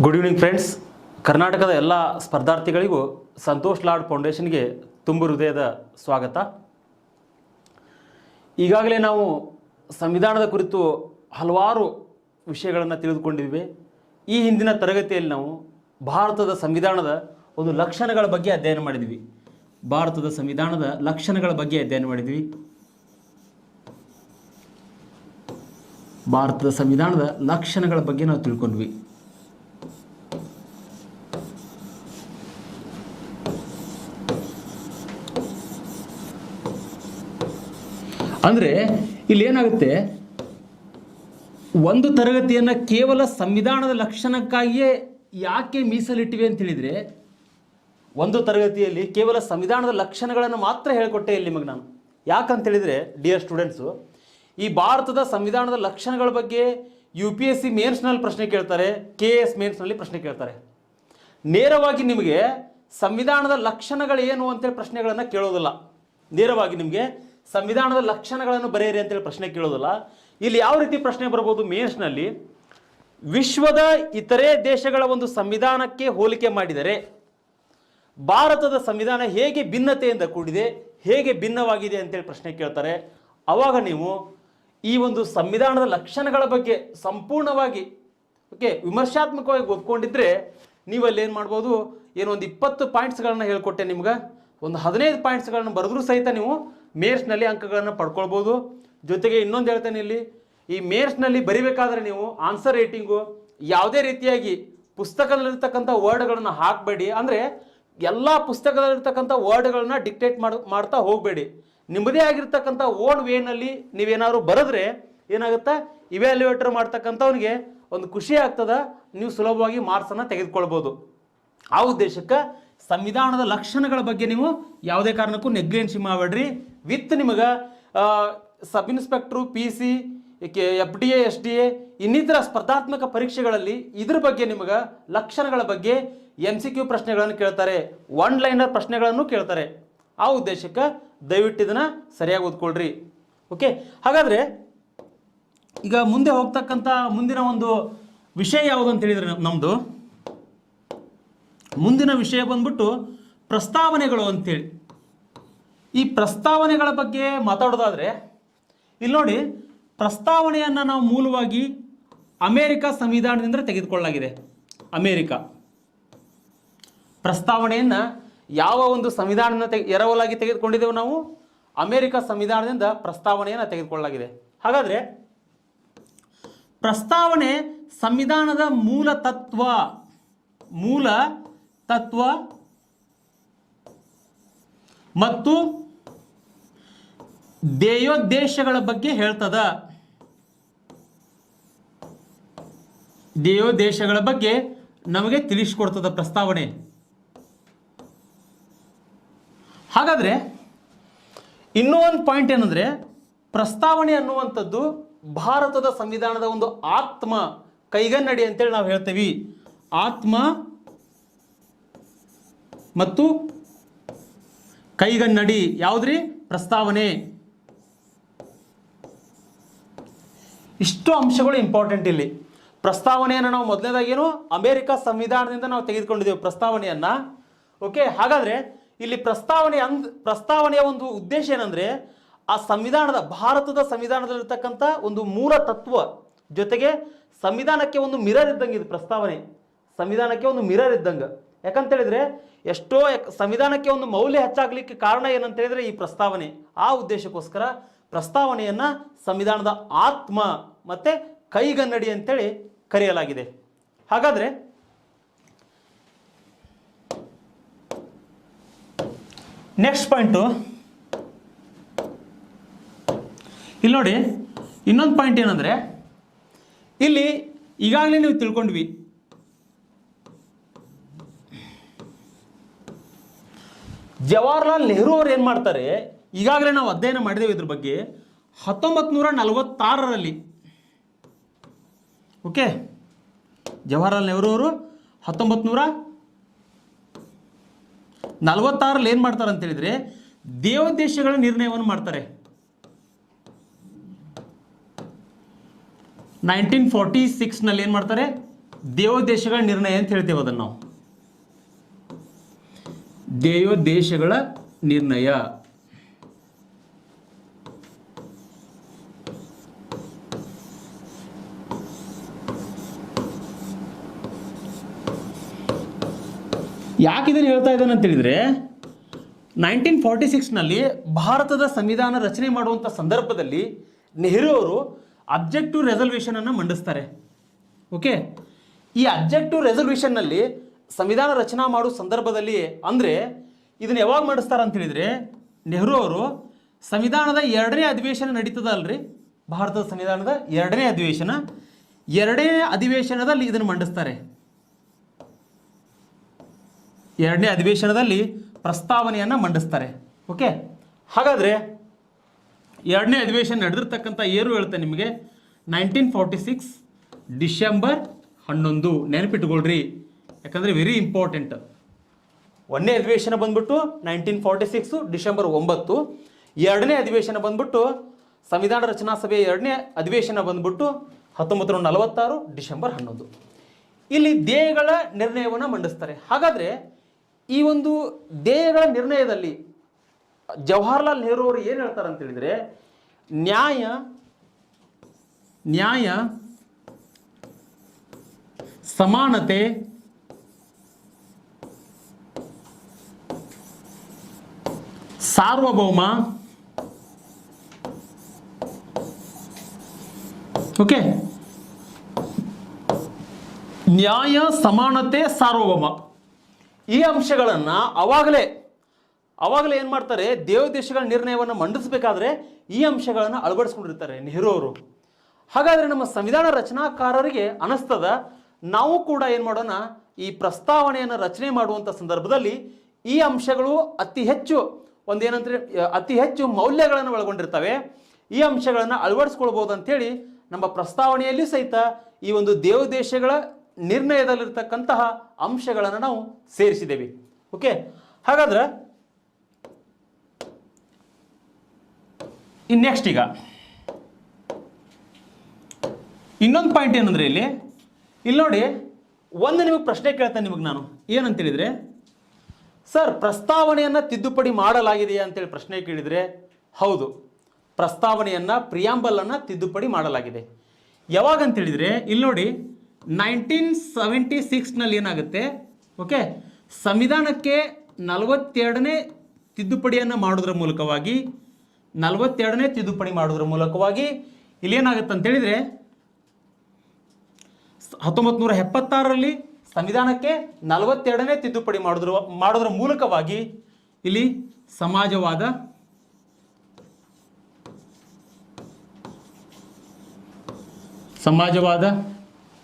Good evening friends. ಕರ್ನಾಟಕದ ಎಲ್ಲ ಸ್ಪರ್ಧಾರ್ಥಿಗಳಿಗೂ ಸಂತೋಷ್ ಲಾಡ್ ಫೌಂಡೇಶನ್ಗೆ ತುಂಬು ಹೃದಯದ ಸ್ವಾಗತ. ಈಗಾಗಲೇ ನಾವು ಸಂವಿಧಾನದ ಕುರಿತು ಹಲವಾರು ವಿಷಯಗಳನ್ನು ತಿಳಿದುಕೊಂಡಿದ್ವಿ. ಈ ಹಿಂದಿನ ತರಗತಿಯಲ್ಲಿ ನಾವು ಭಾರತದ ಸಂವಿಧಾನದ ಒಂದು ಲಕ್ಷಣಗಳ ಬಗ್ಗೆ ಅಧ್ಯಯನ ಮಾಡಿದ್ವಿ. ಭಾರತದ ಸಂವಿಧಾನದ ಲಕ್ಷಣಗಳ ಬಗ್ಗೆ ಅಧ್ಯಯನ ಮಾಡಿದ್ವಿ. ಭಾರತದ ಸಂವಿಧಾನದ ಲಕ್ಷಣಗಳ ಬಗ್ಗೆ ನಾವು ತಿಳ್ಕೊಂಡ್ವಿ. ಅಂದರೆ ಇಲ್ಲಿ ಏನಾಗುತ್ತೆ, ಒಂದು ತರಗತಿಯನ್ನು ಕೇವಲ ಸಂವಿಧಾನದ ಲಕ್ಷಣಕ್ಕಾಗಿಯೇ ಯಾಕೆ ಮೀಸಲಿಟ್ಟಿವೆ ಅಂತ ಹೇಳಿದರೆ, ಒಂದು ತರಗತಿಯಲ್ಲಿ ಕೇವಲ ಸಂವಿಧಾನದ ಲಕ್ಷಣಗಳನ್ನು ಮಾತ್ರ ಹೇಳಿಕೊಟ್ಟೆ ಇಲ್ಲಿ ನಿಮಗೆ ನಾನು. ಯಾಕಂತೇಳಿದರೆ ಡಿಯರ್ ಸ್ಟೂಡೆಂಟ್ಸು, ಈ ಭಾರತದ ಸಂವಿಧಾನದ ಲಕ್ಷಣಗಳ ಬಗ್ಗೆ UPSC ಮೇನ್ಸ್ನಲ್ಲಿ ಪ್ರಶ್ನೆ ಕೇಳ್ತಾರೆ, KS ಮೇನ್ಸ್ನಲ್ಲಿ ಪ್ರಶ್ನೆ ಕೇಳ್ತಾರೆ. ನೇರವಾಗಿ ನಿಮಗೆ ಸಂವಿಧಾನದ ಲಕ್ಷಣಗಳೇನು ಅಂತೇಳಿ ಪ್ರಶ್ನೆಗಳನ್ನು ಕೇಳೋದಿಲ್ಲ. ನೇರವಾಗಿ ನಿಮಗೆ ಸಂವಿಧಾನದ ಲಕ್ಷಣಗಳನ್ನು ಬರೆಯಿರಿ ಅಂತೇಳಿ ಪ್ರಶ್ನೆ ಕೇಳೋದಿಲ್ಲ. ಇಲ್ಲಿ ಯಾವ ರೀತಿ ಪ್ರಶ್ನೆ ಬರ್ಬೋದು ಮೇನ್ಸ್ನಲ್ಲಿ, ವಿಶ್ವದ ಇತರೆ ದೇಶಗಳ ಒಂದು ಸಂವಿಧಾನಕ್ಕೆ ಹೋಲಿಕೆ ಮಾಡಿದರೆ ಭಾರತದ ಸಂವಿಧಾನ ಹೇಗೆ ಭಿನ್ನತೆಯಿಂದ ಕೂಡಿದೆ, ಹೇಗೆ ಭಿನ್ನವಾಗಿದೆ ಅಂತೇಳಿ ಪ್ರಶ್ನೆ ಕೇಳ್ತಾರೆ. ಆವಾಗ ನೀವು ಈ ಒಂದು ಸಂವಿಧಾನದ ಲಕ್ಷಣಗಳ ಬಗ್ಗೆ ಸಂಪೂರ್ಣವಾಗಿ ವಿಮರ್ಶಾತ್ಮಕವಾಗಿ ಓದ್ಕೊಂಡಿದ್ರೆ ನೀವು ಅಲ್ಲಿ ಏನು ಮಾಡ್ಬೋದು, ಏನೋ ಒಂದು 20 ಪಾಯಿಂಟ್ಸ್ಗಳನ್ನು ಹೇಳ್ಕೊಟ್ಟೆ ನಿಮ್ಗೆ, ಒಂದು 15 ಪಾಯಿಂಟ್ಸ್ಗಳನ್ನು ಬರೆದ್ರೂ ಸಹಿತ ನೀವು ಮೇನ್ಸ್ನಲ್ಲಿ ಅಂಕಗಳನ್ನು ಪಡ್ಕೊಳ್ಬೋದು. ಜೊತೆಗೆ ಇನ್ನೊಂದು ಹೇಳ್ತೇನೆ, ಇಲ್ಲಿ ಈ ಮೇನ್ಸ್ನಲ್ಲಿ ಬರಿಬೇಕಾದ್ರೆ ನೀವು ಆನ್ಸರ್ ರೇಟಿಂಗು ಯಾವುದೇ ರೀತಿಯಾಗಿ ಪುಸ್ತಕದಲ್ಲಿರ್ತಕ್ಕಂಥ ವರ್ಡ್ಗಳನ್ನು ಹಾಕಬೇಡಿ. ಅಂದರೆ ಎಲ್ಲ ಪುಸ್ತಕದಲ್ಲಿರ್ತಕ್ಕಂಥ ವರ್ಡ್ಗಳನ್ನ ಡಿಕ್ಟೇಟ್ ಮಾಡ್ತಾ ಹೋಗಬೇಡಿ. ನಿಮ್ಮದೇ ಆಗಿರ್ತಕ್ಕಂಥ ಓನ್ ವೇನಲ್ಲಿ ನೀವೇನಾದ್ರು ಬರೆದ್ರೆ ಏನಾಗುತ್ತೆ, ಇವ್ಯಾಲ್ಯೂಯೇಟರ್ ಮಾಡ್ತಕ್ಕಂಥವ್ನಿಗೆ ಒಂದು ಖುಷಿ ಆಗ್ತದ, ನೀವು ಸುಲಭವಾಗಿ ಮಾರ್ಕ್ಸನ್ನು ತೆಗೆದುಕೊಳ್ಬೋದು. ಆ ಉದ್ದೇಶಕ್ಕೆ ಸಂವಿಧಾನದ ಲಕ್ಷಣಗಳ ಬಗ್ಗೆ ನೀವು ಯಾವುದೇ ಕಾರಣಕ್ಕೂ ನೆಗ್ಲೆನ್ಸಿ ಮಾಡಬೇಡ್ರಿ. ವಿತ್ ನಿಮಗೆ sub inspector, PC, FDA, SDA ಇನ್ನಿತರ ಸ್ಪರ್ಧಾತ್ಮಕ ಪರೀಕ್ಷೆಗಳಲ್ಲಿ ಇದ್ರ ಬಗ್ಗೆ ನಿಮಗೆ ಲಕ್ಷಣಗಳ ಬಗ್ಗೆ MCQ ಪ್ರಶ್ನೆಗಳನ್ನು ಕೇಳ್ತಾರೆ, ಒನ್ ಲೈನರ್ ಪ್ರಶ್ನೆಗಳನ್ನು ಕೇಳ್ತಾರೆ. ಆ ಉದ್ದೇಶಕ್ಕೆ ದಯವಿಟ್ಟು ಇದನ್ನು ಸರಿಯಾಗಿ ಓದ್ಕೊಳ್ರಿ. ಓಕೆ, ಹಾಗಾದರೆ ಈಗ ಮುಂದೆ ಹೋಗ್ತಕ್ಕಂಥ ಮುಂದಿನ ಒಂದು ವಿಷಯ ಯಾವುದು ಅಂತ ಹೇಳಿದರೆ, ನಮ್ಮದು ಮುಂದಿನ ವಿಷಯ ಬಂದ್ಬಿಟ್ಟು ಪ್ರಸ್ತಾವನೆಗಳು ಅಂತೇಳಿ. ಈ ಪ್ರಸ್ತಾವನೆಗಳ ಬಗ್ಗೆ ಮಾತಾಡೋದಾದರೆ ಇಲ್ಲಿ ನೋಡಿ, ಪ್ರಸ್ತಾವನೆಯನ್ನು ನಾವು ಮೂಲವಾಗಿ ಅಮೇರಿಕಾ ಸಂವಿಧಾನದಿಂದ ತೆಗೆದುಕೊಳ್ಳಲಾಗಿದೆ. ಅಮೇರಿಕಾ ಪ್ರಸ್ತಾವನೆಯನ್ನು ಯಾವ ಒಂದು ಸಂವಿಧಾನದಿಂದ ಎರವಲಾಗಿ ತೆಗೆದುಕೊಂಡಿದ್ದೇವೆ ನಾವು, ಅಮೇರಿಕಾ ಸಂವಿಧಾನದಿಂದ ಪ್ರಸ್ತಾವನೆಯನ್ನು ತೆಗೆದುಕೊಳ್ಳಲಾಗಿದೆ. ಹಾಗಾದರೆ ಪ್ರಸ್ತಾವನೆ ಸಂವಿಧಾನದ ಮೂಲ ತತ್ವ ಮತ್ತು ಧ್ಯೇಯೋದ್ದೇಶಗಳ ಬಗ್ಗೆ ಹೇಳ್ತದ. ಧ್ಯೇಯೋದ್ದೇಶಗಳ ಬಗ್ಗೆ ನಮಗೆ ತಿಳಿಸಿಕೊಡ್ತದ ಪ್ರಸ್ತಾವನೆ. ಹಾಗಾದರೆ ಇನ್ನೂ ಒಂದು ಪಾಯಿಂಟ್ ಏನಂದರೆ, ಪ್ರಸ್ತಾವನೆ ಅನ್ನುವಂಥದ್ದು ಭಾರತದ ಸಂವಿಧಾನದ ಒಂದು ಆತ್ಮ, ಕೈಗನ್ನಡಿ ಅಂತೇಳಿ ನಾವು ಹೇಳ್ತೀವಿ. ಆತ್ಮ ಮತ್ತು ಕೈಗನ್ನಡಿ ಯಾವುದ್ರಿ? ಪ್ರಸ್ತಾವನೆ. ಇಷ್ಟು ಅಂಶಗಳು ಇಂಪಾರ್ಟೆಂಟ್ ಇಲ್ಲಿ. ಪ್ರಸ್ತಾವನೆಯನ್ನು ನಾವು ಮೊದಲನೇದಾಗೇನು ಅಮೇರಿಕಾ ಸಂವಿಧಾನದಿಂದ ನಾವು ತೆಗೆದುಕೊಂಡಿದ್ದೇವೆ ಪ್ರಸ್ತಾವನೆಯನ್ನು. ಓಕೆ, ಹಾಗಾದರೆ ಇಲ್ಲಿ ಪ್ರಸ್ತಾವನೆಯ ಒಂದು ಉದ್ದೇಶ ಏನಂದರೆ, ಆ ಸಂವಿಧಾನದ ಭಾರತದ ಸಂವಿಧಾನದಲ್ಲಿರ್ತಕ್ಕಂಥ ಒಂದು ಮೂಲ ತತ್ವ ಜೊತೆಗೆ ಸಂವಿಧಾನಕ್ಕೆ ಒಂದು ಮಿರರ್ ಇದ್ದಂಗೆ ಇದು ಪ್ರಸ್ತಾವನೆ. ಸಂವಿಧಾನಕ್ಕೆ ಒಂದು ಮಿರರ್ ಇದ್ದಂಗೆ. ಯಾಕಂತೇಳಿದರೆ ಎಷ್ಟೋ ಸಂವಿಧಾನಕ್ಕೆ ಒಂದು ಮೌಲ್ಯ ಹೆಚ್ಚಾಗಲಿಕ್ಕೆ ಕಾರಣ ಏನಂತ ಹೇಳಿದರೆ ಈ ಪ್ರಸ್ತಾವನೆ. ಆ ಉದ್ದೇಶಕ್ಕೋಸ್ಕರ ಪ್ರಸ್ತಾವನೆಯನ್ನು ಸಂವಿಧಾನದ ಆತ್ಮ ಮತ್ತು ಕೈಗನ್ನಡಿ ಅಂತೇಳಿ ಕರೆಯಲಾಗಿದೆ. ಹಾಗಾದರೆ ನೆಕ್ಸ್ಟ್ ಪಾಯಿಂಟು ಇಲ್ಲಿ ನೋಡಿ, ಇನ್ನೊಂದು ಪಾಯಿಂಟ್ ಏನಂದರೆ, ಇಲ್ಲಿ ಈಗಾಗಲೇ ನೀವು ತಿಳ್ಕೊಂಡ್ವಿ, ಜವಾಹರ್ಲಾಲ್ ನೆಹರು ಅವರು ಏನು ಮಾಡ್ತಾರೆ, ಈಗಾಗಲೇ ನಾವು ಅಧ್ಯಯನ ಮಾಡಿದ್ದೇವೆ ಇದ್ರ ಬಗ್ಗೆ. 1946ರಲ್ಲಿ ಓಕೆ, ಜವಾಹರ್ಲಾಲ್ ನೆಹರು ಅವರು 1946ರಲ್ಲಿ ಏನು ಮಾಡ್ತಾರೆ ಅಂತ ಹೇಳಿದರೆ, ಧ್ಯೇಯೋದ್ದೇಶಗಳ ನಿರ್ಣಯವನ್ನು ಮಾಡ್ತಾರೆ. 1946ನಲ್ಲಿ ಏನು ಮಾಡ್ತಾರೆ, ದೇವೋದ್ದೇಶಗಳ ನಿರ್ಣಯ ಅಂತ ಹೇಳ್ತೇವೆ ಅದನ್ನು ನಾವು. ದೇವೋದ್ದೇಶಗಳ ನಿರ್ಣಯ. ಯಾಕೆ ಇದನ್ನು ಹೇಳ್ತಾ ಇದ್ದಾನೆ ಅಂತ ಹೇಳಿದ್ರೆ 1946ನಲ್ಲಿ ಭಾರತದ ಸಂವಿಧಾನ ರಚನೆ ಮಾಡುವಂಥ ಸಂದರ್ಭದಲ್ಲಿ ನೆಹರು ಅವರು ಅಬ್ಜೆಕ್ಟಿವ್ ರೆಸಲ್ಯೂಷನ್ ಅನ್ನು ಮಂಡಿಸ್ತಾರೆ. ಓಕೆ, ಈ ಅಬ್ಜೆಕ್ಟಿವ್ ರೆಸಲ್ಯೂಷನ್ನಲ್ಲಿ ಸಂವಿಧಾನ ರಚನಾ ಮಾಡೋ ಸಂದರ್ಭದಲ್ಲಿ ಅಂದರೆ ಇದನ್ನು ಯಾವಾಗ ಮಂಡಿಸ್ತಾರೆ ಅಂತ ಹೇಳಿದರೆ, ನೆಹರು ಅವರು ಸಂವಿಧಾನದ 2ನೇ ಅಧಿವೇಶನ ನಡೀತದಲ್ರಿ, ಭಾರತದ ಸಂವಿಧಾನದ 2ನೇ ಅಧಿವೇಶನದಲ್ಲಿ ಇದನ್ನು ಮಂಡಿಸ್ತಾರೆ. 2ನೇ ಅಧಿವೇಶನದಲ್ಲಿ ಪ್ರಸ್ತಾವನೆಯನ್ನು ಮಂಡಿಸ್ತಾರೆ. ಓಕೆ, ಹಾಗಾದರೆ 2ನೇ ಅಧಿವೇಶನ ನಡೆದಿರ್ತಕ್ಕಂಥ ಏರು ಹೇಳ್ತೇನೆ ನಿಮಗೆ 1946 ಡಿಸೆಂಬರ್ 11. ನೆನಪಿಟ್ಕೊಳ್ರಿ, ಯಾಕಂದರೆ ವೆರಿ ಇಂಪಾರ್ಟೆಂಟ್. 1ನೇ ಅಧಿವೇಶನ ಬಂದ್ಬಿಟ್ಟು 1946 ಡಿಸೆಂಬರ್ 9. 2ನೇ ಅಧಿವೇಶನ ಬಂದ್ಬಿಟ್ಟು ಸಂವಿಧಾನ ರಚನಾ ಸಭೆಯ 2ನೇ ಅಧಿವೇಶನ ಬಂದ್ಬಿಟ್ಟು 1946 ಡಿಸೆಂಬರ್ 11. ಇಲ್ಲಿ ಧ್ಯೇಯಗಳ ನಿರ್ಣಯವನ್ನು ಮಂಡಿಸ್ತಾರೆ. ಹಾಗಾದರೆ ಈ ಒಂದು ಧ್ಯೇಯಗಳ ನಿರ್ಣಯದಲ್ಲಿ ಜವಾಹರ್ಲಾಲ್ ನೆಹರು ಅವರು ಏನು ಹೇಳ್ತಾರೆ ಅಂತ ಹೇಳಿದರೆ, ನ್ಯಾಯ ಸಮಾನತೆ ಸಾರ್ವಭೌಮ, ಓಕೆ, ನ್ಯಾಯ ಸಮಾನತೆ ಸಾರ್ವಭೌಮ ಈ ಅಂಶಗಳನ್ನು ಅವಾಗಲೇ ಏನು ಮಾಡ್ತಾರೆ, ದೇವೋದ್ದೇಶಗಳ ನಿರ್ಣಯವನ್ನು ಮಂಡಿಸಬೇಕಾದ್ರೆ ಈ ಅಂಶಗಳನ್ನು ಅಳವಡಿಸ್ಕೊಂಡಿರ್ತಾರೆ ನೆಹರು ಅವರು. ಹಾಗಾದರೆ ನಮ್ಮ ಸಂವಿಧಾನ ರಚನಾಕಾರರಿಗೆ ಅನಿಸ್ತದ, ನಾವು ಕೂಡ ಏನು ಮಾಡೋಣ, ಈ ಪ್ರಸ್ತಾವನೆಯನ್ನು ರಚನೆ ಮಾಡುವಂಥ ಸಂದರ್ಭದಲ್ಲಿ ಈ ಅಂಶಗಳು ಅತಿ ಹೆಚ್ಚು ಮೌಲ್ಯಗಳನ್ನು ಒಳಗೊಂಡಿರ್ತವೆ, ಈ ಅಂಶಗಳನ್ನು ಅಳವಡಿಸ್ಕೊಳ್ಬೋದು ಅಂಥೇಳಿ ನಮ್ಮ ಪ್ರಸ್ತಾವನೆಯಲ್ಲಿ ಸಹಿತ ಈ ಒಂದು ದೇವೋದ್ದೇಶಗಳ ನಿರ್ಣಯದಲ್ಲಿರ್ತಕ್ಕಂತಹ ಅಂಶಗಳನ್ನು ನಾವು ಸೇರಿಸಿದ್ದೇವೆ. ಓಕೆ, ಹಾಗಾದ್ರೆ ನೆಕ್ಸ್ಟ್ ಈಗ ಇನ್ನೊಂದು ಪಾಯಿಂಟ್ ಏನಂದ್ರೆ ಇಲ್ಲಿ ನೋಡಿ ಒಂದು ನಿಮಗೆ ಪ್ರಶ್ನೆ ಕೇಳ್ತೇನೆ ನಿಮಗೆ ನಾನು, ಏನಂತೇಳಿದರೆ, ಸರ್ ಪ್ರಸ್ತಾವನೆಯನ್ನು ತಿದ್ದುಪಡಿ ಮಾಡಲಾಗಿದೆಯಾ ಅಂತೇಳಿ ಪ್ರಶ್ನೆ ಕೇಳಿದರೆ, ಹೌದು, ಪ್ರಸ್ತಾವನೆಯನ್ನು ಪ್ರಿಯಾಂಬಲನ್ನು ತಿದ್ದುಪಡಿ ಮಾಡಲಾಗಿದೆ. ಯಾವಾಗ ಅಂತೇಳಿದರೆ ಇಲ್ಲಿ ನೋಡಿ 1976ನಲ್ಲಿ ಏನಾಗುತ್ತೆ, ಓಕೆ, ಸಂವಿಧಾನಕ್ಕೆ 42ನೇ ತಿದ್ದುಪಡಿಯನ್ನು ಮಾಡೋದ್ರ ಮೂಲಕವಾಗಿ ಇಲ್ಲಿ ಏನಾಗುತ್ತೆ ಅಂತೇಳಿದರೆ 1976ರಲ್ಲಿ ಸಂವಿಧಾನಕ್ಕೆ 42ನೇ ತಿದ್ದುಪಡಿ ಮಾಡೋದ್ರ ಮೂಲಕವಾಗಿ ಇಲ್ಲಿ ಸಮಾಜವಾದ,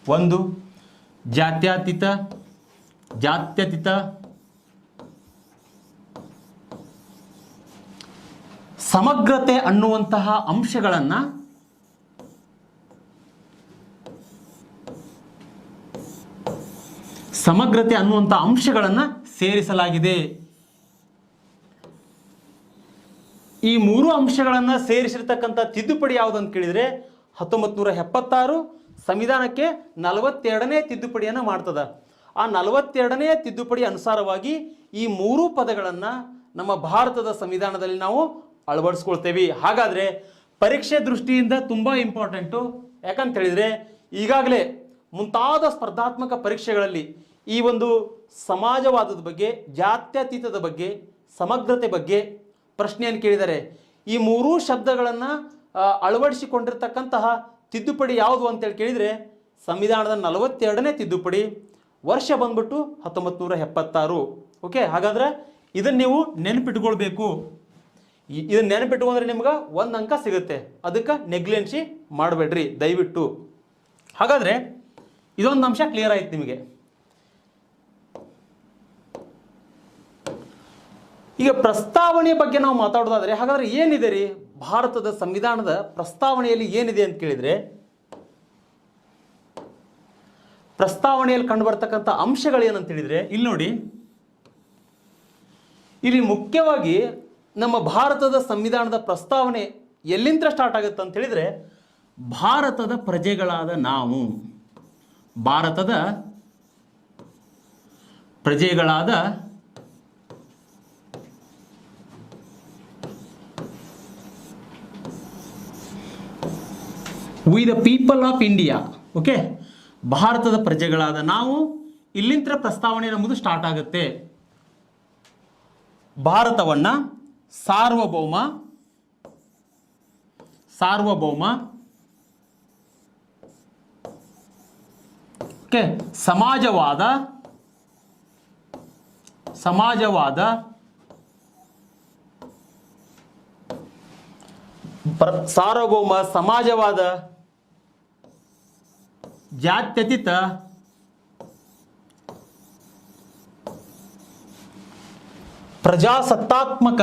ಒಂದು ಜಾತ್ಯತೀತ ಸಮಗ್ರತೆ ಅನ್ನುವಂತಹ ಅಂಶಗಳನ್ನು ಸೇರಿಸಲಾಗಿದೆ. ಈ ಮೂರು ಅಂಶಗಳನ್ನು ಸೇರಿಸಿರ್ತಕ್ಕಂಥ ತಿದ್ದುಪಡಿ ಯಾವುದು ಅಂತ ಕೇಳಿದರೆ 1976 ಸಂವಿಧಾನಕ್ಕೆ 42ನೇ ತಿದ್ದುಪಡಿಯನ್ನು ಮಾಡ್ತದ. ಆ 42ನೇ ತಿದ್ದುಪಡಿ ಅನುಸಾರವಾಗಿ ಈ ಮೂರು ಪದಗಳನ್ನು ನಮ್ಮ ಭಾರತದ ಸಂವಿಧಾನದಲ್ಲಿ ನಾವು ಅಳವಡಿಸ್ಕೊಳ್ತೇವೆ. ಹಾಗಾದರೆ ಪರೀಕ್ಷೆ ದೃಷ್ಟಿಯಿಂದ ತುಂಬ ಇಂಪಾರ್ಟೆಂಟು. ಯಾಕಂತ ಹೇಳಿದರೆ ಈಗಾಗಲೇ ಮುಂತಾದ ಸ್ಪರ್ಧಾತ್ಮಕ ಪರೀಕ್ಷೆಗಳಲ್ಲಿ ಈ ಒಂದು ಸಮಾಜವಾದದ ಬಗ್ಗೆ, ಜಾತ್ಯತೀತದ ಬಗ್ಗೆ, ಸಮಗ್ರತೆ ಬಗ್ಗೆ ಪ್ರಶ್ನೆಯನ್ನು ಕೇಳಿದ್ದಾರೆ. ಈ ಮೂರೂ ಶಬ್ದಗಳನ್ನು ಅಳವಡಿಸಿಕೊಂಡಿರ್ತಕ್ಕಂತಹ ತಿದ್ದುಪಡಿ ಯಾವುದು ಅಂತೇಳಿ ಕೇಳಿದರೆ ಸಂವಿಧಾನದ 42ನೇ ತಿದ್ದುಪಡಿ, ವರ್ಷ ಬಂದ್ಬಿಟ್ಟು 1976. ಓಕೆ, ಹಾಗಾದ್ರೆ ಇದನ್ನು ನೀವು ನೆನಪಿಟ್ಕೊಳ್ಬೇಕು. ಇದನ್ನು ನೆನಪಿಟ್ಕೊಂಡ್ರೆ ನಿಮ್ಗೆ 1 ಅಂಕ ಸಿಗುತ್ತೆ. ಅದಕ್ಕೆ ನೆಗ್ಲೆನ್ಸಿ ಮಾಡಬೇಡ್ರಿ ದಯವಿಟ್ಟು. ಹಾಗಾದರೆ ಇದೊಂದು ಅಂಶ ಕ್ಲಿಯರ್ ಆಯ್ತು ನಿಮಗೆ. ಈಗ ಪ್ರಸ್ತಾವನೆಯ ಬಗ್ಗೆ ನಾವು ಮಾತಾಡೋದಾದರೆ, ಹಾಗಾದರೆ ಏನಿದೆ ರೀ ಭಾರತದ ಸಂವಿಧಾನದ ಪ್ರಸ್ತಾವನೆಯಲ್ಲಿ ಏನಿದೆ ಅಂತ ಕೇಳಿದರೆ, ಪ್ರಸ್ತಾವನೆಯಲ್ಲಿ ಕಂಡು ಬರ್ತಕ್ಕಂಥ ಅಂಶಗಳು ಏನಂತ ಹೇಳಿದರೆ ಇಲ್ಲಿ ನೋಡಿ, ಇಲ್ಲಿ ಮುಖ್ಯವಾಗಿ ನಮ್ಮ ಭಾರತದ ಸಂವಿಧಾನದ ಪ್ರಸ್ತಾವನೆ ಎಲ್ಲಿಂದ ಸ್ಟಾರ್ಟ್ ಆಗುತ್ತೆ ಅಂತ ಹೇಳಿದರೆ, ಭಾರತದ ಪ್ರಜೆಗಳಾದ ನಾವು, ಭಾರತದ ಪ್ರಜೆಗಳಾದ we the people of India. Okay, ಭಾರತದ ಪ್ರಜೆಗಳಾದ ನಾವು, ಇಲ್ಲಿಂದ ಪ್ರಸ್ತಾವನೆ ನಮ್ಮದು ಸ್ಟಾರ್ಟ್ ಆಗುತ್ತೆ. ಭಾರತವನ್ನ ಸಾರ್ವಭೌಮ ಓಕೆ ಸಮಾಜವಾದ ಸಾರ್ವಭೌಮ ಸಮಾಜವಾದ ಜಾತ್ಯತೀತ ಪ್ರಜಾಸತ್ತಾತ್ಮಕ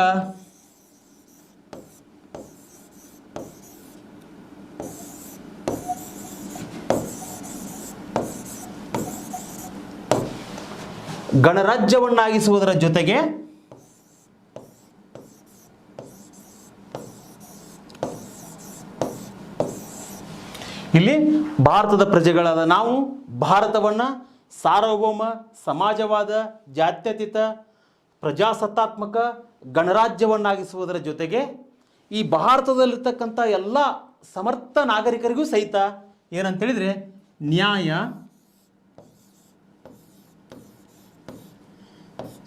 ಗಣರಾಜ್ಯವನ್ನಾಗಿಸುವುದರ ಜೊತೆಗೆ ಇಲ್ಲಿ ಭಾರತದ ಪ್ರಜೆಗಳಾದ ನಾವು ಭಾರತವನ್ನ ಸಾರ್ವಭೌಮ ಸಮಾಜವಾದ ಜಾತ್ಯತೀತ ಪ್ರಜಾಸತ್ತಾತ್ಮಕ ಗಣರಾಜ್ಯವನ್ನಾಗಿಸುವುದರ ಜೊತೆಗೆ ಈ ಭಾರತದಲ್ಲಿರ್ತಕ್ಕಂಥ ಎಲ್ಲ ಸಮರ್ಥ ನಾಗರಿಕರಿಗೂ ಸಹಿತ ಏನಂತೇಳಿದರೆ ನ್ಯಾಯ,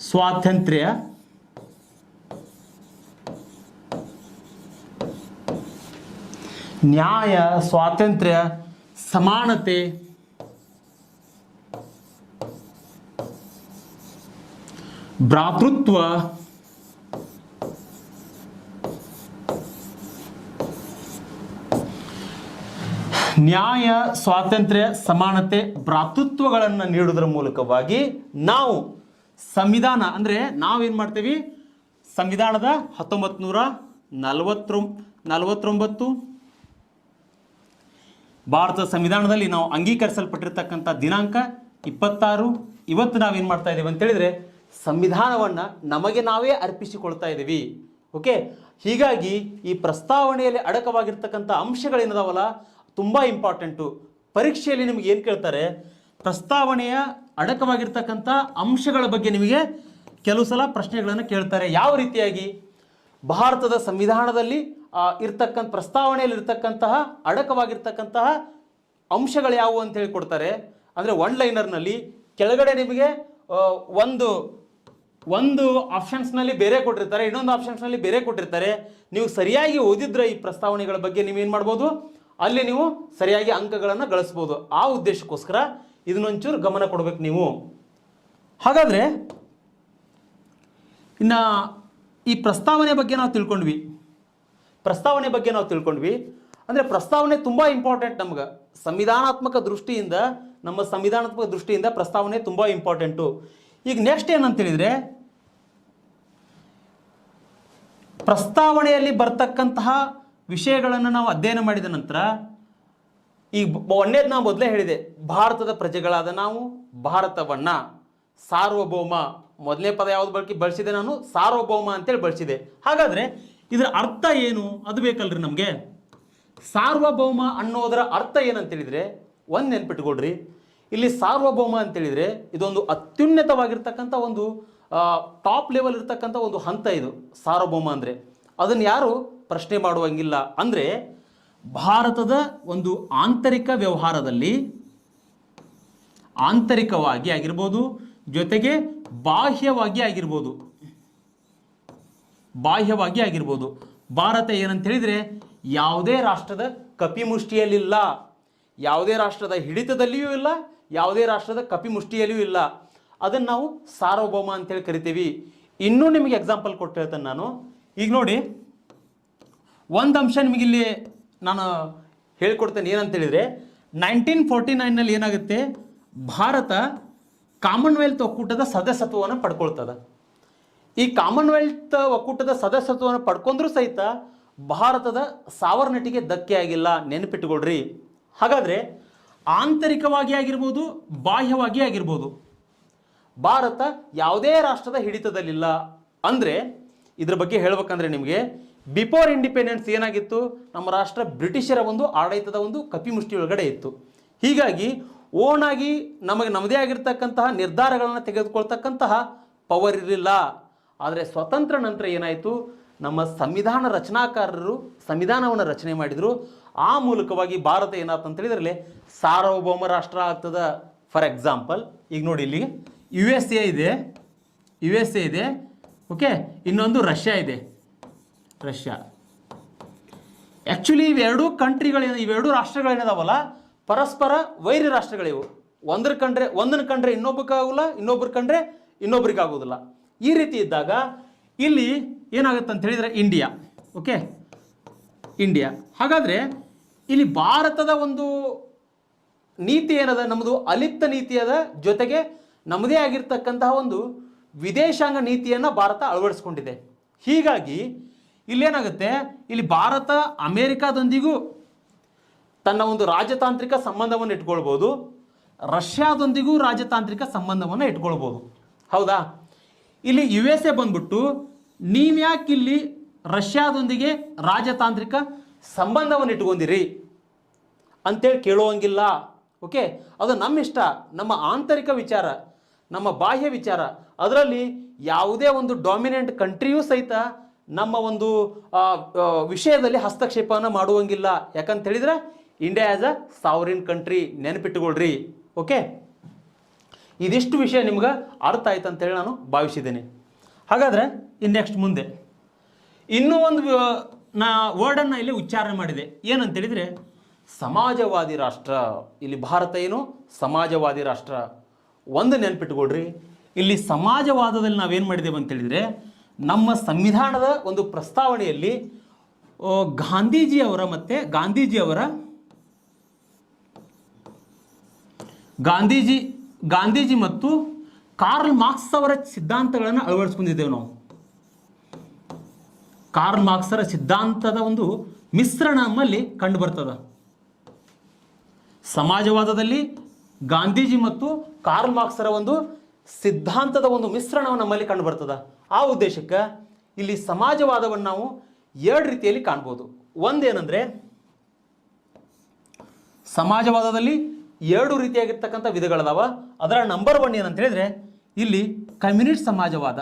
ಸ್ವಾತಂತ್ರ್ಯ, ಸಮಾನತೆ, ಭ್ರಾತೃತ್ವ, ನ್ಯಾಯ, ಸ್ವಾತಂತ್ರ್ಯ, ಸಮಾನತೆ, ಭ್ರಾತೃತ್ವಗಳನ್ನು ನೀಡುವುದರ ಮೂಲಕವಾಗಿ ನಾವು ಸಂವಿಧಾನ ಅಂದರೆ ನಾವೇನು ಮಾಡ್ತೀವಿ, ಸಂವಿಧಾನದ 1949 ಭಾರತದ ಸಂವಿಧಾನದಲ್ಲಿ ನಾವು ಅಂಗೀಕರಿಸಲ್ಪಟ್ಟಿರ್ತಕ್ಕಂಥ ದಿನಾಂಕ 26. ಇವತ್ತು ನಾವೇನು ಮಾಡ್ತಾ ಇದ್ದೀವಿ ಅಂತೇಳಿದರೆ ಸಂವಿಧಾನವನ್ನು ನಮಗೆ ನಾವೇ ಅರ್ಪಿಸಿಕೊಳ್ತಾ ಇದ್ದೀವಿ. ಓಕೆ, ಹೀಗಾಗಿ ಈ ಪ್ರಸ್ತಾವನೆಯಲ್ಲಿ ಅಡಕವಾಗಿರ್ತಕ್ಕಂಥ ಅಂಶಗಳೇನದಾವಲ್ಲ ತುಂಬ ಇಂಪಾರ್ಟೆಂಟು. ಪರೀಕ್ಷೆಯಲ್ಲಿ ನಿಮಗೆ ಏನು ಕೇಳ್ತಾರೆ, ಪ್ರಸ್ತಾವನೆಯ ಅಡಕವಾಗಿರ್ತಕ್ಕಂಥ ಅಂಶಗಳ ಬಗ್ಗೆ ನಿಮಗೆ ಕೆಲವು ಸಲ ಪ್ರಶ್ನೆಗಳನ್ನು ಕೇಳ್ತಾರೆ. ಯಾವ ರೀತಿಯಾಗಿ ಭಾರತದ ಸಂವಿಧಾನದಲ್ಲಿ ಇರ್ತಕ್ಕಂಥ ಪ್ರಸ್ತಾವನೆಯಲ್ಲಿ ಇರ್ತಕ್ಕಂತಹ ಅಡಕವಾಗಿರ್ತಕ್ಕಂತಹ ಅಂಶಗಳು ಯಾವುವು ಅಂತ ಹೇಳಿ ಕೊಡ್ತಾರೆ. ಅಂದರೆ ಒನ್ ಲೈನರ್ನಲ್ಲಿ ಕೆಳಗಡೆ ನಿಮಗೆ ಒಂದು ಆಪ್ಷನ್ಸ್ನಲ್ಲಿ ಬೇರೆ ಕೊಟ್ಟಿರ್ತಾರೆ, ಇನ್ನೊಂದು ಆಪ್ಷನ್ಸ್ನಲ್ಲಿ ಬೇರೆ ಕೊಟ್ಟಿರ್ತಾರೆ. ನೀವು ಸರಿಯಾಗಿ ಓದಿದ್ರೆ ಈ ಪ್ರಸ್ತಾವನೆಗಳ ಬಗ್ಗೆ ನೀವೇನು ಮಾಡ್ಬೋದು, ಅಲ್ಲಿ ನೀವು ಸರಿಯಾಗಿ ಅಂಕಗಳನ್ನು ಗಳಿಸ್ಬೋದು. ಆ ಉದ್ದೇಶಕ್ಕೋಸ್ಕರ ಇದನ್ನೊಂಚೂರು ಗಮನ ಕೊಡಬೇಕು ನೀವು. ಹಾಗಾದರೆ ಇನ್ನು ಈ ಪ್ರಸ್ತಾವನೆ ಬಗ್ಗೆ ನಾವು ತಿಳ್ಕೊಂಡ್ವಿ. ಅಂದರೆ ಪ್ರಸ್ತಾವನೆ ತುಂಬ ಇಂಪಾರ್ಟೆಂಟ್ ನಮ್ಗೆ ಸಂವಿಧಾನಾತ್ಮಕ ದೃಷ್ಟಿಯಿಂದ ಪ್ರಸ್ತಾವನೆ ತುಂಬ ಇಂಪಾರ್ಟೆಂಟು. ಈಗ ನೆಕ್ಸ್ಟ್ ಏನಂತೇಳಿದರೆ, ಪ್ರಸ್ತಾವನೆಯಲ್ಲಿ ಬರ್ತಕ್ಕಂತಹ ವಿಷಯಗಳನ್ನು ನಾವು ಅಧ್ಯಯನ ಮಾಡಿದ ನಂತರ ಈಗ ಒಂದೇದು ನಾವು ಮೊದಲೇ ಹೇಳಿದೆ, ಭಾರತದ ಪ್ರಜೆಗಳಾದ ನಾವು ಭಾರತವನ್ನ ಸಾರ್ವಭೌಮ, ಮೊದಲನೇ ಪದ ಯಾವುದು ಬಳಸಿದೆ ನಾನು, ಸಾರ್ವಭೌಮ ಅಂತೇಳಿ ಬಳಸಿದೆ. ಹಾಗಾದರೆ ಇದರ ಅರ್ಥ ಏನು ಅದು ಬೇಕಲ್ರಿ ನಮಗೆ. ಸಾರ್ವಭೌಮ ಅನ್ನೋದರ ಅರ್ಥ ಏನಂತೇಳಿದರೆ ಒಂದು ನೆನ್ಪಿಟ್ಕೊಳ್ರಿ, ಇಲ್ಲಿ ಸಾರ್ವಭೌಮ ಅಂತೇಳಿದರೆ ಇದೊಂದು ಅತ್ಯುನ್ನತವಾಗಿರ್ತಕ್ಕಂಥ ಒಂದು ಟಾಪ್ ಲೆವೆಲ್ ಇರ್ತಕ್ಕಂಥ ಒಂದು ಹಂತ. ಇದು ಸಾರ್ವಭೌಮ ಅಂದರೆ ಅದನ್ನು ಯಾರು ಪ್ರಶ್ನೆ ಮಾಡುವಂಗಿಲ್ಲ. ಅಂದರೆ ಭಾರತದ ಒಂದು ಆಂತರಿಕ ವ್ಯವಹಾರದಲ್ಲಿ ಆಂತರಿಕವಾಗಿ ಆಗಿರ್ಬೋದು, ಜೊತೆಗೆ ಬಾಹ್ಯವಾಗಿ ಆಗಿರ್ಬೋದು. ಭಾರತ ಏನಂತ ಹೇಳಿದರೆ ಯಾವುದೇ ರಾಷ್ಟ್ರದ ಕಪಿಮುಷ್ಟಿಯಲ್ಲಿಲ್ಲ, ಯಾವುದೇ ರಾಷ್ಟ್ರದ ಹಿಡಿತದಲ್ಲಿಯೂ ಇಲ್ಲ, ಯಾವುದೇ ರಾಷ್ಟ್ರದ ಕಪಿಮುಷ್ಟಿಯಲ್ಲಿಯೂ ಇಲ್ಲ. ಅದನ್ನು ನಾವು ಸಾರ್ವಭೌಮ ಅಂತೇಳಿ ಕರಿತೀವಿ. ಇನ್ನೂ ನಿಮಗೆ ಎಕ್ಸಾಂಪಲ್ ಕೊಟ್ಟು ಹೇಳ್ತೇನೆ ನಾನು. ಈಗ ನೋಡಿ, ಒಂದು ಅಂಶ ನಿಮಗಿಲ್ಲಿ ನಾನು ಹೇಳ್ಕೊಡ್ತೇನೆ. ಏನಂತೇಳಿದರೆ 1949ನಲ್ಲಿ ಏನಾಗುತ್ತೆ, ಭಾರತ ಕಾಮನ್ವೆಲ್ತ್ ಒಕ್ಕೂಟದ ಸದಸ್ಯತ್ವವನ್ನು ಪಡ್ಕೊಳ್ತದೆ. ಈ ಕಾಮನ್ವೆಲ್ತ್ ಒಕ್ಕೂಟದ ಸದಸ್ಯತ್ವವನ್ನು ಪಡ್ಕೊಂಡ್ರೂ ಸಹಿತ ಭಾರತದ ಸಾವರ್ನಟಿಗೆ ಧಕ್ಕೆ ಆಗಿಲ್ಲ, ನೆನಪಿಟ್ಟುಕೊಳ್ರಿ. ಹಾಗಾದರೆ ಆಂತರಿಕವಾಗಿ ಆಗಿರ್ಬೋದು, ಬಾಹ್ಯವಾಗಿ ಆಗಿರ್ಬೋದು, ಭಾರತ ಯಾವುದೇ ರಾಷ್ಟ್ರದ ಹಿಡಿತದಲ್ಲಿಲ್ಲ. ಅಂದರೆ ಇದ್ರ ಬಗ್ಗೆ ಹೇಳ್ಬೇಕಂದ್ರೆ ನಿಮಗೆ ಬಿಫೋರ್ ಇಂಡಿಪೆಂಡೆನ್ಸ್ ಏನಾಗಿತ್ತು, ನಮ್ಮ ರಾಷ್ಟ್ರ ಬ್ರಿಟಿಷರ ಒಂದು ಆಡಳಿತದ ಒಂದು ಕಪಿಮುಷ್ಟಿ ಒಳಗಡೆ ಇತ್ತು. ಹೀಗಾಗಿ ಓನಾಗಿ ನಮಗೆ ನಮ್ಮದೇ ಆಗಿರ್ತಕ್ಕಂತಹ ನಿರ್ಧಾರಗಳನ್ನು ತೆಗೆದುಕೊಳ್ತಕ್ಕಂತಹ ಪವರ್ ಇರಲಿಲ್ಲ. ಆದರೆ ಸ್ವತಂತ್ರ ನಂತರ ಏನಾಯಿತು, ನಮ್ಮ ಸಂವಿಧಾನ ರಚನಾಕಾರರು ಸಂವಿಧಾನವನ್ನು ರಚನೆ ಮಾಡಿದರು. ಆ ಮೂಲಕವಾಗಿ ಭಾರತ ಏನಾಯ್ತು ಅಂತ ಹೇಳಿದ್ರಲ್ಲಿ ಸಾರ್ವಭೌಮ ರಾಷ್ಟ್ರ ಆಗ್ತದೆ. ಫಾರ್ ಎಕ್ಸಾಂಪಲ್ ಈಗ ನೋಡಿ, ಇಲ್ಲಿ ಯು ಎಸ್ ಎ ಇದೆ, ಓಕೆ, ಇನ್ನೊಂದು ರಷ್ಯಾ ಇದೆ. ಆ್ಯಕ್ಚುಲಿ ಇವೆರಡೂ ಇವೆರಡೂ ರಾಷ್ಟ್ರಗಳೇನಿದಾವಲ್ಲ ಪರಸ್ಪರ ವೈರಿ ರಾಷ್ಟ್ರಗಳಿವು. ಒಂದನ್ನು ಕಂಡ್ರೆ ಇನ್ನೊಬ್ಬಕ್ಕಾಗೋಲ್ಲ, ಇನ್ನೊಬ್ರು ಕಂಡ್ರೆ ಇನ್ನೊಬ್ರಿಗಾಗೋದಿಲ್ಲ. ಈ ರೀತಿ ಇದ್ದಾಗ ಇಲ್ಲಿ ಏನಾಗುತ್ತೆ ಅಂತ ಹೇಳಿದರೆ ಇಂಡಿಯಾ. ಹಾಗಾದರೆ ಇಲ್ಲಿ ಭಾರತದ ಒಂದು ನೀತಿ ಏನದ, ನಮ್ಮದು ಅಲಿಪ್ತ ನೀತಿಯದ ಜೊತೆಗೆ ನಮ್ಮದೇ ಆಗಿರ್ತಕ್ಕಂತಹ ಒಂದು ವಿದೇಶಾಂಗ ನೀತಿಯನ್ನು ಭಾರತ ಅಳವಡಿಸ್ಕೊಂಡಿದೆ. ಹೀಗಾಗಿ ಇಲ್ಲೇನಾಗುತ್ತೆ, ಇಲ್ಲಿ ಭಾರತ ಅಮೇರಿಕಾದೊಂದಿಗೂ ತನ್ನ ಒಂದು ರಾಜತಾಂತ್ರಿಕ ಸಂಬಂಧವನ್ನು ಇಟ್ಕೊಳ್ಬೋದು, ರಷ್ಯಾದೊಂದಿಗೂ ರಾಜತಾಂತ್ರಿಕ ಸಂಬಂಧವನ್ನು ಇಟ್ಕೊಳ್ಬೋದು. ಹೌದಾ? ಇಲ್ಲಿ ಯು ಎಸ್ ಎ ಬಂದ್ಬಿಟ್ಟು ನೀವ್ಯಾಕೆ ಇಲ್ಲಿ ರಷ್ಯಾದೊಂದಿಗೆ ರಾಜತಾಂತ್ರಿಕ ಸಂಬಂಧವನ್ನು ಇಟ್ಕೊಂಡಿರಿ ಅಂತೇಳಿ ಕೇಳುವಂಗಿಲ್ಲ. ಓಕೆ, ಅದು ನಮ್ಮ ಇಷ್ಟ, ನಮ್ಮ ಆಂತರಿಕ ವಿಚಾರ, ನಮ್ಮ ಬಾಹ್ಯ ವಿಚಾರ. ಅದರಲ್ಲಿ ಯಾವುದೇ ಒಂದು ಡಾಮಿನೆಂಟ್ ಕಂಟ್ರಿಯೂ ಸಹಿತ ನಮ್ಮ ಒಂದು ವಿಷಯದಲ್ಲಿ ಹಸ್ತಕ್ಷೇಪವನ್ನು ಮಾಡುವಂಗಿಲ್ಲ. ಯಾಕಂತ ಹೇಳಿದ್ರೆ India as a sovereign country, ನೆನಪಿಟ್ಟುಕೊಳ್ರಿ. ಓಕೆ, ಇದಿಷ್ಟು ವಿಷಯ ನಿಮ್ಗೆ ಅರ್ಥ ಆಯ್ತು ಅಂತೇಳಿ ನಾನು ಭಾವಿಸಿದ್ದೇನೆ. ಹಾಗಾದರೆ ನೆಕ್ಸ್ಟ್ ಮುಂದೆ ಇನ್ನೂ ಒಂದು ವರ್ಡನ್ನು ಇಲ್ಲಿ ಉಚ್ಚಾರಣೆ ಮಾಡಿದೆ. ಏನಂತೇಳಿದರೆ ಸಮಾಜವಾದಿ ರಾಷ್ಟ್ರ. ಇಲ್ಲಿ ಭಾರತ ಏನು ಸಮಾಜವಾದಿ ರಾಷ್ಟ್ರ. ಒಂದು ನೆನಪಿಟ್ಟುಕೊಳ್ರಿ, ಇಲ್ಲಿ ಸಮಾಜವಾದದಲ್ಲಿ ನಾವೇನು ಮಾಡಿದ್ದೇವೆ ಅಂತೇಳಿದರೆ, ನಮ್ಮ ಸಂವಿಧಾನದ ಒಂದು ಪ್ರಸ್ತಾವನೆಯಲ್ಲಿ ಗಾಂಧೀಜಿ ಮತ್ತು ಕಾರ್ಲ್ ಮಾರ್ಕ್ಸ್ ಅವರ ಸಿದ್ಧಾಂತಗಳನ್ನು ಅಳವಡಿಸ್ಕೊಂಡಿದ್ದೇವೆ ನಾವು. ಕಾರ್ಲ್ ಮಾರ್ಕ್ಸರ ಸಿದ್ಧಾಂತದ ಒಂದು ಮಿಶ್ರಣ ನಮ್ಮಲ್ಲಿ ಕಂಡು ಬರ್ತದೆ. ಸಮಾಜವಾದದಲ್ಲಿ ಗಾಂಧೀಜಿ ಮತ್ತು ಕಾರ್ಲ್ ಮಾರ್ಕ್ಸರ ಒಂದು ಸಿದ್ಧಾಂತದ ಒಂದು ಮಿಶ್ರಣವನ್ನು ನಮ್ಮಲ್ಲಿ ಕಂಡು ಬರ್ತದೆ. ಆ ಉದ್ದೇಶಕ್ಕೆ ಇಲ್ಲಿ ಸಮಾಜವಾದವನ್ನು ನಾವು ಎರಡು ರೀತಿಯಲ್ಲಿ ಕಾಣ್ಬೋದು. ಒಂದೇನೆಂದರೆ, ಸಮಾಜವಾದದಲ್ಲಿ ಎರಡು ರೀತಿಯಾಗಿರ್ತಕ್ಕಂಥ ವಿಧಗಳದಾವ. ಅದರ ನಂಬರ್ 1 ಏನಂತ ಹೇಳಿದ್ರೆ ಇಲ್ಲಿ ಕಮ್ಯುನಿಸ್ಟ್ ಸಮಾಜವಾದ.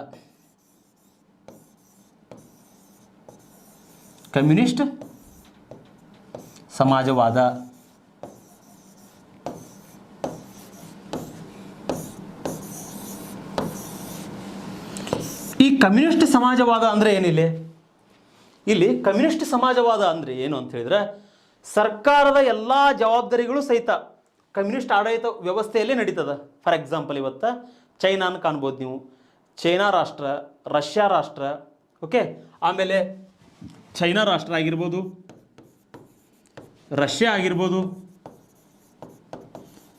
ಈ ಕಮ್ಯುನಿಸ್ಟ್ ಸಮಾಜವಾದ ಅಂದರೆ ಏನಿಲ್ಲ, ಇಲ್ಲಿ ಕಮ್ಯುನಿಸ್ಟ್ ಸಮಾಜವಾದ ಅಂದರೆ ಏನು ಅಂತ ಹೇಳಿದ್ರೆ, ಸರ್ಕಾರದ ಎಲ್ಲ ಜವಾಬ್ದಾರಿಗಳು ಸಹಿತ ಕಮ್ಯುನಿಸ್ಟ್ ಆಡಳಿತ ವ್ಯವಸ್ಥೆಯಲ್ಲೇ ನಡೀತದೆ. ಫಾರ್ ಎಕ್ಸಾಂಪಲ್ ಇವತ್ತು ಚೈನಾನ ಕಾಣ್ಬೋದು ನೀವು, ಚೈನಾ ರಾಷ್ಟ್ರ, ರಷ್ಯಾ ರಾಷ್ಟ್ರ, ಓಕೆ, ಆಮೇಲೆ ಚೈನಾ ರಾಷ್ಟ್ರ ಆಗಿರ್ಬೋದು, ರಷ್ಯಾ ಆಗಿರ್ಬೋದು,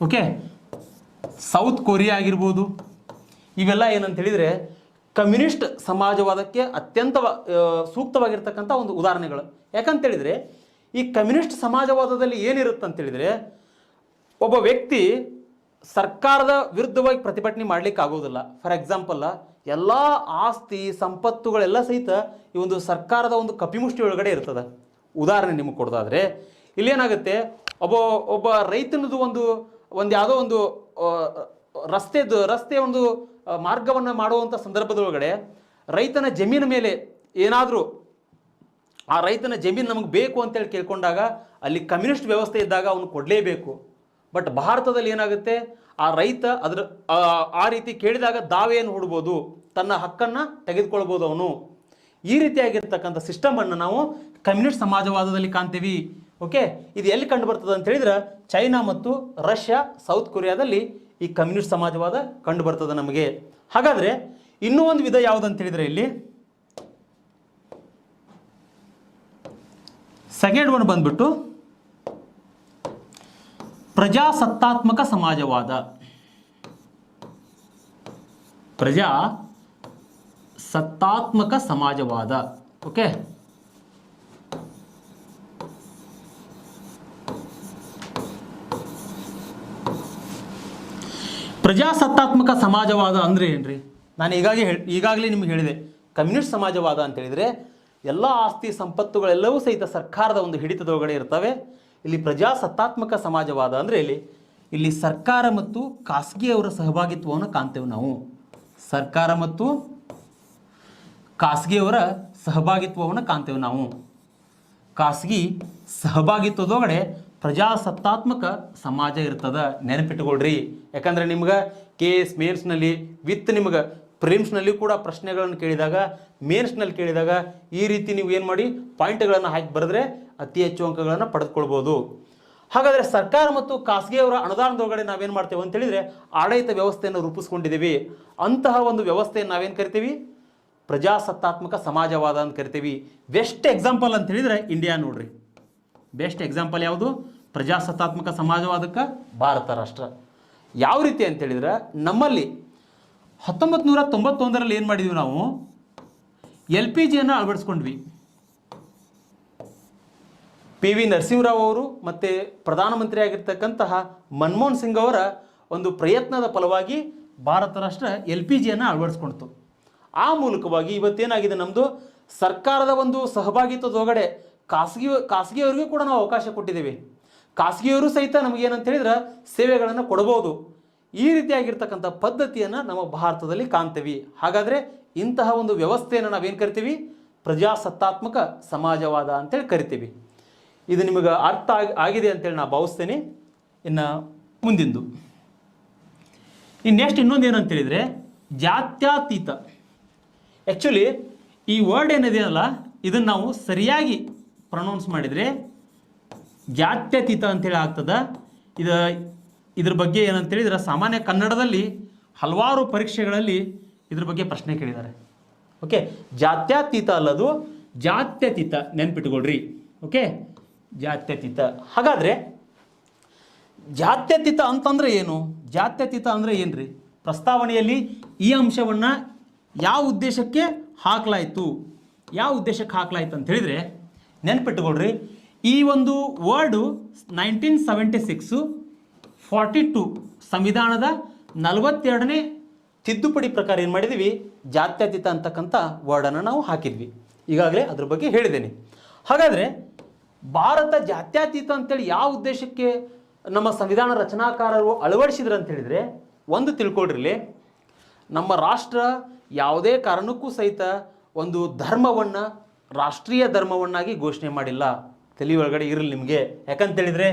ಓಕೆ, ಸೌತ್ ಕೊರಿಯಾ ಆಗಿರ್ಬೋದು. ಇವೆಲ್ಲ ಏನಂತ ಹೇಳಿದರೆ ಕಮ್ಯುನಿಸ್ಟ್ ಸಮಾಜವಾದಕ್ಕೆ ಅತ್ಯಂತ ಸೂಕ್ತವಾಗಿರ್ತಕ್ಕಂಥ ಒಂದು ಉದಾಹರಣೆಗಳು. ಯಾಕಂತೇಳಿದರೆ ಈ ಕಮ್ಯುನಿಸ್ಟ್ ಸಮಾಜವಾದದಲ್ಲಿ ಏನಿರುತ್ತಂತೇಳಿದರೆ, ಒಬ್ಬ ವ್ಯಕ್ತಿ ಸರ್ಕಾರದ ವಿರುದ್ಧವಾಗಿ ಪ್ರತಿಭಟನೆ ಮಾಡಲಿಕ್ಕೆ ಆಗೋದಿಲ್ಲ. ಫಾರ್ ಎಕ್ಸಾಂಪಲ್ ಎಲ್ಲ ಆಸ್ತಿ ಸಂಪತ್ತುಗಳೆಲ್ಲ ಸಹಿತ ಈ ಒಂದು ಸರ್ಕಾರದ ಒಂದು ಕಪಿಮುಷ್ಟಿ ಒಳಗಡೆ ಇರ್ತದೆ. ಉದಾಹರಣೆ ನಿಮಗೆ ಕೊಡೋದಾದರೆ ಇಲ್ಲೇನಾಗುತ್ತೆ, ಒಬ್ಬ ರೈತನದು ಒಂದು ಯಾವುದೋ ಒಂದು ರಸ್ತೆ ಒಂದು ಮಾರ್ಗವನ್ನು ಮಾಡುವಂಥ ಸಂದರ್ಭದೊಳಗಡೆ ರೈತನ ಜಮೀನು ಮೇಲೆ ಏನಾದರೂ ಆ ರೈತನ ಜಮೀನು ನಮಗೆ ಬೇಕು ಅಂತೇಳಿ ಕೇಳ್ಕೊಂಡಾಗ ಅಲ್ಲಿ ಕಮ್ಯುನಿಸ್ಟ್ ವ್ಯವಸ್ಥೆ ಇದ್ದಾಗ ಅವನು ಕೊಡಲೇಬೇಕು. ಬಟ್ ಭಾರತದಲ್ಲಿ ಏನಾಗುತ್ತೆ, ಆ ರೈತ ಆ ರೀತಿ ಕೇಳಿದಾಗ ದಾವೆಯನ್ನು ಹೂಡ್ಬೋದು, ತನ್ನ ಹಕ್ಕನ್ನು ತೆಗೆದುಕೊಳ್ಬೋದು ಅವನು. ಈ ರೀತಿಯಾಗಿರ್ತಕ್ಕಂಥ ಸಿಸ್ಟಮನ್ನು ನಾವು ಕಮ್ಯುನಿಸ್ಟ್ ಸಮಾಜವಾದದಲ್ಲಿ ಕಾಣ್ತೀವಿ. ಓಕೆ, ಇದು ಎಲ್ಲಿ ಕಂಡು ಬರ್ತದೆ ಅಂತ ಹೇಳಿದ್ರೆ ಚೈನಾ ಮತ್ತು ರಷ್ಯಾ, ಸೌತ್ ಕೊರಿಯಾದಲ್ಲಿ ಈ ಕಮ್ಯುನಿಸ್ಟ್ ಸಮಾಜವಾದ ಕಂಡು ಬರ್ತದೆ ನಮಗೆ. ಹಾಗಾದರೆ ಇನ್ನೂ ಒಂದು ವಿಧ ಯಾವುದಂತ ಹೇಳಿದರೆ ಇಲ್ಲಿ ಸೆಕೆಂಡ್ ಒನ್ ಬಂದ್ಬಿಟ್ಟು ಪ್ರಜಾಸತ್ತಾತ್ಮಕ ಸಮಾಜವಾದ. ಪ್ರಜಾಸತ್ತಾತ್ಮಕ ಸಮಾಜವಾದ. ಓಕೆ, ಪ್ರಜಾಸತ್ತಾತ್ಮಕ ಸಮಾಜವಾದ ಅಂದರೆ ಏನ್ರಿ? ನಾನು ಈಗಾಗಲೇ ನಿಮ್ಗೆ ಹೇಳಿದೆ, ಕಮ್ಯುನಿಸ್ಟ್ ಸಮಾಜವಾದ ಅಂತ ಹೇಳಿದರೆ ಎಲ್ಲ ಆಸ್ತಿ ಸಂಪತ್ತುಗಳೆಲ್ಲವೂ ಸಹಿತ ಸರ್ಕಾರದ ಒಂದು ಹಿಡಿತದೊಳಗಡೆ ಇರ್ತವೆ. ಇಲ್ಲಿ ಪ್ರಜಾಸತ್ತಾತ್ಮಕ ಸಮಾಜವಾದ ಅಂದರೆ ಇಲ್ಲಿ ಇಲ್ಲಿ ಸರ್ಕಾರ ಮತ್ತು ಖಾಸಗಿಯವರ ಸಹಭಾಗಿತ್ವವನ್ನು ಕಾಣ್ತೇವೆ ನಾವು. ಸರ್ಕಾರ ಮತ್ತು ಖಾಸಗಿಯವರ ಸಹಭಾಗಿತ್ವವನ್ನು ಕಾಣ್ತೇವೆ ನಾವು. ಖಾಸಗಿ ಸಹಭಾಗಿತ್ವದೊಳಗಡೆ ಪ್ರಜಾಸತ್ತಾತ್ಮಕ ಸಮಾಜ ಇರ್ತದೆ. ನೆನಪಿಟ್ಟುಕೊಳ್ರಿ. ಯಾಕಂದರೆ ನಿಮ್ಗೆ KS ಮೇನ್ಸ್ನಲ್ಲಿ ವಿತ್ ನಿಮ್ಗೆ ಪ್ರಿಲಿಮ್ಸ್ನಲ್ಲಿ ಕೂಡ ಪ್ರಶ್ನೆಗಳನ್ನು ಕೇಳಿದಾಗ, ಮೇನ್ಸ್ನಲ್ಲಿ ಕೇಳಿದಾಗ ಈ ರೀತಿ ನೀವು ಏನು ಮಾಡಿ ಪಾಯಿಂಟ್ಗಳನ್ನು ಹಾಕಿ ಬರೆದ್ರೆ ಅತಿ ಹೆಚ್ಚು ಅಂಕಗಳನ್ನು ಪಡೆದುಕೊಳ್ಬೋದು. ಹಾಗಾದರೆ ಸರ್ಕಾರ ಮತ್ತು ಖಾಸಗಿಯವರ ಅನುದಾನದೊಳಗಡೆ ನಾವೇನು ಮಾಡ್ತೇವೆ ಅಂತ ಹೇಳಿದರೆ ಆಡಳಿತ ವ್ಯವಸ್ಥೆಯನ್ನು ರೂಪಿಸ್ಕೊಂಡಿದ್ದೀವಿ. ಅಂತಹ ಒಂದು ವ್ಯವಸ್ಥೆಯನ್ನು ನಾವೇನು ಕರಿತೀವಿ? ಪ್ರಜಾಸತ್ತಾತ್ಮಕ ಸಮಾಜವಾದ ಅಂತ ಕರಿತೀವಿ. ಬೆಸ್ಟ್ ಎಕ್ಸಾಂಪಲ್ ಅಂತ ಹೇಳಿದರೆ ಇಂಡಿಯಾ ನೋಡ್ರಿ. ಬೆಸ್ಟ್ ಎಕ್ಸಾಂಪಲ್ ಯಾವುದು? ಪ್ರಜಾಸತ್ತಾತ್ಮಕ ಸಮಾಜವಾದಕ್ಕೆ ಭಾರತ ರಾಷ್ಟ್ರ. ಯಾವ ರೀತಿ ಅಂತ ಹೇಳಿದ್ರೆ ನಮ್ಮಲ್ಲಿ 1991ರಲ್ಲಿ ಏನು ಮಾಡಿದ್ವಿ ನಾವು? LPGಯನ್ನು ಅಳವಡಿಸ್ಕೊಂಡ್ವಿ. PV ನರಸಿಂಹರಾವ್ ಅವರು ಮತ್ತು ಪ್ರಧಾನಮಂತ್ರಿ ಆಗಿರ್ತಕ್ಕಂತಹ ಮನಮೋಹನ್ ಸಿಂಗ್ ಅವರ ಒಂದು ಪ್ರಯತ್ನದ ಫಲವಾಗಿ ಭಾರತ ರಾಷ್ಟ್ರ LPGಯನ್ನು ಅಳವಡಿಸ್ಕೊಳ್ತು. ಆ ಮೂಲಕವಾಗಿ ಇವತ್ತೇನಾಗಿದೆ, ನಮ್ಮದು ಸರ್ಕಾರದ ಒಂದು ಸಹಭಾಗಿತ್ವದೊಳಗಡೆ ಖಾಸಗಿಯವರಿಗೂ ಕೂಡ ನಾವು ಅವಕಾಶ ಕೊಟ್ಟಿದ್ದೀವಿ. ಖಾಸಗಿಯವರು ಸಹಿತ ನಮಗೇನಂತ ಹೇಳಿದ್ರೆ ಸೇವೆಗಳನ್ನು ಕೊಡಬಹುದು. ಈ ರೀತಿಯಾಗಿರ್ತಕ್ಕಂಥ ಪದ್ಧತಿಯನ್ನು ನಮ್ಮ ಭಾರತದಲ್ಲಿ ಕಾಣ್ತೀವಿ. ಹಾಗಾದರೆ ಇಂತಹ ಒಂದು ವ್ಯವಸ್ಥೆಯನ್ನು ನಾವೇನು ಕರಿತೀವಿ? ಪ್ರಜಾಸತ್ತಾತ್ಮಕ ಸಮಾಜವಾದ ಅಂತೇಳಿ ಕರಿತೀವಿ. ಇದು ನಿಮಗೆ ಅರ್ಥ ಆಗಿದೆ ಅಂತೇಳಿ ನಾನು ಭಾವಿಸ್ತೇನೆ. ಇನ್ನು ಮುಂದಿಂದು ನೆಕ್ಸ್ಟ್ ಇನ್ನೊಂದು ಏನಂತ ಹೇಳಿದರೆ ಜಾತ್ಯತೀತ. ಆ್ಯಕ್ಚುಲಿ ಈ ವರ್ಡ್ ಏನಿದೆಯಲ್ಲ ಇದನ್ನು ನಾವು ಸರಿಯಾಗಿ ಪ್ರೊನೌನ್ಸ್ ಮಾಡಿದರೆ ಜಾತ್ಯತೀತ ಅಂತೇಳಿ ಆಗ್ತದೆ. ಇದ್ರ ಬಗ್ಗೆ ಏನಂತ ಹೇಳಿದ್ರೆ ಸಾಮಾನ್ಯ ಕನ್ನಡದಲ್ಲಿ ಹಲವಾರು ಪರೀಕ್ಷೆಗಳಲ್ಲಿ ಇದ್ರ ಬಗ್ಗೆ ಪ್ರಶ್ನೆ ಕೇಳಿದ್ದಾರೆ. ಓಕೆ, ಜಾತ್ಯತೀತ ಅಲ್ಲದು ಜಾತ್ಯತೀತ, ನೆನ್ಪಿಟ್ಕೊಳ್ರಿ. ಓಕೆ, ಜಾತ್ಯತೀತ. ಹಾಗಾದರೆ ಜಾತ್ಯತೀತ ಅಂತಂದ್ರೆ ಏನು? ಜಾತ್ಯತೀತ ಅಂದರೆ ಏನು ರೀ? ಪ್ರಸ್ತಾವನೆಯಲ್ಲಿ ಈ ಅಂಶವನ್ನು ಯಾವ ಉದ್ದೇಶಕ್ಕೆ ಹಾಕಲಾಯಿತು ಅಂತ ಹೇಳಿದರೆ ನೆನ್ಪಿಟ್ಟುಕೊಳ್ರಿ. ಈ ಒಂದು ವರ್ಡು 1976 42 ಸಂವಿಧಾನದ 42ನೇ ತಿದ್ದುಪಡಿ ಪ್ರಕಾರ ಏನು ಮಾಡಿದ್ದೀವಿ? ಜಾತ್ಯತೀತ ಅಂತಕ್ಕಂಥ ವರ್ಡನ್ನು ನಾವು ಹಾಕಿದ್ವಿ. ಈಗಾಗಲೇ ಅದ್ರ ಬಗ್ಗೆ ಹೇಳಿದ್ದೇನೆ. ಹಾಗಾದರೆ ಭಾರತ ಜಾತ್ಯತೀತ ಅಂತೇಳಿ ಯಾವ ಉದ್ದೇಶಕ್ಕೆ ನಮ್ಮ ಸಂವಿಧಾನ ರಚನಾಕಾರರು ಅಳವಡಿಸಿದ್ರು ಅಂತ ಹೇಳಿದರೆ, ಒಂದು ತಿಳ್ಕೊಳ್ರಿಲಿ, ನಮ್ಮ ರಾಷ್ಟ್ರ ಯಾವುದೇ ಕಾರಣಕ್ಕೂ ಸಹಿತ ಒಂದು ಧರ್ಮವನ್ನು ರಾಷ್ಟ್ರೀಯ ಧರ್ಮವನ್ನಾಗಿ ಘೋಷಣೆ ಮಾಡಿಲ್ಲ. ತಲೆ ಒಳಗಡೆ ಇರಲಿ ನಿಮಗೆ. ಯಾಕಂತೇಳಿದರೆ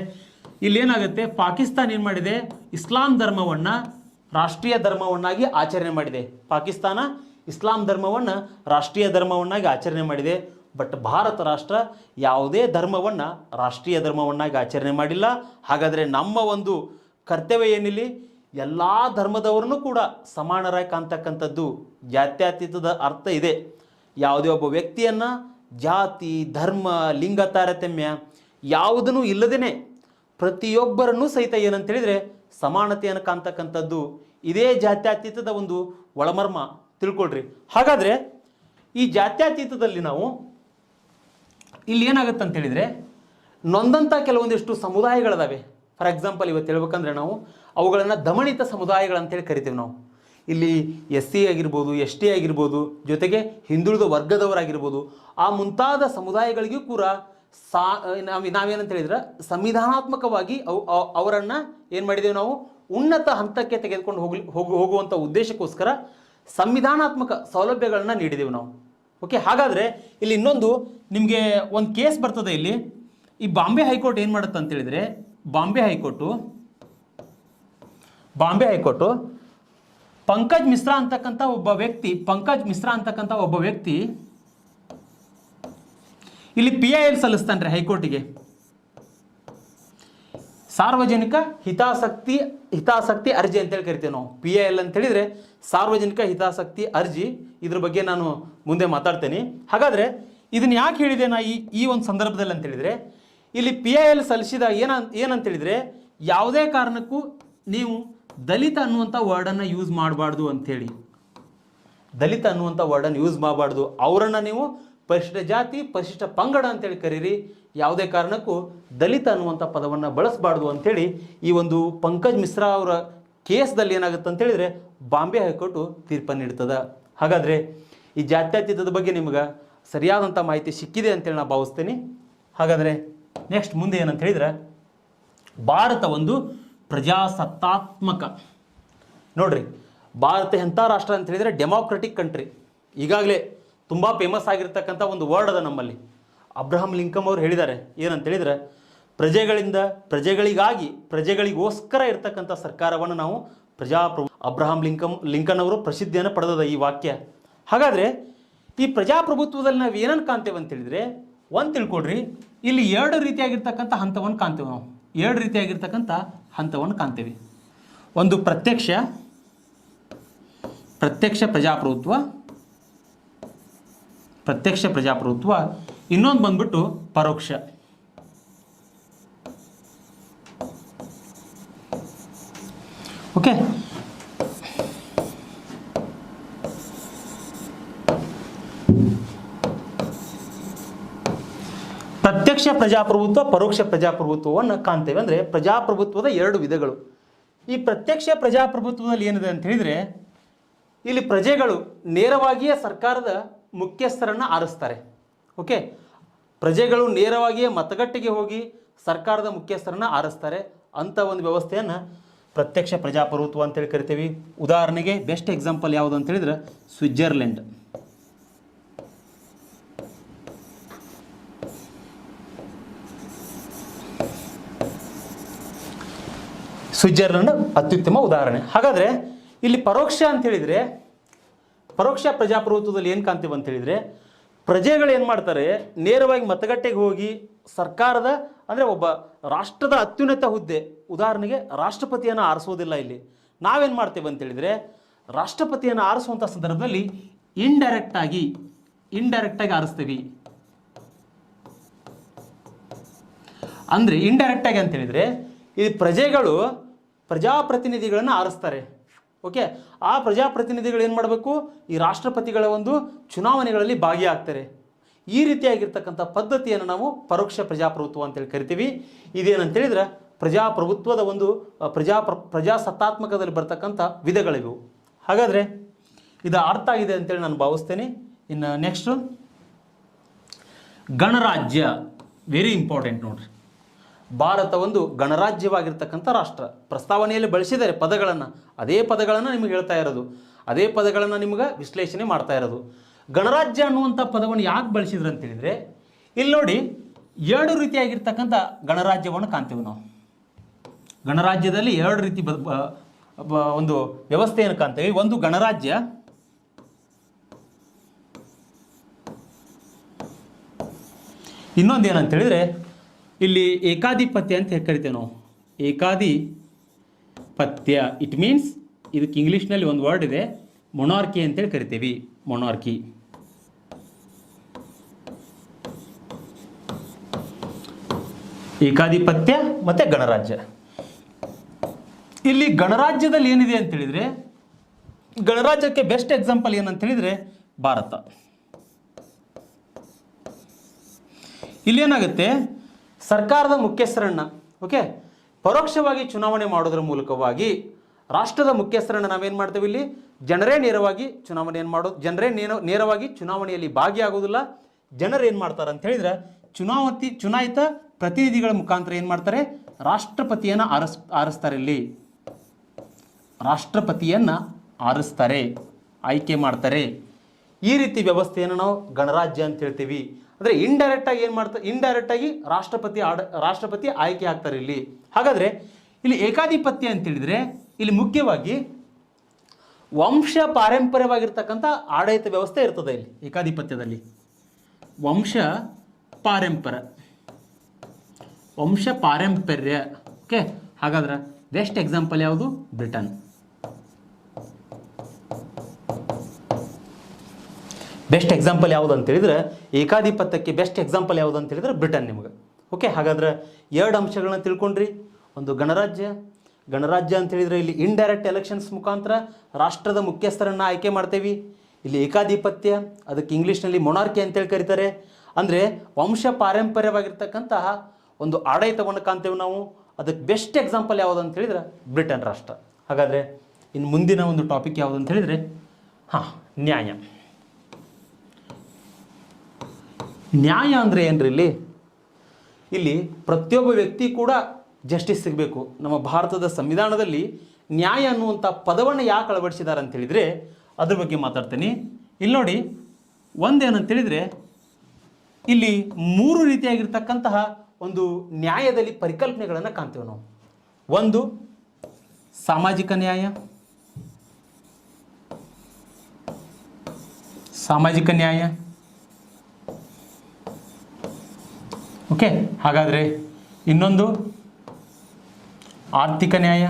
ಇಲ್ಲೇನಾಗುತ್ತೆ, ಪಾಕಿಸ್ತಾನ ಏನು ಮಾಡಿದೆ? ಇಸ್ಲಾಂ ಧರ್ಮವನ್ನು ರಾಷ್ಟ್ರೀಯ ಧರ್ಮವನ್ನಾಗಿ ಆಚರಣೆ ಮಾಡಿದೆ. ಪಾಕಿಸ್ತಾನ ಇಸ್ಲಾಂ ಧರ್ಮವನ್ನು ರಾಷ್ಟ್ರೀಯ ಧರ್ಮವನ್ನಾಗಿ ಆಚರಣೆ ಮಾಡಿದೆ. ಬಟ್ ಭಾರತ ರಾಷ್ಟ್ರ ಯಾವುದೇ ಧರ್ಮವನ್ನು ರಾಷ್ಟ್ರೀಯ ಧರ್ಮವನ್ನಾಗಿ ಆಚರಣೆ ಮಾಡಿಲ್ಲ. ಹಾಗಾದರೆ ನಮ್ಮ ಒಂದು ಕರ್ತವ್ಯ ಏನಿಲ್ಲಿ? ಎಲ್ಲ ಧರ್ಮದವರನ್ನು ಕೂಡ ಸಮಾನರಾಗಿ ಕಾಣ್ತಕ್ಕಂಥದ್ದು. ಜಾತ್ಯತೀತದ ಅರ್ಥ ಇದೆ. ಯಾವುದೇ ಒಬ್ಬ ವ್ಯಕ್ತಿಯನ್ನು ಜಾತಿ, ಧರ್ಮ, ಲಿಂಗ ತಾರತಮ್ಯ ಯಾವುದನ್ನು ಇಲ್ಲದೇ ಪ್ರತಿಯೊಬ್ಬರನ್ನೂ ಸಹಿತ ಏನಂತೇಳಿದರೆ ಸಮಾನತೆಯನ್ನು ಕಾಣ್ತಕ್ಕಂಥದ್ದು. ಇದೇ ಜಾತ್ಯತೀತದ ಒಂದು ಒಳಮರ್ಮ, ತಿಳ್ಕೊಳ್ರಿ. ಹಾಗಾದರೆ ಈ ಜಾತ್ಯತೀತದಲ್ಲಿ ನಾವು ಇಲ್ಲಿ ಏನಾಗುತ್ತೆ ಅಂತ ಹೇಳಿದರೆ ನೊಂದಂಥ ಕೆಲವೊಂದಿಷ್ಟು ಸಮುದಾಯಗಳಿದಾವೆ. ಫಾರ್ ಎಕ್ಸಾಂಪಲ್ ಇವತ್ತು ಹೇಳ್ಬೇಕಂದ್ರೆ ನಾವು ಅವುಗಳನ್ನು ದಮನಿತ ಸಮುದಾಯಗಳಂತೇಳಿ ಕರಿತೀವಿ ನಾವು. ಇಲ್ಲಿ SC ಆಗಿರ್ಬೋದು, ST ಆಗಿರ್ಬೋದು, ಜೊತೆಗೆ ಹಿಂದುಳಿದ ವರ್ಗದವರಾಗಿರ್ಬೋದು, ಆ ಮುಂತಾದ ಸಮುದಾಯಗಳಿಗೂ ಕೂಡ ನಾವೇನಂತ ಹೇಳಿದ್ರೆ ಸಂವಿಧಾನಾತ್ಮಕವಾಗಿ ಅವರನ್ನು ಏನು ಮಾಡಿದ್ದೇವೆ ನಾವು? ಉನ್ನತ ಹಂತಕ್ಕೆ ತೆಗೆದುಕೊಂಡು ಹೋಗುವಂಥ ಉದ್ದೇಶಕ್ಕೋಸ್ಕರ ಸಂವಿಧಾನಾತ್ಮಕ ಸೌಲಭ್ಯಗಳನ್ನ ನೀಡಿದೆವು ನಾವು. ಓಕೆ, ಹಾಗಾದರೆ ಇಲ್ಲಿ ಇನ್ನೊಂದು ನಿಮಗೆ ಒಂದು ಕೇಸ್ ಬರ್ತದೆ. ಇಲ್ಲಿ ಈ ಬಾಂಬೆ ಹೈಕೋರ್ಟ್ ಏನು ಮಾಡುತ್ತೆ ಅಂತ ಹೇಳಿದರೆ, ಬಾಂಬೆ ಹೈಕೋರ್ಟು ಪಂಕಜ್ ಮಿಶ್ರಾ ಅಂತಕ್ಕಂಥ ಒಬ್ಬ ವ್ಯಕ್ತಿ ಇಲ್ಲಿ PIL ಸಲ್ಲಿಸ್ತಾನ್ರಿ ಹೈಕೋರ್ಟಿಗೆ. ಸಾರ್ವಜನಿಕ ಹಿತಾಸಕ್ತಿ ಅರ್ಜಿ ಅಂತೇಳಿ ಕರಿತೀವಿ ನಾವು. PIL ಅಂತ ಹೇಳಿದರೆ ಸಾರ್ವಜನಿಕ ಹಿತಾಸಕ್ತಿ ಅರ್ಜಿ. ಇದ್ರ ಬಗ್ಗೆ ನಾನು ಮುಂದೆ ಮಾತಾಡ್ತೇನೆ. ಹಾಗಾದರೆ ಇದನ್ನು ಯಾಕೆ ಹೇಳಿದೆ ನಾ ಈ ಒಂದು ಸಂದರ್ಭದಲ್ಲಿ ಅಂತ ಹೇಳಿದರೆ, ಇಲ್ಲಿ PIL ಸಲ್ಲಿಸಿದ ಏನಂತ ಹೇಳಿದರೆ ಯಾವುದೇ ಕಾರಣಕ್ಕೂ ನೀವು ದಲಿತ ಅನ್ನುವಂಥ ವರ್ಡನ್ನು ಯೂಸ್ ಮಾಡಬಾರ್ದು ಅಂಥೇಳಿ. ದಲಿತ ಅನ್ನುವಂಥ ವರ್ಡನ್ನು ಯೂಸ್ ಮಾಡಬಾರ್ದು. ಅವರನ್ನು ನೀವು ಪರಿಶಿಷ್ಟ ಜಾತಿ, ಪರಿಶಿಷ್ಟ ಪಂಗಡ ಅಂತೇಳಿ ಕರೀರಿ. ಯಾವುದೇ ಕಾರಣಕ್ಕೂ ದಲಿತ ಅನ್ನುವಂಥ ಪದವನ್ನು ಬಳಸಬಾರ್ದು ಅಂಥೇಳಿ ಈ ಒಂದು ಪಂಕಜ್ ಮಿಶ್ರಾ ಅವರ ಕೇಸ್ದಲ್ಲಿ ಏನಾಗುತ್ತೆ ಅಂತ ಹೇಳಿದರೆ ಬಾಂಬೆ ಹೈಕೋರ್ಟು ತೀರ್ಪನ್ನು ನೀಡ್ತದೆ. ಹಾಗಾದರೆ ಈ ಜಾತ್ಯತೀತದ ಬಗ್ಗೆ ನಿಮ್ಗೆ ಸರಿಯಾದಂಥ ಮಾಹಿತಿ ಸಿಕ್ಕಿದೆ ಅಂತೇಳಿ ನಾನು ಭಾವಿಸ್ತೇನೆ. ಹಾಗಾದರೆ ನೆಕ್ಸ್ಟ್ ಮುಂದೆ ಏನಂತ ಹೇಳಿದರೆ, ಭಾರತ ಒಂದು ಪ್ರಜಾಸತ್ತಾತ್ಮಕ. ನೋಡ್ರಿ, ಭಾರತ ಎಂಥ ರಾಷ್ಟ್ರ ಅಂತ ಹೇಳಿದರೆ ಡೆಮಾಕ್ರೆಟಿಕ್ ಕಂಟ್ರಿ. ಈಗಾಗಲೇ ತುಂಬ ಫೇಮಸ್ ಆಗಿರ್ತಕ್ಕಂಥ ಒಂದು ವರ್ಡ್ ಅದ ನಮ್ಮಲ್ಲಿ. ಅಬ್ರಹಾಂ ಲಿಂಕನ್ ಅವರು ಹೇಳಿದ್ದಾರೆ, ಏನಂತ ಹೇಳಿದರೆ, ಪ್ರಜೆಗಳಿಂದ ಪ್ರಜೆಗಳಿಗಾಗಿ ಪ್ರಜೆಗಳಿಗೋಸ್ಕರ ಇರ್ತಕ್ಕಂಥ ಸರ್ಕಾರವನ್ನು ನಾವು ಪ್ರಜಾಪ್ರಭು. ಅಬ್ರಹಾಂ ಲಿಂಕನ್ ಅವರು ಪ್ರಸಿದ್ಧಿಯನ್ನು ಪಡೆದದ ಈ ವಾಕ್ಯ. ಹಾಗಾದರೆ ಈ ಪ್ರಜಾಪ್ರಭುತ್ವದಲ್ಲಿ ನಾವು ಏನನ್ನು ಕಾಣ್ತೇವೆ ಅಂತ ಹೇಳಿದರೆ, ಒಂದು ತಿಳ್ಕೊಡ್ರಿ, ಇಲ್ಲಿ ಎರಡು ರೀತಿಯಾಗಿರ್ತಕ್ಕಂಥ ಹಂತವನ್ನು ಕಾಣ್ತೇವೆ ನಾವು. ಎರಡು ರೀತಿಯಾಗಿರ್ತಕ್ಕಂಥ ಹಂತವನ್ನು ಕಾಣ್ತೇವೆ. ಒಂದು ಪ್ರತ್ಯಕ್ಷ ಪ್ರಜಾಪ್ರಭುತ್ವ, ಇನ್ನೊಂದು ಬಂದ್ಬಿಟ್ಟು ಪರೋಕ್ಷ. ಓಕೆ, ಪ್ರತ್ಯಕ್ಷ ಪ್ರಜಾಪ್ರಭುತ್ವ, ಪರೋಕ್ಷ ಪ್ರಜಾಪ್ರಭುತ್ವವನ್ನು ಕಾಣ್ತೇವೆ. ಅಂದರೆ ಪ್ರಜಾಪ್ರಭುತ್ವದ ಎರಡು ವಿಧಗಳು. ಈ ಪ್ರತ್ಯಕ್ಷ ಪ್ರಜಾಪ್ರಭುತ್ವದಲ್ಲಿ ಏನಿದೆ ಅಂತ ಹೇಳಿದರೆ, ಇಲ್ಲಿ ಪ್ರಜೆಗಳು ನೇರವಾಗಿಯೇ ಸರ್ಕಾರದ ಮುಖ್ಯಸ್ಥರನ್ನು ಆರಿಸ್ತಾರೆ. ಓಕೆ, ಪ್ರಜೆಗಳು ನೇರವಾಗಿಯೇ ಮತಗಟ್ಟೆಗೆ ಹೋಗಿ ಸರ್ಕಾರದ ಮುಖ್ಯಸ್ಥರನ್ನು ಆರಿಸ್ತಾರೆ. ಅಂಥ ಒಂದು ವ್ಯವಸ್ಥೆಯನ್ನು ಪ್ರತ್ಯಕ್ಷ ಪ್ರಜಾಪ್ರಭುತ್ವ ಅಂತೇಳಿ ಕರಿತೀವಿ. ಉದಾಹರಣೆಗೆ ಬೆಸ್ಟ್ ಎಕ್ಸಾಂಪಲ್ ಯಾವುದು ಅಂತ ಹೇಳಿದ್ರೆ ಸ್ವಿಟ್ಜರ್ಲೆಂಡ್. ಸ್ವಿಟ್ಜರ್ಲೆಂಡ್ ಅತ್ಯುತ್ತಮ ಉದಾಹರಣೆ. ಹಾಗಾದರೆ ಇಲ್ಲಿ ಪರೋಕ್ಷ ಅಂತ ಹೇಳಿದರೆ, ಪರೋಕ್ಷ ಪ್ರಜಾಪ್ರಭುತ್ವದಲ್ಲಿ ಏನು ಕಾಣ್ತೀವಿ ಅಂತ ಹೇಳಿದರೆ, ಪ್ರಜೆಗಳು ಏನು ಮಾಡ್ತಾರೆ, ನೇರವಾಗಿ ಮತಗಟ್ಟೆಗೆ ಹೋಗಿ ಸರ್ಕಾರದ, ಅಂದರೆ ಒಬ್ಬ ರಾಷ್ಟ್ರದ ಅತ್ಯುನ್ನತ ಹುದ್ದೆ, ಉದಾಹರಣೆಗೆ ರಾಷ್ಟ್ರಪತಿಯನ್ನು ಆರಿಸೋದಿಲ್ಲ. ಇಲ್ಲಿ ನಾವೇನು ಮಾಡ್ತೇವೆ ಅಂತ ಹೇಳಿದರೆ, ರಾಷ್ಟ್ರಪತಿಯನ್ನು ಆರಿಸುವಂಥ ಸಂದರ್ಭದಲ್ಲಿ ಇಂಡೈರೆಕ್ಟಾಗಿ ಆರಿಸ್ತೀವಿ. ಅಂದರೆ ಇಂಡೈರೆಕ್ಟಾಗಿ ಅಂತ ಹೇಳಿದರೆ, ಈ ಪ್ರಜೆಗಳು ಪ್ರಜಾಪ್ರತಿನಿಧಿಗಳನ್ನು ಆರಿಸ್ತಾರೆ. ಓಕೆ, ಆ ಪ್ರಜಾಪ್ರತಿನಿಧಿಗಳು ಏನು ಮಾಡಬೇಕು, ಈ ರಾಷ್ಟ್ರಪತಿಗಳ ಒಂದು ಚುನಾವಣೆಗಳಲ್ಲಿ ಭಾಗಿಯಾಗ್ತಾರೆ. ಈ ರೀತಿಯಾಗಿರ್ತಕ್ಕಂಥ ಪದ್ಧತಿಯನ್ನು ನಾವು ಪರೋಕ್ಷ ಪ್ರಜಾಪ್ರಭುತ್ವ ಅಂತೇಳಿ ಕರಿತೀವಿ. ಇದೇನಂತ ಹೇಳಿದ್ರೆ ಪ್ರಜಾಪ್ರಭುತ್ವದ ಒಂದು ಪ್ರಜಾಸತ್ತಾತ್ಮಕದಲ್ಲಿ ಬರ್ತಕ್ಕಂಥ ವಿಧಗಳಿವು. ಹಾಗಾದರೆ ಇದು ಅರ್ಥ ಆಗಿದೆ ಅಂತೇಳಿ ನಾನು ಭಾವಿಸ್ತೇನೆ. ಇನ್ನು ನೆಕ್ಸ್ಟು ಗಣರಾಜ್ಯ, ವೆರಿ ಇಂಪಾರ್ಟೆಂಟ್ ನೋಡ್ರಿ. ಭಾರತ ಒಂದು ಗಣರಾಜ್ಯವಾಗಿರ್ತಕ್ಕಂಥ ರಾಷ್ಟ್ರ. ಪ್ರಸ್ತಾವನೆಯಲ್ಲಿ ಬಳಸಿದ್ದಾರೆ ಪದಗಳನ್ನು, ಅದೇ ಪದಗಳನ್ನು ನಿಮಗೆ ಹೇಳ್ತಾ ಇರೋದು, ಅದೇ ಪದಗಳನ್ನು ನಿಮಗೆ ವಿಶ್ಲೇಷಣೆ ಮಾಡ್ತಾ ಇರೋದು. ಗಣರಾಜ್ಯ ಅನ್ನುವಂಥ ಪದವನ್ನು ಯಾಕೆ ಬಳಸಿದ್ರು ಅಂತ ಹೇಳಿದರೆ, ಇಲ್ಲಿ ನೋಡಿ ಎರಡು ರೀತಿಯಾಗಿರ್ತಕ್ಕಂಥ ಗಣರಾಜ್ಯವನ್ನು ಕಾಣ್ತೇವೆ ನಾವು. ಗಣರಾಜ್ಯದಲ್ಲಿ ಎರಡು ರೀತಿ ಒಂದು ವ್ಯವಸ್ಥೆಯನ್ನು ಕಾಣ್ತೇವೆ. ಒಂದು ಗಣರಾಜ್ಯ, ಇನ್ನೊಂದು ಏನಂತ ಹೇಳಿದರೆ ಇಲ್ಲಿ ಏಕಾಧಿಪತ್ಯ ಅಂತ ಕರಿತೇವೆ ನಾವು. ಏಕಾಧಿಪತ್ಯ, ಇಟ್ ಮೀನ್ಸ್ ಇದಕ್ಕೆ ಇಂಗ್ಲೀಷ್ನಲ್ಲಿ ಒಂದು ವರ್ಡ್ ಇದೆ, ಮೊನಾರ್ಕಿ ಅಂತೇಳಿ ಕರಿತೀವಿ. ಮೊನಾರ್ಕಿ. ಏಕಾಧಿಪತ್ಯ ಮತ್ತು ಗಣರಾಜ್ಯ. ಇಲ್ಲಿ ಗಣರಾಜ್ಯದಲ್ಲಿ ಏನಿದೆ ಅಂತ ಹೇಳಿದರೆ, ಗಣರಾಜ್ಯಕ್ಕೆ ಬೆಸ್ಟ್ ಎಕ್ಸಾಂಪಲ್ ಏನಂತ ಹೇಳಿದರೆ ಭಾರತ. ಇಲ್ಲೇನಾಗುತ್ತೆ, ಸರ್ಕಾರದ ಮುಖ್ಯಸ್ಥರನ್ನು ಓಕೆ ಪರೋಕ್ಷವಾಗಿ ಚುನಾವಣೆ ಮಾಡೋದ್ರ ಮೂಲಕವಾಗಿ ರಾಷ್ಟ್ರದ ಮುಖ್ಯಸ್ಥರನ್ನು ನಾವೇನು ಮಾಡ್ತೇವೆ, ಇಲ್ಲಿ ಜನರೇ ನೇರವಾಗಿ ಚುನಾವಣೆಯನ್ನು ಮಾಡೋದು. ಜನರೇ ನೇರವಾಗಿ ಚುನಾವಣೆಯಲ್ಲಿ ಭಾಗಿಯಾಗೋದಿಲ್ಲ. ಜನರು ಏನು ಮಾಡ್ತಾರೆ ಅಂತ ಹೇಳಿದ್ರೆ, ಚುನಾಯಿತ ಪ್ರತಿನಿಧಿಗಳ ಮುಖಾಂತರ ಏನು ಮಾಡ್ತಾರೆ, ರಾಷ್ಟ್ರಪತಿಯನ್ನು ಆರಿಸ್ತಾರೆ. ಇಲ್ಲಿ ರಾಷ್ಟ್ರಪತಿಯನ್ನು ಆರಿಸ್ತಾರೆ, ಆಯ್ಕೆ ಮಾಡ್ತಾರೆ. ಈ ರೀತಿ ವ್ಯವಸ್ಥೆಯನ್ನು ನಾವು ಗಣರಾಜ್ಯ ಅಂತ ಹೇಳ್ತೀವಿ. ಅಂದರೆ ಇಂಡೈರೆಕ್ಟಾಗಿ ಏನು ಮಾಡ್ತಾರೆ, ಇಂಡೈರೆಕ್ಟಾಗಿ ರಾಷ್ಟ್ರಪತಿ ಆಯ್ಕೆ ಆಗ್ತಾರೆ ಇಲ್ಲಿ. ಹಾಗಾದರೆ ಇಲ್ಲಿ ಏಕಾಧಿಪತ್ಯ ಅಂತ ಹೇಳಿದರೆ, ಇಲ್ಲಿ ಮುಖ್ಯವಾಗಿ ವಂಶ ಪಾರಂಪರ್ಯವಾಗಿರ್ತಕ್ಕಂಥ ಆಡಳಿತ ವ್ಯವಸ್ಥೆ ಇರ್ತದೆ. ಇಲ್ಲಿ ಏಕಾಧಿಪತ್ಯದಲ್ಲಿ ವಂಶ ಪಾರಂಪರ್ಯ. ಓಕೆ, ಹಾಗಾದ್ರೆ ಬೆಸ್ಟ್ ಎಕ್ಸಾಂಪಲ್ ಯಾವುದು, ಬ್ರಿಟನ್. ಬೆಸ್ಟ್ ಎಕ್ಸಾಂಪಲ್ ಯಾವುದು ಅಂತ ಹೇಳಿದ್ರೆ, ಏಕಾಧಿಪತ್ಯಕ್ಕೆ ಬೆಸ್ಟ್ ಎಕ್ಸಾಂಪಲ್ ಯಾವುದು ಅಂತ ಹೇಳಿದ್ರೆ ಬ್ರಿಟನ್ ನಿಮಗೆ. ಓಕೆ, ಹಾಗಾದ್ರೆ ಎರಡು ಅಂಶಗಳನ್ನ ತಿಳ್ಕೊಂಡ್ರಿ. ಒಂದು ಗಣರಾಜ್ಯ ಅಂತ ಹೇಳಿದರೆ ಇಲ್ಲಿ ಇಂಡೈರೆಕ್ಟ್ ಎಲೆಕ್ಷನ್ಸ್ ಮುಖಾಂತರ ರಾಷ್ಟ್ರದ ಮುಖ್ಯಸ್ಥರನ್ನು ಆಯ್ಕೆ ಮಾಡ್ತೇವೆ. ಇಲ್ಲಿ ಏಕಾಧಿಪತ್ಯ, ಅದಕ್ಕೆ ಇಂಗ್ಲೀಷ್ನಲ್ಲಿ ಮೊನಾರ್ಕಿ ಅಂತೇಳಿ ಕರೀತಾರೆ. ಅಂದರೆ ವಂಶ ಪಾರಂಪರ್ಯವಾಗಿರ್ತಕ್ಕಂತಹ ಒಂದು ಆಡಳಿತವನ್ನು ಕಾಣ್ತೇವೆ ನಾವು. ಅದಕ್ಕೆ ಬೆಸ್ಟ್ ಎಕ್ಸಾಂಪಲ್ ಯಾವುದು ಅಂತ ಹೇಳಿದ್ರೆ ಬ್ರಿಟನ್ ರಾಷ್ಟ್ರ. ಹಾಗಾದರೆ ಇನ್ನು ಮುಂದಿನ ಒಂದು ಟಾಪಿಕ್ ಯಾವುದು ಅಂತ ಹೇಳಿದರೆ, ನ್ಯಾಯ. ನ್ಯಾಯ ಅಂದರೆ ಏನ್ರಿ, ಇಲ್ಲಿ ಪ್ರತಿಯೊಬ್ಬ ವ್ಯಕ್ತಿ ಕೂಡ ಜಸ್ಟಿಸ್ ಸಿಗಬೇಕು. ನಮ್ಮ ಭಾರತದ ಸಂವಿಧಾನದಲ್ಲಿ ನ್ಯಾಯ ಅನ್ನುವಂಥ ಪದವನ್ನು ಯಾಕೆ ಅಳವಡಿಸಿದ್ದಾರೆ ಅಂತೇಳಿದರೆ ಅದ್ರ ಬಗ್ಗೆ ಮಾತಾಡ್ತೀನಿ. ಇಲ್ಲಿ ನೋಡಿ, ಒಂದೇನಂತೇಳಿದರೆ ಇಲ್ಲಿ 3 ರೀತಿಯಾಗಿರ್ತಕ್ಕಂತಹ ಒಂದು ನ್ಯಾಯದಲ್ಲಿ ಪರಿಕಲ್ಪನೆಗಳನ್ನು ಕಾಣ್ತೇವೆ ನಾವು. ಒಂದು ಸಾಮಾಜಿಕ ನ್ಯಾಯ, ಸಾಮಾಜಿಕ ನ್ಯಾಯ. ಓಕೆ, ಹಾಗಾದರೆ ಇನ್ನೊಂದು ಆರ್ಥಿಕ ನ್ಯಾಯ,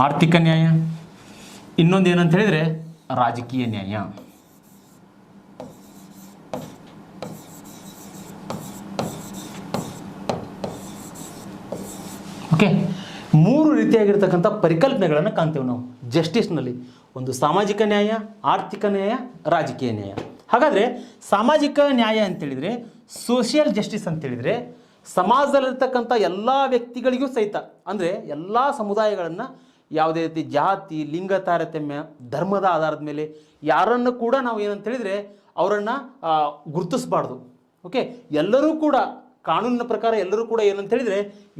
ಆರ್ಥಿಕ ನ್ಯಾಯ. ಇನ್ನೊಂದು ಏನಂತ ಹೇಳಿದರೆ ರಾಜಕೀಯ ನ್ಯಾಯ. ಓಕೆ, 3 ರೀತಿಯಾಗಿರ್ತಕ್ಕಂಥ ಪರಿಕಲ್ಪನೆಗಳನ್ನು ಕಾಣ್ತೇವೆ ನಾವು ಜಸ್ಟಿಸ್ನಲ್ಲಿ. ಒಂದು ಸಾಮಾಜಿಕ ನ್ಯಾಯ, ಆರ್ಥಿಕ ನ್ಯಾಯ, ರಾಜಕೀಯ ನ್ಯಾಯ. ಹಾಗಾದರೆ ಸಾಮಾಜಿಕ ನ್ಯಾಯ ಅಂತೇಳಿದರೆ ಸೋಷಿಯಲ್ ಜಸ್ಟಿಸ್ ಅಂತೇಳಿದರೆ ಸಮಾಜದಲ್ಲಿರ್ತಕ್ಕಂಥ ಎಲ್ಲ ವ್ಯಕ್ತಿಗಳಿಗೂ ಸಹಿತ, ಅಂದರೆ ಎಲ್ಲ ಸಮುದಾಯಗಳನ್ನು ಯಾವುದೇ ರೀತಿ ಜಾತಿ, ಲಿಂಗ ತಾರತಮ್ಯ, ಧರ್ಮದ ಆಧಾರದ ಮೇಲೆ ಯಾರನ್ನು ಕೂಡ ನಾವು ಏನಂತೇಳಿದರೆ ಅವರನ್ನು ಗುರುತಿಸಬಾರ್ದು. ಓಕೆ, ಎಲ್ಲರೂ ಕೂಡ ಕಾನೂನಿನ ಪ್ರಕಾರ ಎಲ್ಲರೂ ಕೂಡ ಏನಂತೇಳಿದರೆ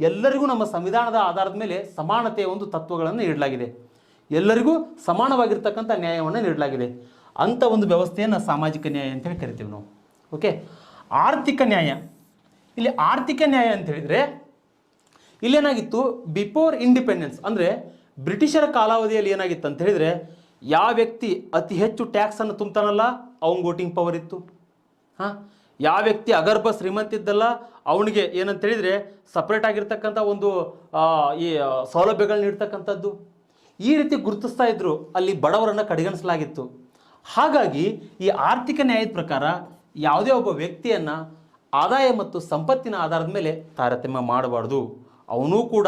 ಎಲ್ಲರಿಗೂ ನಮ್ಮ ಸಂವಿಧಾನದ ಆಧಾರದ ಮೇಲೆ ಸಮಾನತೆಯ ಒಂದು ತತ್ವಗಳನ್ನು ನೀಡಲಾಗಿದೆ. ಎಲ್ಲರಿಗೂ ಸಮಾನವಾಗಿರ್ತಕ್ಕಂಥ ನ್ಯಾಯವನ್ನು ನೀಡಲಾಗಿದೆ. ಅಂಥ ಒಂದು ವ್ಯವಸ್ಥೆಯನ್ನು ಸಾಮಾಜಿಕ ನ್ಯಾಯ ಅಂತೇಳಿ ಕರಿತೀವಿ ನಾವು. ಓಕೆ, ಆರ್ಥಿಕ ನ್ಯಾಯ. ಇಲ್ಲಿ ಆರ್ಥಿಕ ನ್ಯಾಯ ಅಂತೇಳಿದರೆ ಇಲ್ಲೇನಾಗಿತ್ತು, ಬಿಫೋರ್ ಇಂಡಿಪೆಂಡೆನ್ಸ್ ಅಂದರೆ ಬ್ರಿಟಿಷರ ಕಾಲಾವಧಿಯಲ್ಲಿ ಏನಾಗಿತ್ತು ಅಂತ ಹೇಳಿದರೆ, ಯಾವ ವ್ಯಕ್ತಿ ಅತಿ ಹೆಚ್ಚು ಟ್ಯಾಕ್ಸನ್ನು ತುಂಬ್ತಾನಲ್ಲ ಅವ್ನಿಗೆ ವೋಟಿಂಗ್ ಪವರ್ ಇತ್ತು. ಯಾವ ವ್ಯಕ್ತಿ ಅಗರ್ಭ ಶ್ರೀಮಂತ ಇದ್ದಲ್ಲ ಅವನಿಗೆ ಏನಂತೇಳಿದರೆ ಸಪ್ರೇಟ್ ಆಗಿರ್ತಕ್ಕಂಥ ಒಂದು ಈ ಸೌಲಭ್ಯಗಳನ್ನ ನೀಡ್ತಕ್ಕಂಥದ್ದು. ಈ ರೀತಿ ಗುರುತಿಸ್ತಾ ಇದ್ದರು. ಅಲ್ಲಿ ಬಡವರನ್ನು ಕಡೆಗಣಿಸಲಾಗಿತ್ತು. ಹಾಗಾಗಿ ಈ ಆರ್ಥಿಕ ನ್ಯಾಯದ ಪ್ರಕಾರ ಯಾವುದೇ ಒಬ್ಬ ವ್ಯಕ್ತಿಯನ್ನು ಆದಾಯ ಮತ್ತು ಸಂಪತ್ತಿನ ಆಧಾರದ ಮೇಲೆ ತಾರತಮ್ಯ ಮಾಡಬಾರ್ದು. ಅವನೂ ಕೂಡ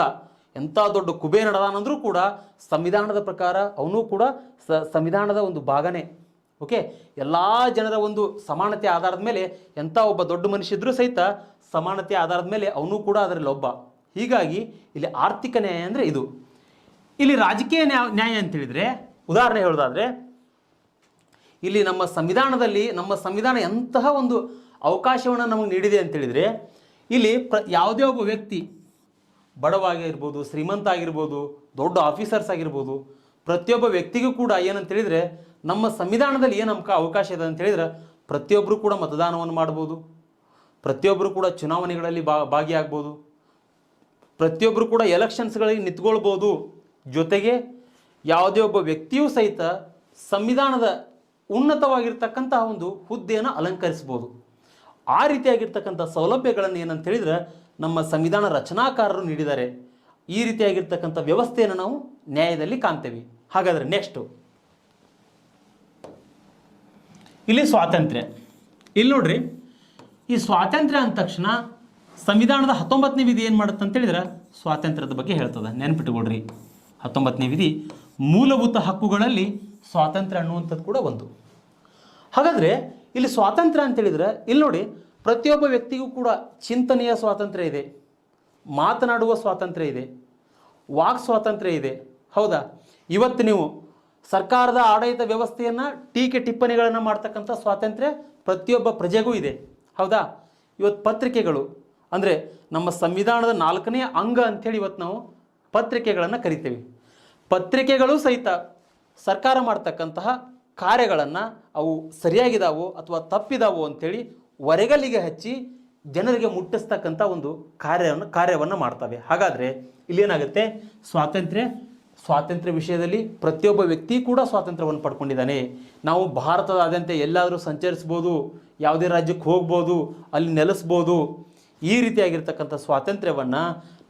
ಎಂಥ ದೊಡ್ಡ ಕುಬೇರ ನಡೆದಾನಂದ್ರೂ ಕೂಡ ಸಂವಿಧಾನದ ಪ್ರಕಾರ ಅವನೂ ಕೂಡ ಸಂವಿಧಾನದ ಒಂದು ಭಾಗನೇ. ಓಕೆ, ಎಲ್ಲ ಜನರ ಒಂದು ಸಮಾನತೆ ಆಧಾರದ ಮೇಲೆ ಎಂಥ ಒಬ್ಬ ದೊಡ್ಡ ಮನುಷ್ಯ ಇದ್ರೂ ಸಹಿತ ಸಮಾನತೆ ಆಧಾರದ ಮೇಲೆ ಅವನೂ ಕೂಡ ಅದರಲ್ಲಿ ಒಬ್ಬ. ಹೀಗಾಗಿ ಇಲ್ಲಿ ಆರ್ಥಿಕ ನ್ಯಾಯ ಅಂದರೆ ಇದು. ಇಲ್ಲಿ ರಾಜಕೀಯ ನ್ಯಾಯ ಅಂತೇಳಿದರೆ ಉದಾಹರಣೆ ಹೇಳೋದಾದರೆ, ಇಲ್ಲಿ ನಮ್ಮ ಸಂವಿಧಾನ ಎಂತಹ ಒಂದು ಅವಕಾಶವನ್ನು ನಮಗೆ ನೀಡಿದೆ ಅಂತೇಳಿದರೆ, ಇಲ್ಲಿ ಯಾವುದೇ ಒಬ್ಬ ವ್ಯಕ್ತಿ ಬಡವಾಗಿರ್ಬೋದು, ಶ್ರೀಮಂತ ಆಗಿರ್ಬೋದು, ದೊಡ್ಡ ಆಫೀಸರ್ಸ್ ಆಗಿರ್ಬೋದು, ಪ್ರತಿಯೊಬ್ಬ ವ್ಯಕ್ತಿಗೂ ಕೂಡ ಏನಂತೇಳಿದರೆ ನಮ್ಮ ಸಂವಿಧಾನದಲ್ಲಿ ಏನು ನಮ್ಗೆ ಅವಕಾಶ ಇದೆ ಅಂತೇಳಿದ್ರೆ ಪ್ರತಿಯೊಬ್ಬರು ಕೂಡ ಮತದಾನವನ್ನು ಮಾಡ್ಬೋದು, ಪ್ರತಿಯೊಬ್ಬರು ಕೂಡ ಚುನಾವಣೆಗಳಲ್ಲಿ ಭಾಗಿಯಾಗ್ಬೋದು, ಪ್ರತಿಯೊಬ್ಬರು ಕೂಡ ಎಲೆಕ್ಷನ್ಸ್ಗಳಿಗೆ ನಿಂತ್ಕೊಳ್ಬೋದು. ಜೊತೆಗೆ ಯಾವುದೇ ಒಬ್ಬ ವ್ಯಕ್ತಿಯೂ ಸಹಿತ ಸಂವಿಧಾನದ ಉನ್ನತವಾಗಿರ್ತಕ್ಕಂತಹ ಒಂದು ಹುದ್ದೆಯನ್ನು ಅಲಂಕರಿಸ್ಬೋದು. ಆ ರೀತಿಯಾಗಿರ್ತಕ್ಕಂಥ ಸೌಲಭ್ಯಗಳನ್ನು ಏನಂತೇಳಿದ್ರೆ ನಮ್ಮ ಸಂವಿಧಾನ ರಚನಾಕಾರರು ನೀಡಿದ್ದಾರೆ. ಈ ರೀತಿಯಾಗಿರ್ತಕ್ಕಂಥ ವ್ಯವಸ್ಥೆಯನ್ನು ನಾವು ನ್ಯಾಯದಲ್ಲಿ ಕಾಣ್ತೇವೆ. ಹಾಗಾದರೆ ನೆಕ್ಸ್ಟು ಇಲ್ಲಿ ಸ್ವಾತಂತ್ರ್ಯ. ಇಲ್ಲಿ ನೋಡ್ರಿ, ಈ ಸ್ವಾತಂತ್ರ್ಯ ಅಂದ ತಕ್ಷಣ ಸಂವಿಧಾನದ 19ನೇ ವಿಧಿ ಏನು ಮಾಡುತ್ತೆ ಅಂತೇಳಿದ್ರೆ ಸ್ವಾತಂತ್ರ್ಯದ ಬಗ್ಗೆ ಹೇಳ್ತದೆ. ನೆನ್ಪಿಟ್ಟುಕೊಡ್ರಿ, 19ನೇ ವಿಧಿ ಮೂಲಭೂತ ಹಕ್ಕುಗಳಲ್ಲಿ ಸ್ವಾತಂತ್ರ್ಯ ಅನ್ನುವಂಥದ್ದು ಕೂಡ ಒಂದು. ಹಾಗಾದರೆ ಇಲ್ಲಿ ಸ್ವಾತಂತ್ರ್ಯ ಅಂತೇಳಿದರೆ ಇಲ್ಲಿ ನೋಡಿ, ಪ್ರತಿಯೊಬ್ಬ ವ್ಯಕ್ತಿಗೂ ಕೂಡ ಚಿಂತನೆಯ ಸ್ವಾತಂತ್ರ್ಯ ಇದೆ, ಮಾತನಾಡುವ ಸ್ವಾತಂತ್ರ್ಯ ಇದೆ, ವಾಕ್ ಸ್ವಾತಂತ್ರ್ಯ ಇದೆ. ಹೌದಾ? ಇವತ್ತು ನೀವು ಸರ್ಕಾರದ ಆಡಳಿತ ವ್ಯವಸ್ಥೆಯನ್ನು ಟೀಕೆ ಟಿಪ್ಪಣಿಗಳನ್ನು ಮಾಡ್ತಕ್ಕಂಥ ಸ್ವಾತಂತ್ರ್ಯ ಪ್ರತಿಯೊಬ್ಬ ಪ್ರಜೆಗೂ ಇದೆ. ಹೌದಾ? ಇವತ್ತು ಪತ್ರಿಕೆಗಳು ಅಂದರೆ ನಮ್ಮ ಸಂವಿಧಾನದ 4ನೇ ಅಂಗ ಅಂಥೇಳಿ ಇವತ್ತು ನಾವು ಪತ್ರಿಕೆಗಳನ್ನು ಕರಿತೇವೆ. ಪತ್ರಿಕೆಗಳು ಸಹಿತ ಸರ್ಕಾರ ಮಾಡ್ತಕ್ಕಂತಹ ಕಾರ್ಯಗಳನ್ನು ಅವು ಸರಿಯಾಗಿದ್ದಾವೋ ಅಥವಾ ತಪ್ಪಿದಾವೋ ಅಂಥೇಳಿ ಹೊರಗಲ್ಲಿಗೆ ಹಚ್ಚಿ ಜನರಿಗೆ ಮುಟ್ಟಿಸ್ತಕ್ಕಂಥ ಒಂದು ಕಾರ್ಯವನ್ನು ಮಾಡ್ತವೆ. ಹಾಗಾದರೆ ಇಲ್ಲೇನಾಗುತ್ತೆ, ಸ್ವಾತಂತ್ರ್ಯ ವಿಷಯದಲ್ಲಿ ಪ್ರತಿಯೊಬ್ಬ ವ್ಯಕ್ತಿ ಕೂಡ ಸ್ವಾತಂತ್ರ್ಯವನ್ನು ಪಡ್ಕೊಂಡಿದ್ದಾನೆ. ನಾವು ಭಾರತದಾದ್ಯಂತ ಎಲ್ಲಾದರೂ ಸಂಚರಿಸ್ಬೋದು, ಯಾವುದೇ ರಾಜ್ಯಕ್ಕೆ ಹೋಗ್ಬೋದು, ಅಲ್ಲಿ ನೆಲೆಸ್ಬೋದು. ಈ ರೀತಿಯಾಗಿರ್ತಕ್ಕಂಥ ಸ್ವಾತಂತ್ರ್ಯವನ್ನು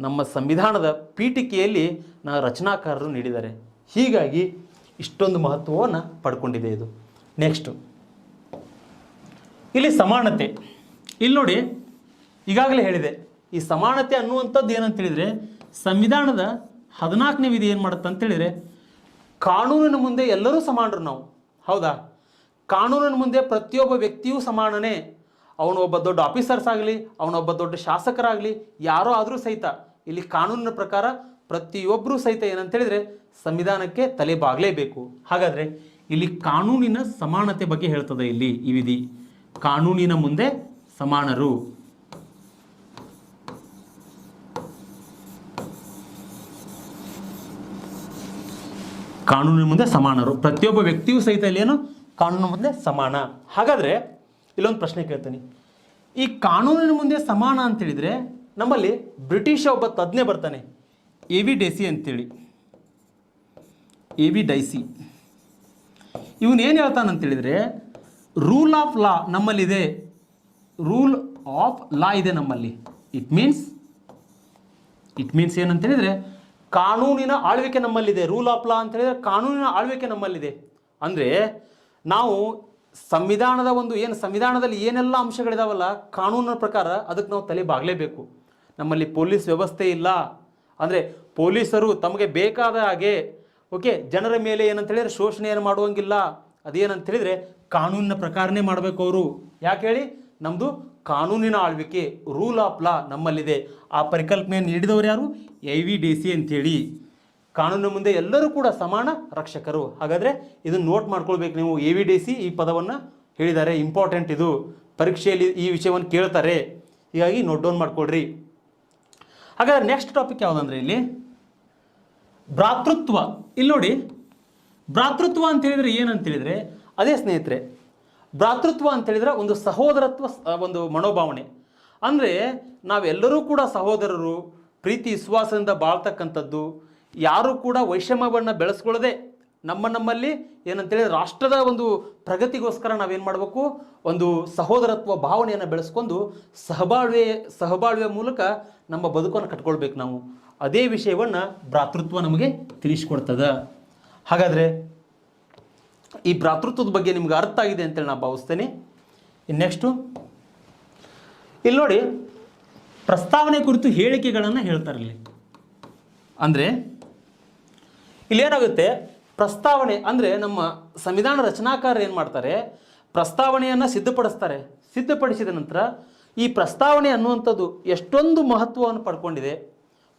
ನಮ್ಮ ಸಂವಿಧಾನದ ಪೀಠಿಕೆಯಲ್ಲಿ ರಚನಾಕಾರರು ನೀಡಿದ್ದಾರೆ. ಹೀಗಾಗಿ ಇಷ್ಟೊಂದು ಮಹತ್ವವನ್ನು ಪಡ್ಕೊಂಡಿದೆ ಇದು. ನೆಕ್ಸ್ಟು ಇಲ್ಲಿ ಸಮಾನತೆ. ಇಲ್ಲಿ ನೋಡಿ, ಈಗಾಗಲೇ ಹೇಳಿದೆ, ಈ ಸಮಾನತೆ ಅನ್ನುವಂಥದ್ದು ಏನಂತ ಹೇಳಿದರೆ ಸಂವಿಧಾನದ 14ನೇ ವಿಧಿ ಏನು ಮಾಡುತ್ತೆ ಅಂತೇಳಿದರೆ ಕಾನೂನಿನ ಮುಂದೆ ಎಲ್ಲರೂ ಸಮಾನರು ನಾವು. ಹೌದಾ? ಕಾನೂನಿನ ಮುಂದೆ ಪ್ರತಿಯೊಬ್ಬ ವ್ಯಕ್ತಿಯೂ ಸಮಾನನೇ. ಅವನೊಬ್ಬ ದೊಡ್ಡ ಆಫೀಸರ್ಸ್ ಆಗಲಿ, ಅವನೊಬ್ಬ ದೊಡ್ಡ ಶಾಸಕರಾಗಲಿ, ಯಾರೋ ಆದರೂ ಸಹಿತ ಇಲ್ಲಿ ಕಾನೂನಿನ ಪ್ರಕಾರ ಪ್ರತಿಯೊಬ್ಬರೂ ಸಹಿತ ಏನಂತೇಳಿದರೆ ಸಂವಿಧಾನಕ್ಕೆ ತಲೆ ಬಾಗಲೇಬೇಕು. ಹಾಗಾದರೆ ಇಲ್ಲಿ ಕಾನೂನಿನ ಸಮಾನತೆ ಬಗ್ಗೆ ಹೇಳ್ತದೆ ಇಲ್ಲಿ ಈ ವಿಧಿ. ಕಾನೂನಿನ ಮುಂದೆ ಸಮಾನರು. ಕಾನೂನಿನ ಮುಂದೆ ಸಮಾನರು. ಪ್ರತಿಯೊಬ್ಬ ವ್ಯಕ್ತಿಯೂ ಸಹಿತ ಇಲ್ಲಿ ಏನು ಕಾನೂನಿನ ಮುಂದೆ ಸಮಾನ. ಹಾಗಾದರೆ ಇಲ್ಲೊಂದು ಪ್ರಶ್ನೆ ಕೇಳ್ತೀನಿ. ಈ ಕಾನೂನಿನ ಮುಂದೆ ಸಮಾನ ಅಂತೇಳಿದರೆ ನಮ್ಮಲ್ಲಿ ಬ್ರಿಟಿಷ್ ಒಬ್ಬ ತಜ್ಞ ಬರ್ತಾನೆ, ಎ ವಿ ಡೈಸಿ ಅಂತೇಳಿ. ಎ ವಿ ಡೈಸಿ ಇವನೇನು ಹೇಳ್ತಾನಂತೇಳಿದರೆ ರೂಲ್ ಆಫ್ ಲಾ ನಮ್ಮಲ್ಲಿದೆ. ರೂಲ್ ಆಫ್ ಲಾ ಇದೆ ನಮ್ಮಲ್ಲಿ. ಇಟ್ ಮೀನ್ಸ್ ಏನಂತೇಳಿದರೆ ಕಾನೂನಿನ ಆಳ್ವಿಕೆ ನಮ್ಮಲ್ಲಿದೆ. ರೂಲ್ ಆಫ್ ಲಾ ಅಂತೇಳಿದರೆ ಕಾನೂನಿನ ಆಳ್ವಿಕೆ ನಮ್ಮಲ್ಲಿದೆ. ಅಂದರೆ ನಾವು ಸಂವಿಧಾನದ ಸಂವಿಧಾನದಲ್ಲಿ ಏನೆಲ್ಲ ಅಂಶಗಳಿದಾವಲ್ಲ ಕಾನೂನಿನ ಪ್ರಕಾರ ಅದಕ್ಕೆ ನಾವು ತಲೆ ಬಾಗಲೇಬೇಕು. ನಮ್ಮಲ್ಲಿ ಪೊಲೀಸ್ ವ್ಯವಸ್ಥೆ ಇಲ್ಲ. ಅಂದರೆ ಪೊಲೀಸರು ತಮಗೆ ಬೇಕಾದ ಹಾಗೆ ಜನರ ಮೇಲೆ ಏನಂತೇಳಿದರೆ ಶೋಷಣೆಯನ್ನು ಮಾಡುವಂಗಿಲ್ಲ. ಅದೇನಂತೇಳಿದರೆ ಕಾನೂನಿನ ಪ್ರಕಾರನೇ ಮಾಡಬೇಕು ಅವರು. ಯಾಕೆ ಹೇಳಿ? ನಮ್ಮದು ಕಾನೂನಿನ ಆಳ್ವಿಕೆ, ರೂಲ್ ಆಫ್ ಲಾ ನಮ್ಮಲ್ಲಿದೆ. ಆ ಪರಿಕಲ್ಪನೆಯನ್ನು ನೀಡಿದವರು ಯಾರು? ಎ ವಿ ಡೈಸಿ ಅಂತೇಳಿ. ಕಾನೂನಿನ ಮುಂದೆ ಎಲ್ಲರೂ ಕೂಡ ಸಮಾನ ರಕ್ಷಕರು. ಹಾಗಾದರೆ ಇದನ್ನು ನೋಟ್ ಮಾಡ್ಕೊಳ್ಬೇಕು ನೀವು. ಎ ವಿ ಡೈಸಿ ಈ ಪದವನ್ನು ಹೇಳಿದ್ದಾರೆ. ಇಂಪಾರ್ಟೆಂಟ್ ಇದು, ಪರೀಕ್ಷೆಯಲ್ಲಿ ಈ ವಿಷಯವನ್ನು ಕೇಳ್ತಾರೆ. ಹೀಗಾಗಿ ನೋಟ್ ಡೌನ್ ಮಾಡ್ಕೊಳ್ರಿ. ಹಾಗಾದರೆ ನೆಕ್ಸ್ಟ್ ಟಾಪಿಕ್ ಯಾವುದಂದ್ರೆ ಇಲ್ಲಿ ಭ್ರಾತೃತ್ವ. ಇಲ್ಲಿ ನೋಡಿ, ಭ್ರಾತೃತ್ವ ಅಂತೇಳಿದರೆ ಏನಂತೇಳಿದರೆ ಅದೇ ಸ್ನೇಹಿತರೆ, ಭ್ರಾತೃತ್ವ ಅಂತೇಳಿದರೆ ಒಂದು ಸಹೋದರತ್ವ, ಒಂದು ಮನೋಭಾವನೆ. ಅಂದರೆ ನಾವೆಲ್ಲರೂ ಕೂಡ ಸಹೋದರರು, ಪ್ರೀತಿ ವಿಶ್ವಾಸದಿಂದ ಬಾಳ್ತಕ್ಕಂಥದ್ದು. ಯಾರೂ ಕೂಡ ವೈಷಮ್ಯವನ್ನು ಬೆಳೆಸ್ಕೊಳ್ಳದೆ ನಮ್ಮಲ್ಲಿ ಏನಂತೇಳಿ ರಾಷ್ಟ್ರದ ಒಂದು ಪ್ರಗತಿಗೋಸ್ಕರ ನಾವೇನು ಮಾಡಬೇಕು, ಒಂದು ಸಹೋದರತ್ವ ಭಾವನೆಯನ್ನು ಬೆಳೆಸ್ಕೊಂಡು ಸಹಬಾಳ್ವೆಯ ಮೂಲಕ ನಮ್ಮ ಬದುಕನ್ನು ಕಟ್ಕೊಳ್ಬೇಕು ನಾವು. ಅದೇ ವಿಷಯವನ್ನು ಭ್ರಾತೃತ್ವ ನಮಗೆ ತಿಳಿಸ್ಕೊಡ್ತದೆ. ಹಾಗಾದರೆ ಈ ಭ್ರಾತೃತ್ವದ ಬಗ್ಗೆ ನಿಮ್ಗೆ ಅರ್ಥ ಆಗಿದೆ ಅಂತೇಳಿ ನಾನು ಭಾವಿಸ್ತೇನೆ. ನೆಕ್ಸ್ಟು ಇಲ್ಲಿ ನೋಡಿ, ಪ್ರಸ್ತಾವನೆ ಕುರಿತು ಹೇಳಿಕೆಗಳನ್ನು ಹೇಳ್ತಾರೆ ಇಲ್ಲಿ. ಅಂದರೆ ಇಲ್ಲೇನಾಗುತ್ತೆ, ಪ್ರಸ್ತಾವನೆ ಅಂದರೆ ನಮ್ಮ ಸಂವಿಧಾನ ರಚನಾಕಾರರು ಏನು ಮಾಡ್ತಾರೆ, ಪ್ರಸ್ತಾವನೆಯನ್ನು ಸಿದ್ಧಪಡಿಸ್ತಾರೆ. ಸಿದ್ಧಪಡಿಸಿದ ನಂತರ ಈ ಪ್ರಸ್ತಾವನೆ ಅನ್ನುವಂಥದ್ದು ಎಷ್ಟೊಂದು ಮಹತ್ವವನ್ನು ಪಡ್ಕೊಂಡಿದೆ,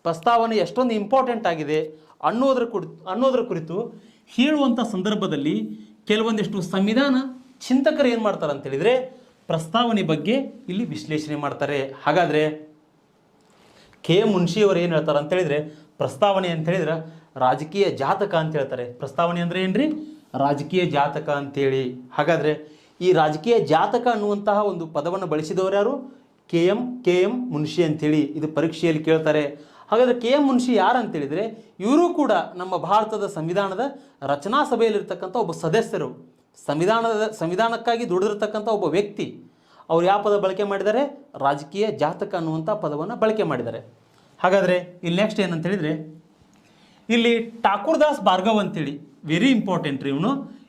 ಪ್ರಸ್ತಾವನೆ ಎಷ್ಟೊಂದು ಇಂಪಾರ್ಟೆಂಟ್ ಆಗಿದೆ ಅನ್ನೋದರ ಕುರಿತು ಹೇಳುವಂಥ ಸಂದರ್ಭದಲ್ಲಿ ಕೆಲವೊಂದಿಷ್ಟು ಸಂವಿಧಾನ ಚಿಂತಕರು ಏನು ಮಾಡ್ತಾರೆ ಅಂತೇಳಿದರೆ ಪ್ರಸ್ತಾವನೆ ಬಗ್ಗೆ ಇಲ್ಲಿ ವಿಶ್ಲೇಷಣೆ ಮಾಡ್ತಾರೆ. ಹಾಗಾದರೆ ಕೆ ಎಂ ಮುನ್ಷಿಯವರು ಏನು ಹೇಳ್ತಾರೆ ಅಂತೇಳಿದರೆ ಪ್ರಸ್ತಾವನೆ ಅಂತೇಳಿದ್ರೆ ರಾಜಕೀಯ ಜಾತಕ ಅಂತ ಹೇಳ್ತಾರೆ. ಪ್ರಸ್ತಾವನೆ ಅಂದರೆ ಏನ್ರಿ? ರಾಜಕೀಯ ಜಾತಕ ಅಂತೇಳಿ. ಹಾಗಾದರೆ ಈ ರಾಜಕೀಯ ಜಾತಕ ಅನ್ನುವಂತಹ ಒಂದು ಪದವನ್ನು ಬಳಸಿದವರು ಯಾರು? ಕೆ ಎಂ ಮುನ್ಷಿ ಅಂತೇಳಿ. ಇದು ಪರೀಕ್ಷೆಯಲ್ಲಿ ಕೇಳ್ತಾರೆ. ಹಾಗಾದರೆ ಕೆ ಎಂ ಮುನ್ಷಿ ಯಾರು ಅಂತೇಳಿದರೆ ಇವರು ಕೂಡ ನಮ್ಮ ಭಾರತದ ಸಂವಿಧಾನದ ರಚನಾ ಸಭೆಯಲ್ಲಿರ್ತಕ್ಕಂಥ ಒಬ್ಬ ಸದಸ್ಯರು, ಸಂವಿಧಾನಕ್ಕಾಗಿ ದುಡಿದಿರ್ತಕ್ಕಂಥ ಒಬ್ಬ ವ್ಯಕ್ತಿ. ಅವ್ರು ಯಾವ ಪದ ಬಳಕೆ ಮಾಡಿದ್ದಾರೆ? ರಾಜಕೀಯ ಜಾತಕ ಅನ್ನುವಂಥ ಪದವನ್ನು ಬಳಕೆ ಮಾಡಿದ್ದಾರೆ. ಹಾಗಾದರೆ ಇಲ್ಲಿ ನೆಕ್ಸ್ಟ್ ಏನಂತೇಳಿದರೆ ಇಲ್ಲಿ ಠಾಕೂರ್ ದಾಸ್ ಭಾರ್ಗವ್ ಅಂತೇಳಿ, ವೆರಿ ಇಂಪಾರ್ಟೆಂಟ್ ರೀ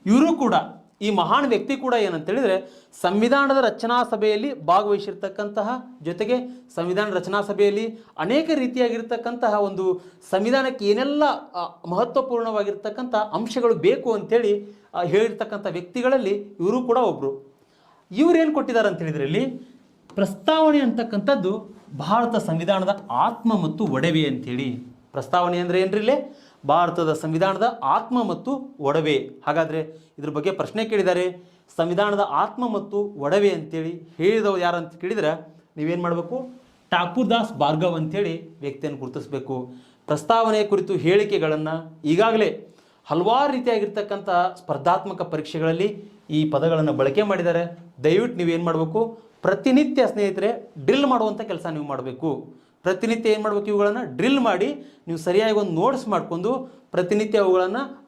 ಇವರು ಕೂಡ, ಈ ಮಹಾನ್ ವ್ಯಕ್ತಿ ಕೂಡ ಏನಂತೇಳಿದರೆ ಸಂವಿಧಾನದ ರಚನಾ ಸಭೆಯಲ್ಲಿ ಭಾಗವಹಿಸಿರ್ತಕ್ಕಂತಹ, ಜೊತೆಗೆ ಸಂವಿಧಾನ ರಚನಾ ಸಭೆಯಲ್ಲಿ ಅನೇಕ ರೀತಿಯಾಗಿರ್ತಕ್ಕಂತಹ ಒಂದು ಸಂವಿಧಾನಕ್ಕೆ ಏನೆಲ್ಲ ಮಹತ್ವಪೂರ್ಣವಾಗಿರ್ತಕ್ಕಂಥ ಅಂಶಗಳು ಬೇಕು ಅಂಥೇಳಿ ಹೇಳಿರ್ತಕ್ಕಂಥ ವ್ಯಕ್ತಿಗಳಲ್ಲಿ ಇವರು ಕೂಡ ಒಬ್ಬರು. ಇವರೇನು ಕೊಟ್ಟಿದ್ದಾರೆ ಅಂತೇಳಿದರೆ ಇಲ್ಲಿ ಪ್ರಸ್ತಾವನೆ ಅಂತಕ್ಕಂಥದ್ದು ಭಾರತ ಸಂವಿಧಾನದ ಆತ್ಮ ಮತ್ತು ಒಡವೆ ಅಂಥೇಳಿ. ಪ್ರಸ್ತಾವನೆ ಅಂದರೆ ಏನ್ರಿ? ಇಲ್ಲೇ ಭಾರತದ ಸಂವಿಧಾನದ ಆತ್ಮ ಮತ್ತು ಒಡವೆ. ಹಾಗಾದರೆ ಇದ್ರ ಬಗ್ಗೆ ಪ್ರಶ್ನೆ ಕೇಳಿದ್ದಾರೆ. ಸಂವಿಧಾನದ ಆತ್ಮ ಮತ್ತು ಒಡವೆ ಅಂತೇಳಿ ಹೇಳಿದವರು ಯಾರು ಅಂತ ಕೇಳಿದರೆ ನೀವೇನು ಮಾಡಬೇಕು? ಠಾಕೂರ್ ದಾಸ್ ಭಾರ್ಗವ್ ಅಂಥೇಳಿ ವ್ಯಕ್ತಿಯನ್ನು ಗುರುತಿಸಬೇಕು. ಪ್ರಸ್ತಾವನೆಯ ಕುರಿತು ಹೇಳಿಕೆಗಳನ್ನು ಈಗಾಗಲೇ ಹಲವಾರು ರೀತಿಯಾಗಿರ್ತಕ್ಕಂಥ ಸ್ಪರ್ಧಾತ್ಮಕ ಪರೀಕ್ಷೆಗಳಲ್ಲಿ ಈ ಪದಗಳನ್ನು ಬಳಕೆ ಮಾಡಿದ್ದಾರೆ. ದಯವಿಟ್ಟು ನೀವೇನು ಮಾಡಬೇಕು? ಪ್ರತಿನಿತ್ಯ ಸ್ನೇಹಿತರೆ ಡ್ರಿಲ್ ಮಾಡುವಂಥ ಕೆಲಸ ನೀವು ಮಾಡಬೇಕು. ಪ್ರತಿನಿತ್ಯ ಏನು ಮಾಡಬೇಕು? ಇವುಗಳನ್ನು ಡ್ರಿಲ್ ಮಾಡಿ ನೀವು ಸರಿಯಾಗಿ ಒಂದು ನೋಟ್ಸ್ ಮಾಡಿಕೊಂಡು ಪ್ರತಿನಿತ್ಯ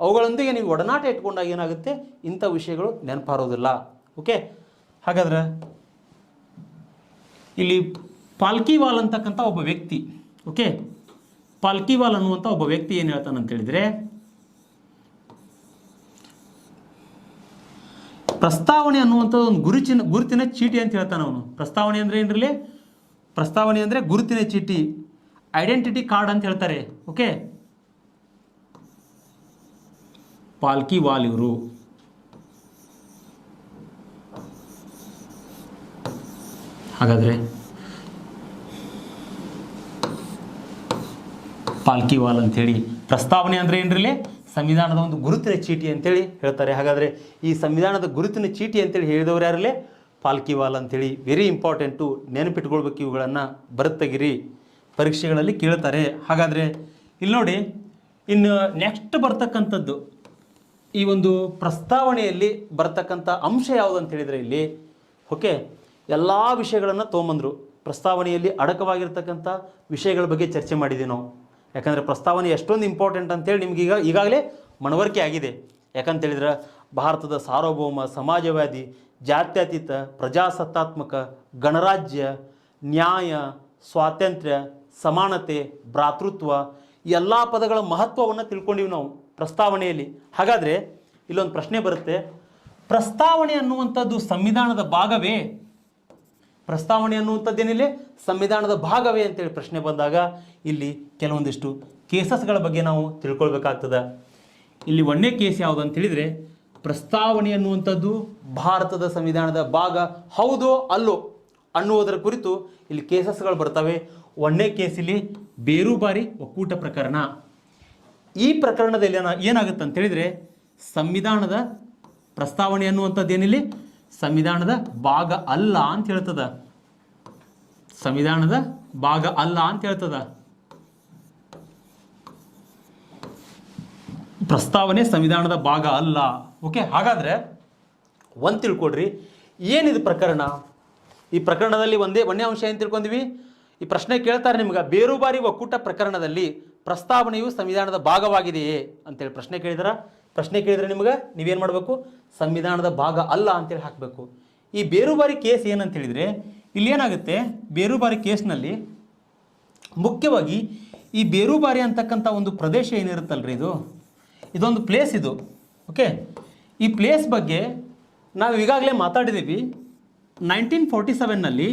ಅವುಗಳೊಂದಿಗೆ ನೀವು ಒಡನಾಟ ಇಟ್ಕೊಂಡಾಗ ಏನಾಗುತ್ತೆ, ಇಂಥ ವಿಷಯಗಳು ನೆನಪಾರೋದಿಲ್ಲ. ಓಕೆ, ಹಾಗಾದ್ರೆ ಇಲ್ಲಿ ಪಾಲ್ಕಿವಾಲ್ ಅಂತಕ್ಕಂಥ ಒಬ್ಬ ವ್ಯಕ್ತಿ, ಓಕೆ, ಪಾಲ್ಕಿವಾಲ್ ಅನ್ನುವಂಥ ಒಬ್ಬ ವ್ಯಕ್ತಿ ಏನು ಹೇಳ್ತಾನಂತೇಳಿದರೆ ಪ್ರಸ್ತಾವನೆ ಅನ್ನುವಂಥದ್ದು ಒಂದು ಗುರುತಿನ ಚೀಟಿ ಅಂತ ಹೇಳ್ತಾನೆ ಅವನು. ಪ್ರಸ್ತಾವನೆ ಅಂದರೆ ಏನ್ರಲ್ಲಿ? ಪ್ರಸ್ತಾವನೆ ಅಂದರೆ ಗುರುತಿನ ಚೀಟಿ, ಐಡೆಂಟಿಟಿ ಕಾರ್ಡ್ ಅಂತ ಹೇಳ್ತಾರೆ. ಓಕೆ, ಪಾಲ್ಕಿವಾಲ್ ಇವರು. ಹಾಗಾದರೆ ಪಾಲ್ಕಿವಾಲ್ ಅಂಥೇಳಿ ಪ್ರಸ್ತಾವನೆ ಅಂದರೆ ಏನ್ರಲ್ಲಿ? ಸಂವಿಧಾನದ ಒಂದು ಗುರುತಿನ ಚೀಟಿ ಅಂತೇಳಿ ಹೇಳ್ತಾರೆ. ಹಾಗಾದರೆ ಈ ಸಂವಿಧಾನದ ಗುರುತಿನ ಚೀಟಿ ಅಂತೇಳಿ ಹೇಳಿದವರು ಯಾರಲ್ಲೇ? ಪಾಲ್ಕಿವಾಲ್ ಅಂತೇಳಿ ವೆರಿ ಇಂಪಾರ್ಟೆಂಟು, ನೆನಪಿಟ್ಕೊಳ್ಬೇಕು ಇವುಗಳನ್ನು, ಬರುತ್ತಗಿರಿ ಪರೀಕ್ಷೆಗಳಲ್ಲಿ ಕೇಳ್ತಾರೆ. ಹಾಗಾದರೆ ಇಲ್ಲಿ ನೋಡಿ, ಇನ್ನು ನೆಕ್ಸ್ಟ್ ಬರ್ತಕ್ಕಂಥದ್ದು ಈ ಒಂದು ಪ್ರಸ್ತಾವನೆಯಲ್ಲಿ ಬರ್ತಕ್ಕಂಥ ಅಂಶ ಯಾವುದು ಅಂತ ಹೇಳಿದರೆ ಇಲ್ಲಿ ಓಕೆ ಎಲ್ಲ ವಿಷಯಗಳನ್ನು ತೊಗೊಂಬಂದರು. ಪ್ರಸ್ತಾವನೆಯಲ್ಲಿ ಅಡಕವಾಗಿರ್ತಕ್ಕಂಥ ವಿಷಯಗಳ ಬಗ್ಗೆ ಚರ್ಚೆ ಮಾಡಿದ್ದೀವಿ ನಾವು. ಯಾಕಂದರೆ ಪ್ರಸ್ತಾವನೆ ಎಷ್ಟೊಂದು ಇಂಪಾರ್ಟೆಂಟ್ ಅಂತೇಳಿ ನಿಮ್ಗೆ ಈಗಾಗಲೇ ಮನವರಿಕೆ ಆಗಿದೆ. ಯಾಕಂತೇಳಿದ್ರೆ ಭಾರತದ ಸಾರ್ವಭೌಮ, ಸಮಾಜವಾದಿ, ಜಾತ್ಯತೀತ, ಪ್ರಜಾಸತ್ತಾತ್ಮಕ, ಗಣರಾಜ್ಯ, ನ್ಯಾಯ, ಸ್ವಾತಂತ್ರ್ಯ, ಸಮಾನತೆ, ಭ್ರಾತೃತ್ವ ಎಲ್ಲ ಪದಗಳ ಮಹತ್ವವನ್ನು ತಿಳ್ಕೊಂಡಿವಿ ನಾವು ಪ್ರಸ್ತಾವನೆಯಲ್ಲಿ. ಹಾಗಾದರೆ ಇಲ್ಲೊಂದು ಪ್ರಶ್ನೆ ಬರುತ್ತೆ, ಪ್ರಸ್ತಾವನೆ ಅನ್ನುವಂಥದ್ದು ಸಂವಿಧಾನದ ಭಾಗವೇ? ಪ್ರಸ್ತಾವನೆ ಅನ್ನುವಂಥದ್ದೇನಿಲ್ಲ ಸಂವಿಧಾನದ ಭಾಗವೇ ಅಂತೇಳಿ ಪ್ರಶ್ನೆ ಬಂದಾಗ ಇಲ್ಲಿ ಕೆಲವೊಂದಿಷ್ಟು ಕೇಸಸ್ಗಳ ಬಗ್ಗೆ ನಾವು ತಿಳ್ಕೊಳ್ಬೇಕಾಗ್ತದೆ. ಇಲ್ಲಿ ಒಂದನೇ ಕೇಸ್ ಯಾವುದು ಅಂತ ಹೇಳಿದರೆ, ಪ್ರಸ್ತಾವನೆ ಅನ್ನುವಂಥದ್ದು ಭಾರತದ ಸಂವಿಧಾನದ ಭಾಗ ಹೌದೋ ಅಲ್ಲೋ ಅನ್ನುವುದರ ಕುರಿತು ಇಲ್ಲಿ ಕೇಸಸ್ಗಳು ಬರ್ತವೆ. ಒಂದನೇ ಕೇಸಿಲಿ ಬೇರುಬಾರಿ ಒಕ್ಕೂಟ ಪ್ರಕರಣ. ಈ ಪ್ರಕರಣದಲ್ಲಿ ಏನಾಗುತ್ತೆ ಅಂತ ಹೇಳಿದರೆ, ಸಂವಿಧಾನದ ಪ್ರಸ್ತಾವನೆ ಅನ್ನುವಂಥದ್ದು ಏನಿಲ್ಲಿ ಸಂವಿಧಾನದ ಭಾಗ ಅಲ್ಲ ಅಂತ ಹೇಳ್ತದ. ಸಂವಿಧಾನದ ಭಾಗ ಅಲ್ಲ ಅಂತ ಹೇಳ್ತದ. ಪ್ರಸ್ತಾವನೆ ಸಂವಿಧಾನದ ಭಾಗ ಅಲ್ಲ. ಓಕೆ, ಹಾಗಾದರೆ ಒಂದು ತಿಳ್ಕೊಡ್ರಿ, ಏನಿದು ಪ್ರಕರಣ? ಈ ಪ್ರಕರಣದಲ್ಲಿ ಒಂದೇ ಅಂಶ ಏನು ತಿಳ್ಕೊಂಡ್ವಿ? ಈ ಪ್ರಶ್ನೆ ಕೇಳ್ತಾರೆ ನಿಮ್ಗೆ, ಬೇರುಬಾರಿ ಒಕ್ಕೂಟ ಪ್ರಕರಣದಲ್ಲಿ ಪ್ರಸ್ತಾವನೆಯು ಸಂವಿಧಾನದ ಭಾಗವಾಗಿದೆಯೇ ಅಂತೇಳಿ ಪ್ರಶ್ನೆ ಕೇಳಿದ್ರೆ ನಿಮ್ಗೆ ನೀವೇನು ಮಾಡಬೇಕು? ಸಂವಿಧಾನದ ಭಾಗ ಅಲ್ಲ ಅಂತೇಳಿ ಹಾಕಬೇಕು. ಈ ಬೇರುಬಾರಿ ಕೇಸ್ ಏನಂತ ಹೇಳಿದರೆ, ಇಲ್ಲಿ ಏನಾಗುತ್ತೆ, ಬೇರುಬಾರಿ ಕೇಸ್ನಲ್ಲಿ ಮುಖ್ಯವಾಗಿ ಈ ಬೇರುಬಾರಿ ಅಂತಕ್ಕಂಥ ಒಂದು ಪ್ರದೇಶ ಏನಿರುತ್ತಲ್ರಿ, ಇದೊಂದು ಪ್ಲೇಸ್ ಇದು. ಓಕೆ, ಈ ಪ್ಲೇಸ್ ಬಗ್ಗೆ ನಾವು ಈಗಾಗಲೇ ಮಾತಾಡಿದ್ದೀವಿ. 1947ನಲ್ಲಿ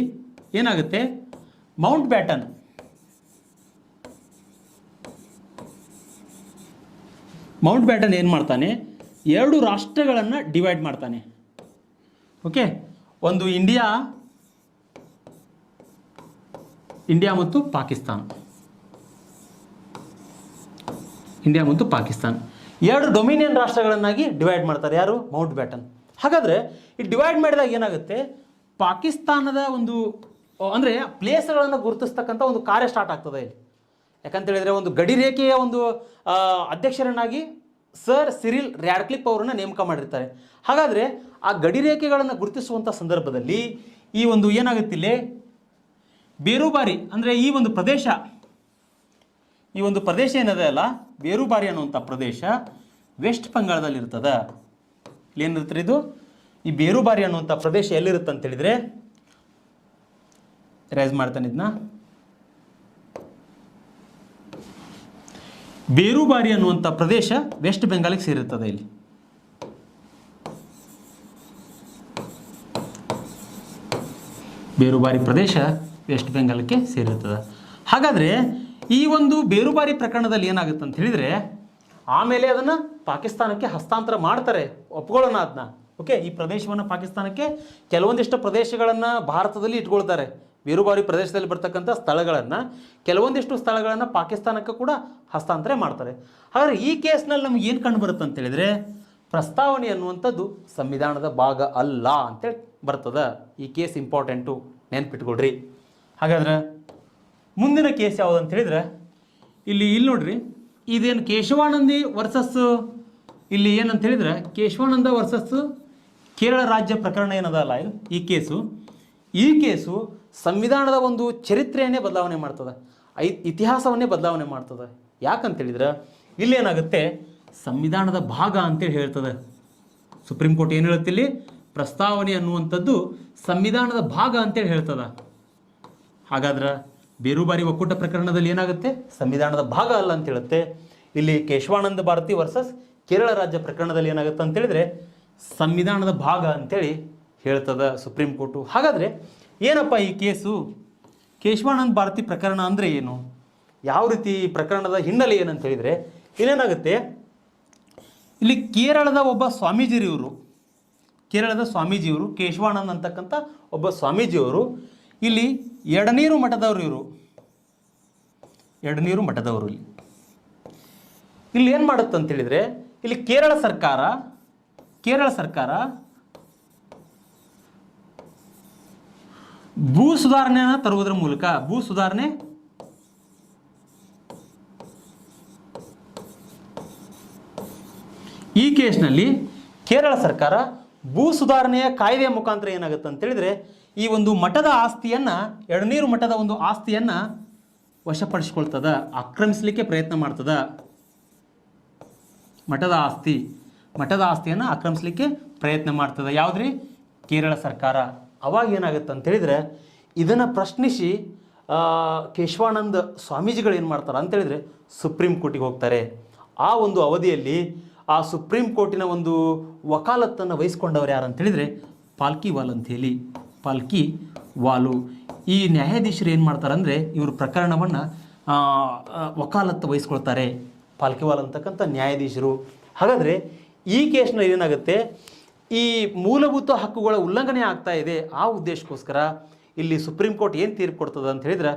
ಏನಾಗುತ್ತೆ, ಮೌಂಟ್ ಬ್ಯಾಟನ್ ಏನು ಮಾಡ್ತಾನೆ, 2 ರಾಷ್ಟ್ರಗಳನ್ನು ಡಿವೈಡ್ ಮಾಡ್ತಾನೆ. ಓಕೆ, ಒಂದು ಇಂಡಿಯಾ ಮತ್ತು ಪಾಕಿಸ್ತಾನ. 2 ಡೊಮಿನಿಯನ್ ರಾಷ್ಟ್ರಗಳನ್ನಾಗಿ ಡಿವೈಡ್ ಮಾಡ್ತಾರೆ. ಯಾರು? Mount baton. ಹಾಗಾದರೆ ಈ ಡಿವೈಡ್ ಮಾಡಿದಾಗ ಏನಾಗುತ್ತೆ, ಪಾಕಿಸ್ತಾನದ ಒಂದು ಅಂದರೆ ಪ್ಲೇಸ್ಗಳನ್ನು ಗುರುತಿಸ್ತಕ್ಕಂಥ ಒಂದು ಕಾರ್ಯ ಸ್ಟಾರ್ಟ್ ಆಗ್ತದೆ ಇಲ್ಲಿ. ಯಾಕಂತೇಳಿದರೆ ಒಂದು ಗಡಿ ರೇಖೆಯ ಒಂದು ಅಧ್ಯಕ್ಷರನ್ನಾಗಿ ಸರ್ ಸಿರಿಲ್ ರ್ಯಾಡ್ಕ್ಲಿಫ್ ಅವರನ್ನು ನೇಮಕ ಮಾಡಿರ್ತಾರೆ. ಹಾಗಾದರೆ ಆ ಗಡಿ ರೇಖೆಗಳನ್ನು ಗುರುತಿಸುವಂಥ ಸಂದರ್ಭದಲ್ಲಿ ಈ ಒಂದು ಏನಾಗುತ್ತಿಲ್ಲ, ಬೇರುಬಾರಿ ಅಂದರೆ ಈ ಒಂದು ಪ್ರದೇಶ ಏನಿದೆ ಅಲ್ಲ, ಬೇರುಬಾರಿ ಅನ್ನುವಂಥ ಪ್ರದೇಶ ವೆಸ್ಟ್ ಬಂಗಾಳದಲ್ಲಿರ್ತದೆ. ಇಲ್ಲೇನಿರ್ತಾರೆ ಇದು, ಈ ಬೇರುಬಾರಿ ಅನ್ನುವಂಥ ಪ್ರದೇಶ ಎಲ್ಲಿರುತ್ತೆ ಅಂತೇಳಿದರೆ, ರೈಸ್ ಮಾಡ್ತಾನೆ ಇದನ್ನ, ಬೇರುಬಾರಿ ಅನ್ನುವಂಥ ಪ್ರದೇಶ ವೆಸ್ಟ್ ಬೆಂಗಾಲಿಗೆ ಸೇರಿರ್ತದೆ. ಇಲ್ಲಿ ಬೇರುಬಾರಿ ಪ್ರದೇಶ ವೆಸ್ಟ್ ಬೆಂಗಾಲಕ್ಕೆ ಸೇರಿರ್ತದೆ. ಹಾಗಾದರೆ ಈ ಒಂದು ಬೇರುಬಾರಿ ಪ್ರಕರಣದಲ್ಲಿ ಏನಾಗುತ್ತೆ ಅಂತ ಹೇಳಿದರೆ, ಆಮೇಲೆ ಅದನ್ನು ಪಾಕಿಸ್ತಾನಕ್ಕೆ ಹಸ್ತಾಂತರ ಮಾಡ್ತಾರೆ, ಒಪ್ಕೊಳ್ಳೋಣ ಅದನ್ನ. ಓಕೆ, ಈ ಪ್ರದೇಶವನ್ನು ಪಾಕಿಸ್ತಾನಕ್ಕೆ, ಕೆಲವೊಂದಿಷ್ಟು ಪ್ರದೇಶಗಳನ್ನು ಭಾರತದಲ್ಲಿ ಇಟ್ಕೊಳ್ತಾರೆ. ಬೇರುಬಾರಿ ಪ್ರದೇಶದಲ್ಲಿ ಬರ್ತಕ್ಕಂಥ ಸ್ಥಳಗಳನ್ನು, ಕೆಲವೊಂದಿಷ್ಟು ಸ್ಥಳಗಳನ್ನು ಪಾಕಿಸ್ತಾನಕ್ಕೆ ಕೂಡ ಹಸ್ತಾಂತರ ಮಾಡ್ತಾರೆ. ಹಾಗಾದರೆ ಈ ಕೇಸ್ನಲ್ಲಿ ನಮ್ಗೆ ಏನು ಕಂಡು ಬರುತ್ತೆ ಅಂತ ಹೇಳಿದರೆ, ಪ್ರಸ್ತಾವನೆ ಅನ್ನುವಂಥದ್ದು ಸಂವಿಧಾನದ ಭಾಗ ಅಲ್ಲ ಅಂತೇಳಿ ಬರ್ತದೆ. ಈ ಕೇಸ್ ಇಂಪಾರ್ಟೆಂಟು, ನೆನ್ಪಿಟ್ಕೊಳ್ರಿ. ಹಾಗಾದ್ರೆ ಮುಂದಿನ ಕೇಸ್ ಯಾವುದು ಅಂತ ಹೇಳಿದರೆ, ಇಲ್ಲಿ ನೋಡ್ರಿ, ಇದೇನು ಕೇಶವಾನಂದಿ ವರ್ಸಸ್ ಇಲ್ಲಿ ಏನಂತ ಹೇಳಿದರೆ, ಕೇಶವಾನಂದ ವರ್ಸಸ್ ಕೇರಳ ರಾಜ್ಯ ಪ್ರಕರಣ ಏನದಲ್ಲ ಈ ಕೇಸು ಸಂವಿಧಾನದ ಒಂದು ಚರಿತ್ರೆಯನ್ನೇ ಬದಲಾವಣೆ ಮಾಡ್ತದೆ, ಇತಿಹಾಸವನ್ನೇ ಬದಲಾವಣೆ ಮಾಡ್ತದೆ. ಯಾಕಂತೇಳಿದ್ರೆ ಇಲ್ಲೇನಾಗುತ್ತೆ, ಸಂವಿಧಾನದ ಭಾಗ ಅಂತೇಳಿ ಹೇಳ್ತದೆ ಸುಪ್ರೀಂ ಕೋರ್ಟ್. ಏನು ಹೇಳುತ್ತಿಲ್ಲಿ, ಪ್ರಸ್ತಾವನೆ ಅನ್ನುವಂಥದ್ದು ಸಂವಿಧಾನದ ಭಾಗ ಅಂತೇಳಿ ಹೇಳ್ತದೆ. ಹಾಗಾದ್ರೆ ಬೇರುಬಾರಿ ಒಕ್ಕೂಟ ಪ್ರಕರಣದಲ್ಲಿ ಏನಾಗುತ್ತೆ, ಸಂವಿಧಾನದ ಭಾಗ ಅಲ್ಲ ಅಂತ ಹೇಳುತ್ತೆ. ಇಲ್ಲಿ ಕೇಶವಾನಂದ ಭಾರತಿ ವರ್ಸಸ್ ಕೇರಳ ರಾಜ್ಯ ಪ್ರಕರಣದಲ್ಲಿ ಏನಾಗುತ್ತೆ ಅಂತೇಳಿದರೆ ಸಂವಿಧಾನದ ಭಾಗ ಅಂತೇಳಿ ಹೇಳ್ತದೆ ಸುಪ್ರೀಂ ಕೋರ್ಟು. ಹಾಗಾದರೆ ಏನಪ್ಪ ಈ ಕೇಸು, ಕೇಶವಾನಂದ ಭಾರತಿ ಪ್ರಕರಣ ಅಂದರೆ ಏನು, ಯಾವ ರೀತಿ ಪ್ರಕರಣದ ಹಿನ್ನೆಲೆ ಏನಂತ ಹೇಳಿದರೆ, ಇಲ್ಲೇನಾಗುತ್ತೆ, ಇಲ್ಲಿ ಕೇರಳದ ಒಬ್ಬ ಸ್ವಾಮೀಜಿಯವರು, ಕೇಶವಾನಂದ್ ಅಂತಕ್ಕಂಥ ಒಬ್ಬ ಸ್ವಾಮೀಜಿಯವರು ಇಲ್ಲಿ ಎಡನೀರು ಮಠದವರು. ಇಲ್ಲಿ ಏನು ಮಾಡುತ್ತೆ ಅಂತೇಳಿದರೆ, ಇಲ್ಲಿ ಕೇರಳ ಸರ್ಕಾರ ಭೂ ಸುಧಾರಣೆಯನ್ನು ತರುವುದರ ಮೂಲಕ ಭೂ ಸುಧಾರಣೆ ಈ ಕೇಸ್ನಲ್ಲಿ ಕೇರಳ ಸರ್ಕಾರ ಭೂ ಸುಧಾರಣೆಯ ಕಾಯ್ದೆಯ ಮುಖಾಂತರ ಏನಾಗುತ್ತೆ ಅಂತ ಹೇಳಿದ್ರೆ ಈ ಒಂದು ಮಠದ ಆಸ್ತಿಯನ್ನು ಎಳನೀರು ಮಠದ ಒಂದು ಆಸ್ತಿಯನ್ನು ವಶಪಡಿಸಿಕೊಳ್ತದ, ಆಕ್ರಮಿಸಲಿಕ್ಕೆ ಪ್ರಯತ್ನ ಮಾಡ್ತದ. ಮಠದ ಆಸ್ತಿಯನ್ನು ಆಕ್ರಮಿಸಲಿಕ್ಕೆ ಪ್ರಯತ್ನ ಮಾಡ್ತದೆ. ಯಾವುದ್ರಿ? ಕೇರಳ ಸರ್ಕಾರ. ಅವಾಗ ಏನಾಗುತ್ತೆ ಅಂತ ಹೇಳಿದ್ರೆ ಇದನ್ನು ಪ್ರಶ್ನಿಸಿ ಕೇಶವಾನಂದ ಸ್ವಾಮೀಜಿಗಳು ಏನು ಮಾಡ್ತಾರೆ ಅಂತ ಹೇಳಿದ್ರೆ ಸುಪ್ರೀಂ ಕೋರ್ಟಿಗೆ ಹೋಗ್ತಾರೆ. ಆ ಒಂದು ಅವಧಿಯಲ್ಲಿ ಆ ಸುಪ್ರೀಂ ಕೋರ್ಟಿನ ಒಂದು ವಕಾಲತ್ತನ್ನು ವಹಿಸ್ಕೊಂಡವರು ಯಾರು ಅಂತ ಹೇಳಿದ್ರೆ ಪಾಲ್ಕಿವಾಲ್ ಅಂಥೇಳಿ, ಪಾಲ್ಕಿವಾಲು. ಈ ನ್ಯಾಯಾಧೀಶರು ಏನು ಮಾಡ್ತಾರೆ ಅಂದರೆ ಇವರು ಪ್ರಕರಣವನ್ನು ವಕಾಲತ್ತು ವಹಿಸ್ಕೊಳ್ತಾರೆ, ಪಾಲ್ಕಿವಾಲ್ ಅಂತಕ್ಕಂಥ ನ್ಯಾಯಾಧೀಶರು. ಹಾಗಾದರೆ ಈ ಕೇಸ್ನಲ್ಲಿ ಏನಾಗುತ್ತೆ, ಈ ಮೂಲಭೂತ ಹಕ್ಕುಗಳ ಉಲ್ಲಂಘನೆ ಆಗ್ತಾ ಇದೆ. ಆ ಉದ್ದೇಶಕ್ಕೋಸ್ಕರ ಇಲ್ಲಿ ಸುಪ್ರೀಂ ಕೋರ್ಟ್ ಏನು ತೀರ್ಪು ಕೊಡ್ತದೆ ಅಂತ ಹೇಳಿದ್ರೆ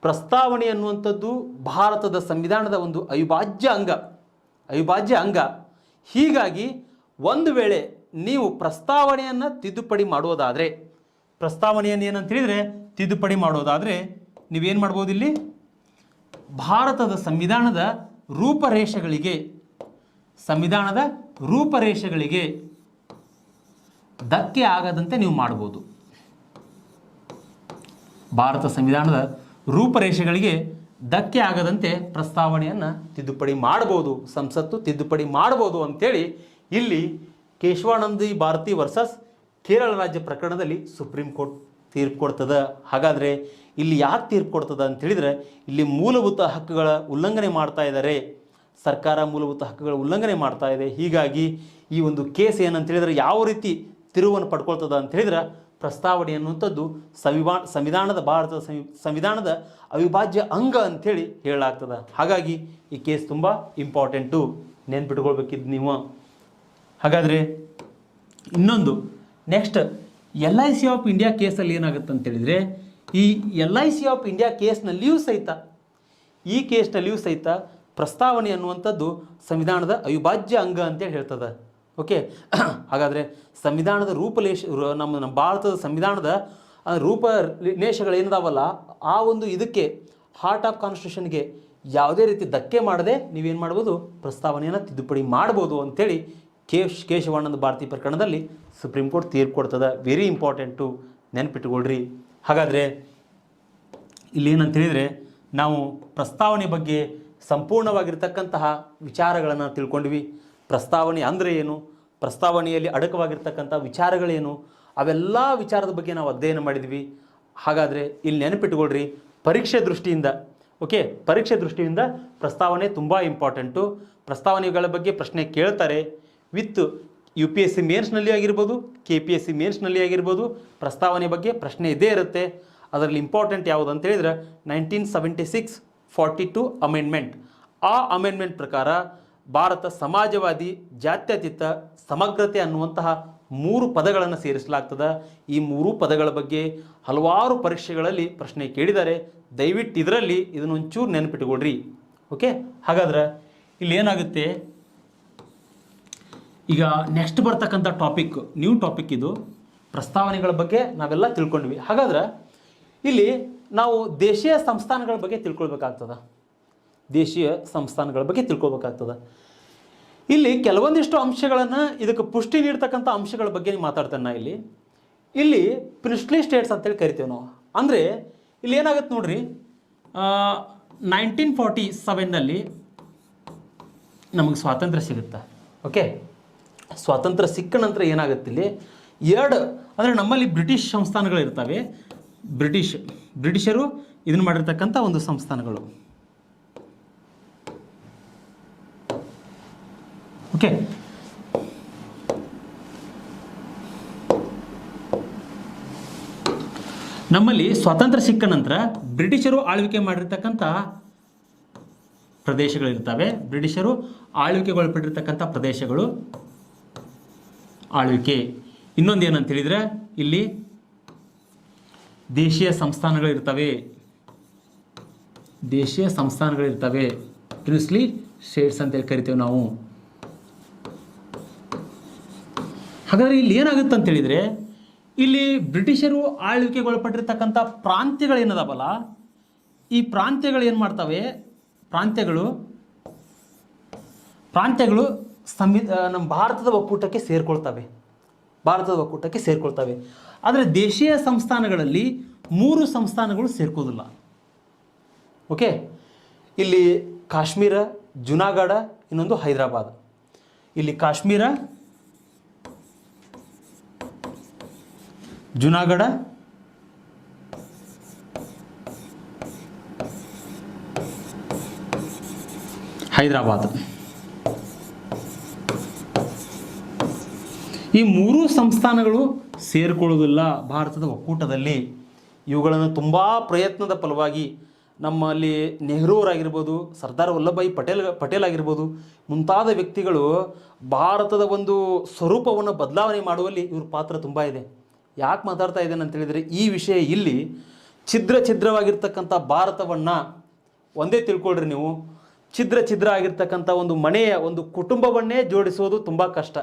ಪ್ರಸ್ತಾವನೆ ಅನ್ನುವಂಥದ್ದು ಭಾರತದ ಸಂವಿಧಾನದ ಒಂದು ಅವಿಭಾಜ್ಯ ಅಂಗ. ಹೀಗಾಗಿ ಒಂದು ವೇಳೆ ನೀವು ಪ್ರಸ್ತಾವನೆಯನ್ನು ತಿದ್ದುಪಡಿ ಮಾಡೋದಾದರೆ, ಪ್ರಸ್ತಾವನೆಯನ್ನು ಏನಂತ ಹೇಳಿದರೆ ತಿದ್ದುಪಡಿ ಮಾಡೋದಾದರೆ ನೀವೇನು ಮಾಡ್ಬೋದು, ಇಲ್ಲಿ ಭಾರತದ ಸಂವಿಧಾನದ ರೂಪರೇಷೆಗಳಿಗೆ ಧಕ್ಕೆ ಆಗದಂತೆ ನೀವು ಮಾಡ್ಬೋದು. ಭಾರತ ಸಂವಿಧಾನದ ರೂಪರೇಷೆಗಳಿಗೆ ಧಕ್ಕೆ ಆಗದಂತೆ ಪ್ರಸ್ತಾವನೆಯನ್ನು ತಿದ್ದುಪಡಿ ಮಾಡ್ಬೋದು, ಸಂಸತ್ತು ತಿದ್ದುಪಡಿ ಮಾಡ್ಬೋದು ಅಂಥೇಳಿ ಇಲ್ಲಿ ಕೇಶವಾನಂದ ಭಾರತಿ ವರ್ಸಸ್ ಕೇರಳ ರಾಜ್ಯ ಪ್ರಕರಣದಲ್ಲಿ ಸುಪ್ರೀಂ ಕೋರ್ಟ್ ತೀರ್ಪು ಕೊಡ್ತದೆ. ಹಾಗಾದರೆ ಇಲ್ಲಿ ಯಾಕೆ ತೀರ್ಪು ಕೊಡ್ತದೆ ಅಂತ ಹೇಳಿದರೆ ಇಲ್ಲಿ ಮೂಲಭೂತ ಹಕ್ಕುಗಳ ಉಲ್ಲಂಘನೆ ಮಾಡ್ತಾ ಇದ್ದಾರೆ, ಸರ್ಕಾರ ಮೂಲಭೂತ ಹಕ್ಕುಗಳ ಉಲ್ಲಂಘನೆ ಮಾಡ್ತಾ ಇದೆ. ಹೀಗಾಗಿ ಈ ಒಂದು ಕೇಸ್ ಏನಂತ ಹೇಳಿದರೆ ಯಾವ ರೀತಿ ತಿರುವನ್ನು ಪಡ್ಕೊಳ್ತದೆ ಅಂತ ಹೇಳಿದ್ರೆ ಪ್ರಸ್ತಾವನೆ ಅನ್ನುವಂಥದ್ದು ಭಾರತದ ಸಂವಿಧಾನದ ಅವಿಭಾಜ್ಯ ಅಂಗ ಅಂಥೇಳಿ ಹೇಳಲಾಗ್ತದೆ. ಹಾಗಾಗಿ ಈ ಕೇಸ್ ತುಂಬ ಇಂಪಾರ್ಟೆಂಟು, ನೆನ್ಪಿಟ್ಕೊಳ್ಬೇಕಿದ್ದು ನೀವು. ಹಾಗಾದರೆ ಇನ್ನೊಂದು ನೆಕ್ಸ್ಟ್ LIC ಆಫ್ ಇಂಡಿಯಾ ಕೇಸಲ್ಲಿ ಏನಾಗುತ್ತೆ ಅಂತೇಳಿದರೆ ಈ LIC ಆಫ್ ಇಂಡಿಯಾ ಕೇಸ್ನಲ್ಲಿಯೂ ಸಹಿತ ಪ್ರಸ್ತಾವನೆ ಅನ್ನುವಂಥದ್ದು ಸಂವಿಧಾನದ ಅವಿಭಾಜ್ಯ ಅಂಗ ಅಂತೇಳಿ ಹೇಳ್ತದೆ. ಓಕೆ, ಹಾಗಾದರೆ ಸಂವಿಧಾನದ ನಮ್ಮ ಭಾರತದ ಸಂವಿಧಾನದ ರೂಪರೇಷೆಗಳೇನಿದಾವಲ್ಲ ಆ ಒಂದು ಇದಕ್ಕೆ ಹಾರ್ಟ್ ಆಫ್ ಕಾನ್ಸ್ಟಿಟ್ಯೂಷನ್ಗೆ ಯಾವುದೇ ರೀತಿ ಧಕ್ಕೆ ಮಾಡದೆ ನೀವೇನು ಮಾಡ್ಬೋದು, ಪ್ರಸ್ತಾವನೆಯನ್ನು ತಿದ್ದುಪಡಿ ಮಾಡ್ಬೋದು ಅಂಥೇಳಿ ಕೇಶವಾನಂದ ಭಾರತಿ ಪ್ರಕರಣದಲ್ಲಿ ಸುಪ್ರೀಂ ಕೋರ್ಟ್ ತೀರ್ಪು ಕೊಡ್ತದೆ. ವೆರಿ ಇಂಪಾರ್ಟೆಂಟು, ನೆನಪಿಟ್ಟುಕೊಳ್ರಿ. ಹಾಗಾದರೆ ಇಲ್ಲೇನಂತ ಹೇಳಿದರೆ ನಾವು ಪ್ರಸ್ತಾವನೆ ಬಗ್ಗೆ ಸಂಪೂರ್ಣವಾಗಿರ್ತಕ್ಕಂತಹ ವಿಚಾರಗಳನ್ನು ತಿಳ್ಕೊಂಡ್ವಿ. ಪ್ರಸ್ತಾವನೆ ಅಂದರೆ ಏನು, ಪ್ರಸ್ತಾವನೆಯಲ್ಲಿ ಅಡಕವಾಗಿರ್ತಕ್ಕಂಥ ವಿಚಾರಗಳೇನು, ಅವೆಲ್ಲ ವಿಚಾರದ ಬಗ್ಗೆ ನಾವು ಅಧ್ಯಯನ ಮಾಡಿದ್ವಿ. ಹಾಗಾದರೆ ಇಲ್ಲಿ ನೆನಪಿಟ್ಟುಕೊಳ್ರಿ, ಪರೀಕ್ಷೆ ದೃಷ್ಟಿಯಿಂದ ಪ್ರಸ್ತಾವನೆ ತುಂಬ ಇಂಪಾರ್ಟೆಂಟು. ಪ್ರಸ್ತಾವನೆಗಳ ಬಗ್ಗೆ ಪ್ರಶ್ನೆ ಕೇಳ್ತಾರೆ. ವಿತ್ UPSC ಮೇನ್ಸ್ನಲ್ಲಿ ಆಗಿರ್ಬೋದು, KPSC ಮೇನ್ಸ್ನಲ್ಲಿ ಆಗಿರ್ಬೋದು, ಪ್ರಸ್ತಾವನೆ ಬಗ್ಗೆ ಪ್ರಶ್ನೆ ಇದ್ದೇ ಇರುತ್ತೆ. ಅದರಲ್ಲಿ ಇಂಪಾರ್ಟೆಂಟ್ ಯಾವುದು ಅಂತ ಹೇಳಿದ್ರೆ 1976-42 ಅಮೆಂಡ್ಮೆಂಟ್. ಆ ಅಮೆಂಡ್ಮೆಂಟ್ ಪ್ರಕಾರ ಭಾರತ ಸಮಾಜವಾದಿ, ಜಾತ್ಯತೀತ, ಸಮಗ್ರತೆ ಅನ್ನುವಂತಹ 3 ಪದಗಳನ್ನು ಸೇರಿಸಲಾಗ್ತದೆ. ಈ 3 ಪದಗಳ ಬಗ್ಗೆ ಹಲವಾರು ಪರೀಕ್ಷೆಗಳಲ್ಲಿ ಪ್ರಶ್ನೆ ಕೇಳಿದ್ದಾರೆ. ದಯವಿಟ್ಟು ಇದನ್ನೊಂಚೂರು ನೆನಪಿಟ್ಟುಕೊಳ್ರಿ. ಓಕೆ, ಹಾಗಾದ್ರೆ ಇಲ್ಲಿ ಏನಾಗುತ್ತೆ, ಈಗ ನೆಕ್ಸ್ಟ್ ಬರ್ತಕ್ಕಂಥ ನ್ಯೂ ಟಾಪಿಕ್ ಇದು. ಪ್ರಸ್ತಾವನೆಗಳ ಬಗ್ಗೆ ನಾವೆಲ್ಲ ತಿಳ್ಕೊಂಡ್ವಿ. ಹಾಗಾದ್ರೆ ಇಲ್ಲಿ ನಾವು ದೇಶೀಯ ಸಂಸ್ಥಾನಗಳ ಬಗ್ಗೆ ತಿಳ್ಕೊಳ್ಬೇಕಾಗ್ತದೆ. ಇಲ್ಲಿ ಕೆಲವೊಂದಿಷ್ಟು ಅಂಶಗಳನ್ನು ಇದಕ್ಕೆ ಪುಷ್ಟಿ ನೀಡ್ತಕ್ಕಂಥ ಅಂಶಗಳ ಬಗ್ಗೆ ಮಾತಾಡ್ತೇನೆ ನಾ. ಇಲ್ಲಿ ಪ್ರಿನ್ಸ್ಲಿ ಸ್ಟೇಟ್ಸ್ ಅಂತೇಳಿ ಕರಿತೇವೆ ನಾವು. ಅಂದರೆ ಇಲ್ಲಿ ಏನಾಗುತ್ತೆ ನೋಡ್ರಿ, 1947ನಲ್ಲಿ ನಮಗೆ ಸ್ವಾತಂತ್ರ್ಯ ಸಿಗುತ್ತೆ. ಓಕೆ, ಸ್ವಾತಂತ್ರ್ಯ ಸಿಕ್ಕ ನಂತರ ಏನಾಗುತ್ತೆ, ಇಲ್ಲಿ 2 ಅಂದರೆ ನಮ್ಮಲ್ಲಿ ಬ್ರಿಟಿಷ್ ಸಂಸ್ಥಾನಗಳು ಇರ್ತವೆ. ಬ್ರಿಟಿಷರು ಇದನ್ನು ಮಾಡಿರ್ತಕ್ಕಂಥ ಒಂದು ಸಂಸ್ಥಾನಗಳು. ಓಕೆ, ನಮ್ಮಲ್ಲಿ ಸ್ವಾತಂತ್ರ್ಯ ಸಿಕ್ಕ ನಂತರ ಬ್ರಿಟಿಷರು ಆಳ್ವಿಕೆ ಮಾಡಿರ್ತಕ್ಕಂಥ ಪ್ರದೇಶಗಳಿರ್ತವೆ. ಬ್ರಿಟಿಷರು ಆಳ್ವಿಕೆಗೊಳಪಟ್ಟಿರ್ತಕ್ಕಂಥ ಪ್ರದೇಶಗಳು ಆಳ್ವಿಕೆ. ಇನ್ನೊಂದು ಏನಂತ ಹೇಳಿದರೆ ಇಲ್ಲಿ ದೇಶೀಯ ಸಂಸ್ಥಾನಗಳಿರ್ತವೆ. ಪ್ರಿನ್ಸ್ಲಿ ಸ್ಟೇಟ್ಸ್ ಅಂತೇಳಿ ಕರಿತೇವೆ ನಾವು. ಹಾಗಾದರೆ ಇಲ್ಲಿ ಏನಾಗುತ್ತೆ ಅಂತ ಹೇಳಿದರೆ ಇಲ್ಲಿ ಬ್ರಿಟಿಷರು ಆಳ್ವಿಕೆಗೊಳಪಟ್ಟಿರ್ತಕ್ಕಂಥ ಪ್ರಾಂತ್ಯಗಳೇನದಾವಲ್ಲ, ಈ ಪ್ರಾಂತ್ಯಗಳು ಏನು ಮಾಡ್ತವೆ, ಪ್ರಾಂತ್ಯಗಳು ನಮ್ಮ ಭಾರತದ ಒಕ್ಕೂಟಕ್ಕೆ ಸೇರ್ಕೊಳ್ತವೆ, ಆದರೆ ದೇಶೀಯ ಸಂಸ್ಥಾನಗಳಲ್ಲಿ 3 ಸಂಸ್ಥಾನಗಳು ಸೇರ್ಕೋದಿಲ್ಲ. ಓಕೆ, ಇಲ್ಲಿ ಕಾಶ್ಮೀರ, ಜುನಾಗಢ, ಇನ್ನೊಂದು ಹೈದರಾಬಾದ್. ಇಲ್ಲಿ ಕಾಶ್ಮೀರ, ಜುನಾಗಢ, ಹೈದರಾಬಾದ್. ಈ 3 ಸಂಸ್ಥಾನಗಳು ಸೇರ್ಕೊಳ್ಳೋದಿಲ್ಲ ಭಾರತದ ಒಕ್ಕೂಟದಲ್ಲಿ. ಇವುಗಳನ್ನು ತುಂಬ ಪ್ರಯತ್ನದ ಫಲವಾಗಿ ನಮ್ಮಲ್ಲಿ ನೆಹರೂರಾಗಿರ್ಬೋದು, ಸರ್ದಾರ್ ವಲ್ಲಭಭಾಯಿ ಪಟೇಲ್ ಆಗಿರ್ಬೋದು, ಮುಂತಾದ ವ್ಯಕ್ತಿಗಳು ಭಾರತದ ಒಂದು ಸ್ವರೂಪವನ್ನು ಬದಲಾವಣೆ ಮಾಡುವಲ್ಲಿ ಇವ್ರ ಪಾತ್ರ ತುಂಬ ಇದೆ. ಯಾಕೆ ಮಾತಾಡ್ತಾ ಇದ್ದೇನೆ ಅಂತೇಳಿದರೆ, ಈ ವಿಷಯ ಇಲ್ಲಿ ಛಿದ್ರವಾಗಿರ್ತಕ್ಕಂಥ ಭಾರತವನ್ನು ಒಂದೇ ತಿಳ್ಕೊಳ್ರಿ ನೀವು. ಛಿದ್ರ ಆಗಿರ್ತಕ್ಕಂಥ ಒಂದು ಮನೆಯ ಒಂದು ಕುಟುಂಬವನ್ನೇ ಜೋಡಿಸೋದು ತುಂಬ ಕಷ್ಟ.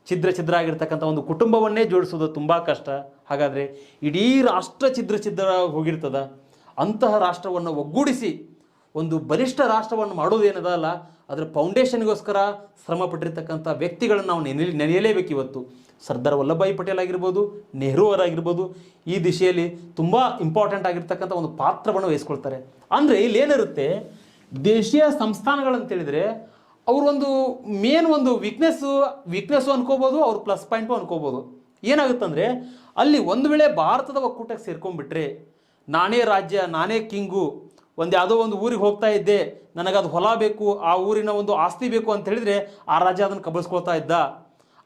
ಛಿದ್ರ ಆಗಿರ್ತಕ್ಕಂಥ ಒಂದು ಕುಟುಂಬವನ್ನೇ ಜೋಡಿಸೋದು ತುಂಬ ಕಷ್ಟ. ಹಾಗಾದರೆ ಇಡೀ ರಾಷ್ಟ್ರ ಛಿದ್ರ ಹೋಗಿರ್ತದ. ಅಂತಹ ರಾಷ್ಟ್ರವನ್ನು ಒಗ್ಗೂಡಿಸಿ ಒಂದು ಬಲಿಷ್ಠ ರಾಷ್ಟ್ರವನ್ನು ಮಾಡೋದೇನದಲ್ಲ, ಅದರ ಫೌಂಡೇಶನ್ಗೋಸ್ಕರ ಶ್ರಮ ಪಟ್ಟಿರ್ತಕ್ಕಂಥ ವ್ಯಕ್ತಿಗಳನ್ನು ನಾವು ನೆನೆಯಲೇಬೇಕು ಇವತ್ತು. ಸರ್ದಾರ್ ವಲ್ಲಭಭಾಯಿ ಪಟೇಲ್ ಆಗಿರ್ಬೋದು, ನೆಹರು ಅವರಾಗಿರ್ಬೋದು, ಈ ದಿಶೆಯಲ್ಲಿ ತುಂಬ ಇಂಪಾರ್ಟೆಂಟ್ ಆಗಿರ್ತಕ್ಕಂಥ ಒಂದು ಪಾತ್ರವನ್ನು ವಹಿಸ್ಕೊಳ್ತಾರೆ. ಅಂದರೆ ಇಲ್ಲೇನಿರುತ್ತೆ, ದೇಶೀಯ ಸಂಸ್ಥಾನಗಳಂತೇಳಿದರೆ ಅವರು ಒಂದು ಮೇನ್ ಒಂದು ವೀಕ್ನೆಸ್ಸು ಅನ್ಕೋಬೋದು, ಅವ್ರ ಪ್ಲಸ್ ಪಾಯಿಂಟು ಅನ್ಕೋಬೋದು. ಏನಾಗುತ್ತಂದರೆ, ಅಲ್ಲಿ ಒಂದು ವೇಳೆ ಭಾರತದ ಒಕ್ಕೂಟಕ್ಕೆ ಸೇರ್ಕೊಂಡ್ಬಿಟ್ರೆ, ನಾನೇ ರಾಜ್ಯ, ನಾನೇ ಕಿಂಗು, ಯಾವುದೋ ಒಂದು ಊರಿಗೆ ಹೋಗ್ತಾ ಇದ್ದೆ, ನನಗದು ಹೊಲ ಬೇಕು, ಆ ಊರಿನ ಒಂದು ಆಸ್ತಿ ಬೇಕು ಅಂತ ಹೇಳಿದರೆ ಆ ರಾಜ್ಯ ಅದನ್ನು ಕಬಳಿಸ್ಕೊಳ್ತಾ ಇದ್ದ,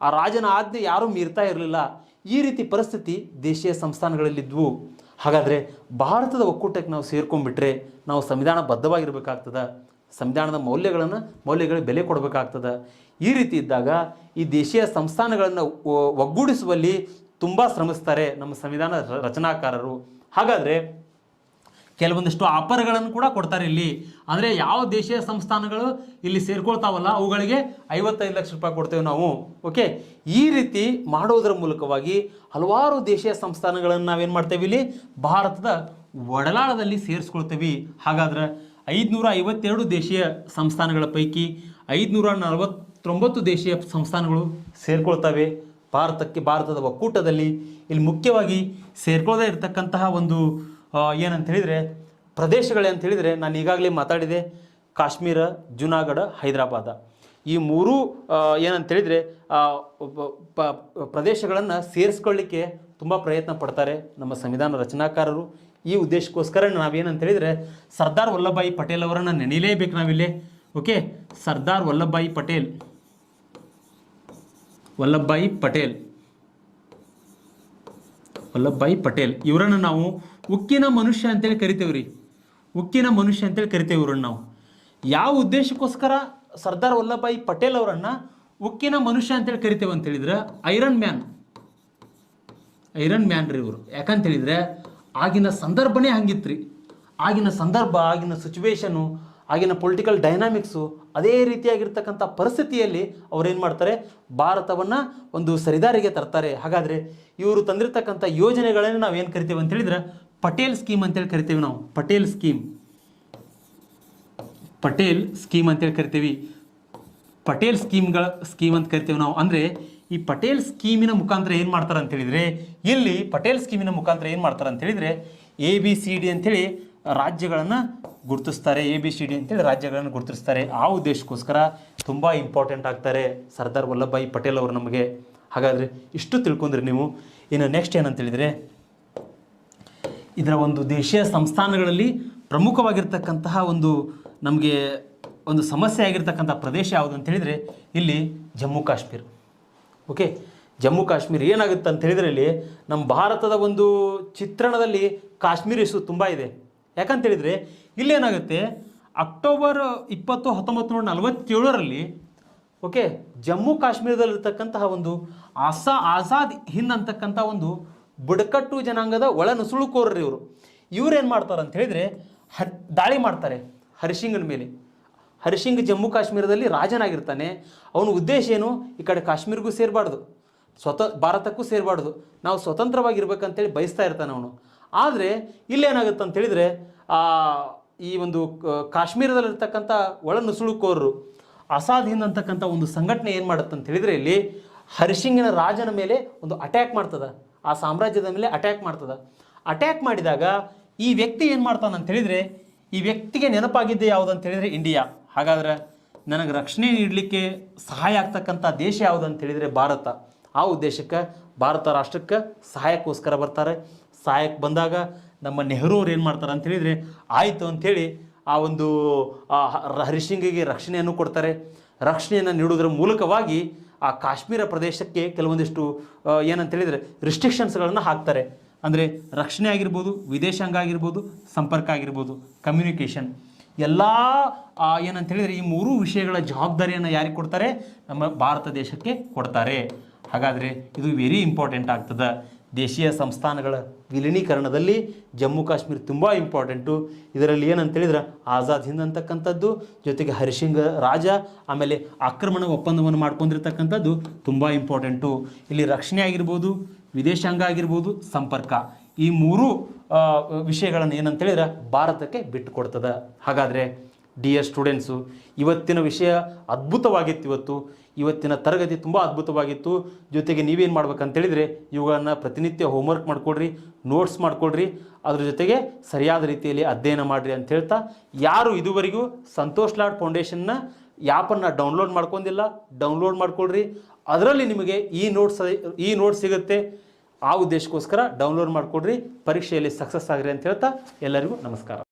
ಆ ರಾಜನ ಆಜ್ಞೆ ಯಾರೂ ಮೀರ್ತಾ ಇರಲಿಲ್ಲ. ಈ ರೀತಿ ಪರಿಸ್ಥಿತಿ ದೇಶೀಯ ಸಂಸ್ಥಾನಗಳಲ್ಲಿದ್ವು. ಹಾಗಾದರೆ ಭಾರತದ ಒಕ್ಕೂಟಕ್ಕೆ ನಾವು ಸೇರ್ಕೊಂಡ್ಬಿಟ್ರೆ ನಾವು ಸಂವಿಧಾನ ಬದ್ಧವಾಗಿರಬೇಕಾಗ್ತದೆ, ಸಂವಿಧಾನದ ಮೌಲ್ಯಗಳಿಗೆ ಬೆಲೆ ಕೊಡಬೇಕಾಗ್ತದೆ. ಈ ರೀತಿ ಇದ್ದಾಗ ಈ ದೇಶೀಯ ಸಂಸ್ಥಾನಗಳನ್ನು ಒಗ್ಗೂಡಿಸುವಲ್ಲಿ ತುಂಬ ಶ್ರಮಿಸ್ತಾರೆ ನಮ್ಮ ಸಂವಿಧಾನ ರಚನಾಕಾರರು. ಹಾಗಾದರೆ ಕೆಲವೊಂದಿಷ್ಟು ಆಫರ್ಗಳನ್ನು ಕೂಡ ಕೊಡ್ತಾರೆ ಇಲ್ಲಿ. ಅಂದರೆ ಯಾವ ದೇಶೀಯ ಸಂಸ್ಥಾನಗಳು ಇಲ್ಲಿ ಸೇರ್ಕೊಳ್ತಾವಲ್ಲ ಅವುಗಳಿಗೆ 55 ಲಕ್ಷ ರೂಪಾಯಿ ಕೊಡ್ತೇವೆ ನಾವು. ಓಕೆ, ಈ ರೀತಿ ಮಾಡೋದರ ಮೂಲಕವಾಗಿ ಹಲವಾರು ದೇಶೀಯ ಸಂಸ್ಥಾನಗಳನ್ನು ನಾವೇನು ಮಾಡ್ತೇವೆ, ಇಲ್ಲಿ ಭಾರತದ ಒಡಲಾಳದಲ್ಲಿ ಸೇರಿಸ್ಕೊಳ್ತೇವೆ. ಹಾಗಾದ್ರೆ 552 ದೇಶೀಯ ಸಂಸ್ಥಾನಗಳ ಪೈಕಿ 549 ದೇಶೀಯ ಸಂಸ್ಥಾನಗಳು ಸೇರ್ಕೊಳ್ತವೆ ಭಾರತದ ಒಕ್ಕೂಟದಲ್ಲಿ. ಇಲ್ಲಿ ಮುಖ್ಯವಾಗಿ ಸೇರ್ಕೊಳ್ಳದೇ ಇರತಕ್ಕಂತಹ ಒಂದು ಏನಂತ ಹೇಳಿದರೆ ಪ್ರದೇಶಗಳೇ ಅಂತ ಹೇಳಿದರೆ, ನಾನು ಈಗಾಗಲೇ ಮಾತಾಡಿದೆ, ಕಾಶ್ಮೀರ, ಜುನಾಗಢ, ಹೈದರಾಬಾದ. ಈ 3 ಏನಂತ ಹೇಳಿದರೆ ಪ್ರದೇಶಗಳನ್ನು ಸೇರಿಸ್ಕೊಳ್ಳಿಕ್ಕೆ ತುಂಬ ಪ್ರಯತ್ನ ಪಡ್ತಾರೆ ನಮ್ಮ ಸಂವಿಧಾನ ರಚನಾಕಾರರು. ಈ ಉದ್ದೇಶಕ್ಕೋಸ್ಕರ ನಾವೇನಂತ ಹೇಳಿದರೆ ಸರ್ದಾರ್ ವಲ್ಲಭಭಾಯಿ ಪಟೇಲ್ ಅವರನ್ನು ನೆನೆಯಲೇಬೇಕು ನಾವಿಲ್ಲಿ. ಓಕೆ, ಸರ್ದಾರ್ ವಲ್ಲಭಭಾಯಿ ಪಟೇಲ್ ಇವರನ್ನು ನಾವು ಉಕ್ಕಿನ ಮನುಷ್ಯ ಅಂತೇಳಿ ಕರಿತೇವ್ರಿ. ಇವ್ರನ್ನ ನಾವು ಯಾವ ಉದ್ದೇಶಕ್ಕೋಸ್ಕರ ಸರ್ದಾರ್ ವಲ್ಲಭಭಾಯಿ ಪಟೇಲ್ ಅವರನ್ನು ಉಕ್ಕಿನ ಮನುಷ್ಯ ಅಂತೇಳಿ ಕರಿತೇವೆ ಅಂತ ಹೇಳಿದ್ರೆ, ಐರನ್ ಮ್ಯಾನ್ ರೀ ಇವರು. ಯಾಕಂತೇಳಿದರೆ ಆಗಿನ ಸಂದರ್ಭನೇ ಹಂಗಿತ್ತು ರೀ. ಆಗಿನ ಸಿಚುವೇಶನು, ಆಗಿನ ಪೊಲಿಟಿಕಲ್ ಡೈನಾಮಿಕ್ಸು, ಅದೇ ರೀತಿಯಾಗಿರ್ತಕ್ಕಂಥ ಪರಿಸ್ಥಿತಿಯಲ್ಲಿ ಅವ್ರೇನು ಮಾಡ್ತಾರೆ, ಭಾರತವನ್ನು ಒಂದು ಸರಿದಾರಿಗೆ ತರ್ತಾರೆ. ಹಾಗಾದರೆ ಇವರು ತಂದಿರತಕ್ಕಂಥ ಯೋಜನೆಗಳನ್ನು ನಾವೇನು ಕರಿತೇವೆ ಅಂತ ಹೇಳಿದ್ರೆ ಪಟೇಲ್ ಸ್ಕೀಮ್ ಅಂತೇಳಿ ಕರಿತೇವೆ ನಾವು. ಪಟೇಲ್ ಸ್ಕೀಮ್ ಅಂತೇಳಿ ಕರಿತೀವಿ. ಸ್ಕೀಮ್ ಅಂತ ಕರಿತೇವೆ ನಾವು. ಅಂದರೆ ಈ ಪಟೇಲ್ ಸ್ಕೀಮಿನ ಮುಖಾಂತರ ಏನು ಮಾಡ್ತಾರೆ ಅಂತೇಳಿದರೆ, ABCD ಅಂತೇಳಿ ರಾಜ್ಯಗಳನ್ನು ಗುರುತಿಸ್ತಾರೆ. ಆ ಉದ್ದೇಶಕ್ಕೋಸ್ಕರ ತುಂಬ ಇಂಪಾರ್ಟೆಂಟ್ ಆಗ್ತಾರೆ ಸರ್ದಾರ್ ವಲ್ಲಭಭಾಯಿ ಪಟೇಲ್ ಅವರು ನಮಗೆ. ಹಾಗಾದರೆ ಇಷ್ಟು ತಿಳ್ಕೊಂಡ್ರೆ ನೀವು. ಇನ್ನು ನೆಕ್ಸ್ಟ್ ಏನಂತೇಳಿದರೆ, ಇದರ ಒಂದು ದೇಶೀಯ ಸಂಸ್ಥಾನಗಳಲ್ಲಿ ಪ್ರಮುಖವಾಗಿರ್ತಕ್ಕಂತಹ ನಮಗೆ ಒಂದು ಸಮಸ್ಯೆ ಆಗಿರ್ತಕ್ಕಂಥ ಪ್ರದೇಶ ಯಾವುದು ಅಂತ ಹೇಳಿದರೆ ಇಲ್ಲಿ ಜಮ್ಮು ಕಾಶ್ಮೀರ. ಓಕೆ, ಜಮ್ಮು ಕಾಶ್ಮೀರ ಏನಾಗುತ್ತೆ ಅಂತ ಹೇಳಿದರೆ, ಇಲ್ಲಿ ನಮ್ಮ ಭಾರತದ ಒಂದು ಚಿತ್ರಣದಲ್ಲಿ ಕಾಶ್ಮೀರ ಇಶ್ಯೂ ತುಂಬ ಇದೆ. ಯಾಕಂತೇಳಿದರೆ ಇಲ್ಲೇನಾಗುತ್ತೆ, ಅಕ್ಟೋಬರ್ 20, 1947ರಲ್ಲಿ ಓಕೆ ಜಮ್ಮು ಕಾಶ್ಮೀರದಲ್ಲಿರ್ತಕ್ಕಂತಹ ಒಂದು ಆಜಾದ್ ಹಿಂದ್ ಅಂತಕ್ಕಂಥ ಒಂದು ಬುಡಕಟ್ಟು ಜನಾಂಗದ ಒಳನುಸುಳುಕೋರರು ಇವ್ರೇನು ಮಾಡ್ತಾರೆ ಅಂತ ಹೇಳಿದರೆ ದಾಳಿ ಮಾಡ್ತಾರೆ ಹರಿಸಿಂಗನ ಮೇಲೆ. ಹರಿಸಿಂಗ್ ಜಮ್ಮು ಕಾಶ್ಮೀರದಲ್ಲಿ ರಾಜನಾಗಿರ್ತಾನೆ. ಅವನ ಉದ್ದೇಶ ಏನು, ಈ ಕಡೆ ಕಾಶ್ಮೀರಿಗೂ ಸೇರಬಾರ್ದು, ಭಾರತಕ್ಕೂ ಸೇರಬಾರ್ದು, ನಾವು ಸ್ವತಂತ್ರವಾಗಿರ್ಬೇಕಂತೇಳಿ ಬಯಸ್ತಾ ಇರ್ತಾನೆ ಅವನು. ಆದರೆ ಇಲ್ಲೇನಾಗುತ್ತೆ ಅಂತ ಹೇಳಿದರೆ ಈ ಒಂದು ಕಾಶ್ಮೀರದಲ್ಲಿರ್ತಕ್ಕಂಥ ಒಳನುಸುಳುಕೋರರು ಆಸಾದ್ ಹಿಂದ್ ಅಂತಕ್ಕಂಥ ಒಂದು ಸಂಘಟನೆ ಏನು ಮಾಡುತ್ತೆ ಅಂತ ಹೇಳಿದರೆ ಇಲ್ಲಿ ಹರಿಸಿಂಗಿನ ರಾಜನ ಮೇಲೆ ಒಂದು ಅಟ್ಯಾಕ್ ಮಾಡ್ತದೆ, ಆ ಸಾಮ್ರಾಜ್ಯದ ಮೇಲೆ ಅಟ್ಯಾಕ್ ಮಾಡ್ತದೆ. ಅಟ್ಯಾಕ್ ಮಾಡಿದಾಗ ಈ ವ್ಯಕ್ತಿ ಏನು ಮಾಡ್ತಾನೆ ಅಂತ ಹೇಳಿದರೆ, ಈ ವ್ಯಕ್ತಿಗೆ ನೆನಪಾಗಿದ್ದೆ ಯಾವುದು ಅಂತ ಹೇಳಿದರೆ ಇಂಡಿಯಾ. ಹಾಗಾದ್ರೆ ನನಗೆ ರಕ್ಷಣೆ ನೀಡಲಿಕ್ಕೆ ಸಹಾಯ ಆಗ್ತಕ್ಕಂಥ ದೇಶ ಯಾವುದು ಅಂತ ಹೇಳಿದರೆ ಭಾರತ. ಆ ಉದ್ದೇಶಕ್ಕೆ ಭಾರತ ರಾಷ್ಟ್ರಕ್ಕೆ ಸಹಾಯಕ್ಕೋಸ್ಕರ ಬರ್ತಾರೆ. ಸಹಾಯಕ್ಕೆ ಬಂದಾಗ ನಮ್ಮ ನೆಹರು ಅವ್ರು ಏನು ಮಾಡ್ತಾರೆ ಅಂತ ಹೇಳಿದರೆ ಆಯಿತು ಅಂಥೇಳಿ ಆ ಒಂದು ಹರಿಸಿಂಗಿಗೆ ರಕ್ಷಣೆಯನ್ನು ಕೊಡ್ತಾರೆ. ರಕ್ಷಣೆಯನ್ನು ನೀಡೋದ್ರ ಮೂಲಕವಾಗಿ ಆ ಕಾಶ್ಮೀರ ಪ್ರದೇಶಕ್ಕೆ ಕೆಲವೊಂದಿಷ್ಟು ಏನಂತ ಹೇಳಿದರೆ ರಿಸ್ಟ್ರಿಕ್ಷನ್ಸ್ಗಳನ್ನು ಹಾಕ್ತಾರೆ. ಅಂದರೆ ರಕ್ಷಣೆ ಆಗಿರ್ಬೋದು, ವಿದೇಶಾಂಗ ಆಗಿರ್ಬೋದು, ಸಂಪರ್ಕ ಆಗಿರ್ಬೋದು, ಕಮ್ಯುನಿಕೇಷನ್ ಎಲ್ಲ ಏನಂತ ಹೇಳಿದರೆ ಈ ಮೂರೂ ವಿಷಯಗಳ ಜವಾಬ್ದಾರಿಯನ್ನು ಯಾರಿಗೆ ಕೊಡ್ತಾರೆ? ನಮ್ಮ ಭಾರತ ದೇಶಕ್ಕೆ ಕೊಡ್ತಾರೆ. ಹಾಗಾದರೆ ಇದು ವೆರಿ ಇಂಪಾರ್ಟೆಂಟ್ ಆಗ್ತದೆ. ದೇಶೀಯ ಸಂಸ್ಥಾನಗಳ ವಿಲೀನೀಕರಣದಲ್ಲಿ ಜಮ್ಮು ಕಾಶ್ಮೀರ ತುಂಬ ಇಂಪಾರ್ಟೆಂಟು. ಇದರಲ್ಲಿ ಏನಂತೇಳಿದ್ರೆ ಆಜಾದ್ ಹಿಂದ್ ಅಂತಕ್ಕಂಥದ್ದು, ಜೊತೆಗೆ ಹರಿಸಿಂಗ್ ರಾಜ, ಆಮೇಲೆ ಆಕ್ರಮಣ ಒಪ್ಪಂದವನ್ನು ಮಾಡ್ಕೊಂಡಿರ್ತಕ್ಕಂಥದ್ದು ತುಂಬ ಇಂಪಾರ್ಟೆಂಟು. ಇಲ್ಲಿ ರಕ್ಷಣೆ ಆಗಿರ್ಬೋದು, ವಿದೇಶಾಂಗ ಆಗಿರ್ಬೋದು, ಸಂಪರ್ಕ, ಈ ಮೂರು ವಿಷಯಗಳನ್ನು ಏನಂತೇಳಿದ್ರೆ ಭಾರತಕ್ಕೆ ಬಿಟ್ಟು ಕೊಡ್ತದೆ. ಹಾಗಾದರೆ ಡಿಯರ್ ಸ್ಟೂಡೆಂಟ್ಸು, ಇವತ್ತಿನ ವಿಷಯ ಅದ್ಭುತವಾಗಿತ್ತು. ಇವತ್ತಿನ ತರಗತಿ ತುಂಬ ಅದ್ಭುತವಾಗಿತ್ತು. ಜೊತೆಗೆ ನೀವೇನು ಮಾಡ್ಬೇಕಂತೇಳಿದರೆ ಇವುಗಳನ್ನು ಪ್ರತಿನಿತ್ಯ ಹೋಮ್ವರ್ಕ್ ಮಾಡಿಕೊಡ್ರಿ, ನೋಟ್ಸ್ ಮಾಡಿಕೊಡ್ರಿ, ಅದ್ರ ಜೊತೆಗೆ ಸರಿಯಾದ ರೀತಿಯಲ್ಲಿ ಅಧ್ಯಯನ ಮಾಡಿರಿ ಅಂತ ಹೇಳ್ತಾ, ಯಾರು ಇದುವರೆಗೂ ಸಂತೋಷ್ ಲಾಡ್ ಫೌಂಡೇಶನ್ನ ಆ್ಯಪನ್ನು ಡೌನ್ಲೋಡ್ ಮಾಡ್ಕೊಂಡಿಲ್ಲ, ಡೌನ್ಲೋಡ್ ಮಾಡಿಕೊಡ್ರಿ. ಅದರಲ್ಲಿ ನಿಮಗೆ ಈ ನೋಟ್ಸ್ ಸಿಗುತ್ತೆ. ಆ ಉದ್ದೇಶಕ್ಕೋಸ್ಕರ ಡೌನ್ಲೋಡ್ ಮಾಡಿಕೊಡ್ರಿ. ಪರೀಕ್ಷೆಯಲ್ಲಿ ಸಕ್ಸಸ್ ಆಗಿರಿ ಅಂತ ಹೇಳ್ತಾ ಎಲ್ಲರಿಗೂ ನಮಸ್ಕಾರ.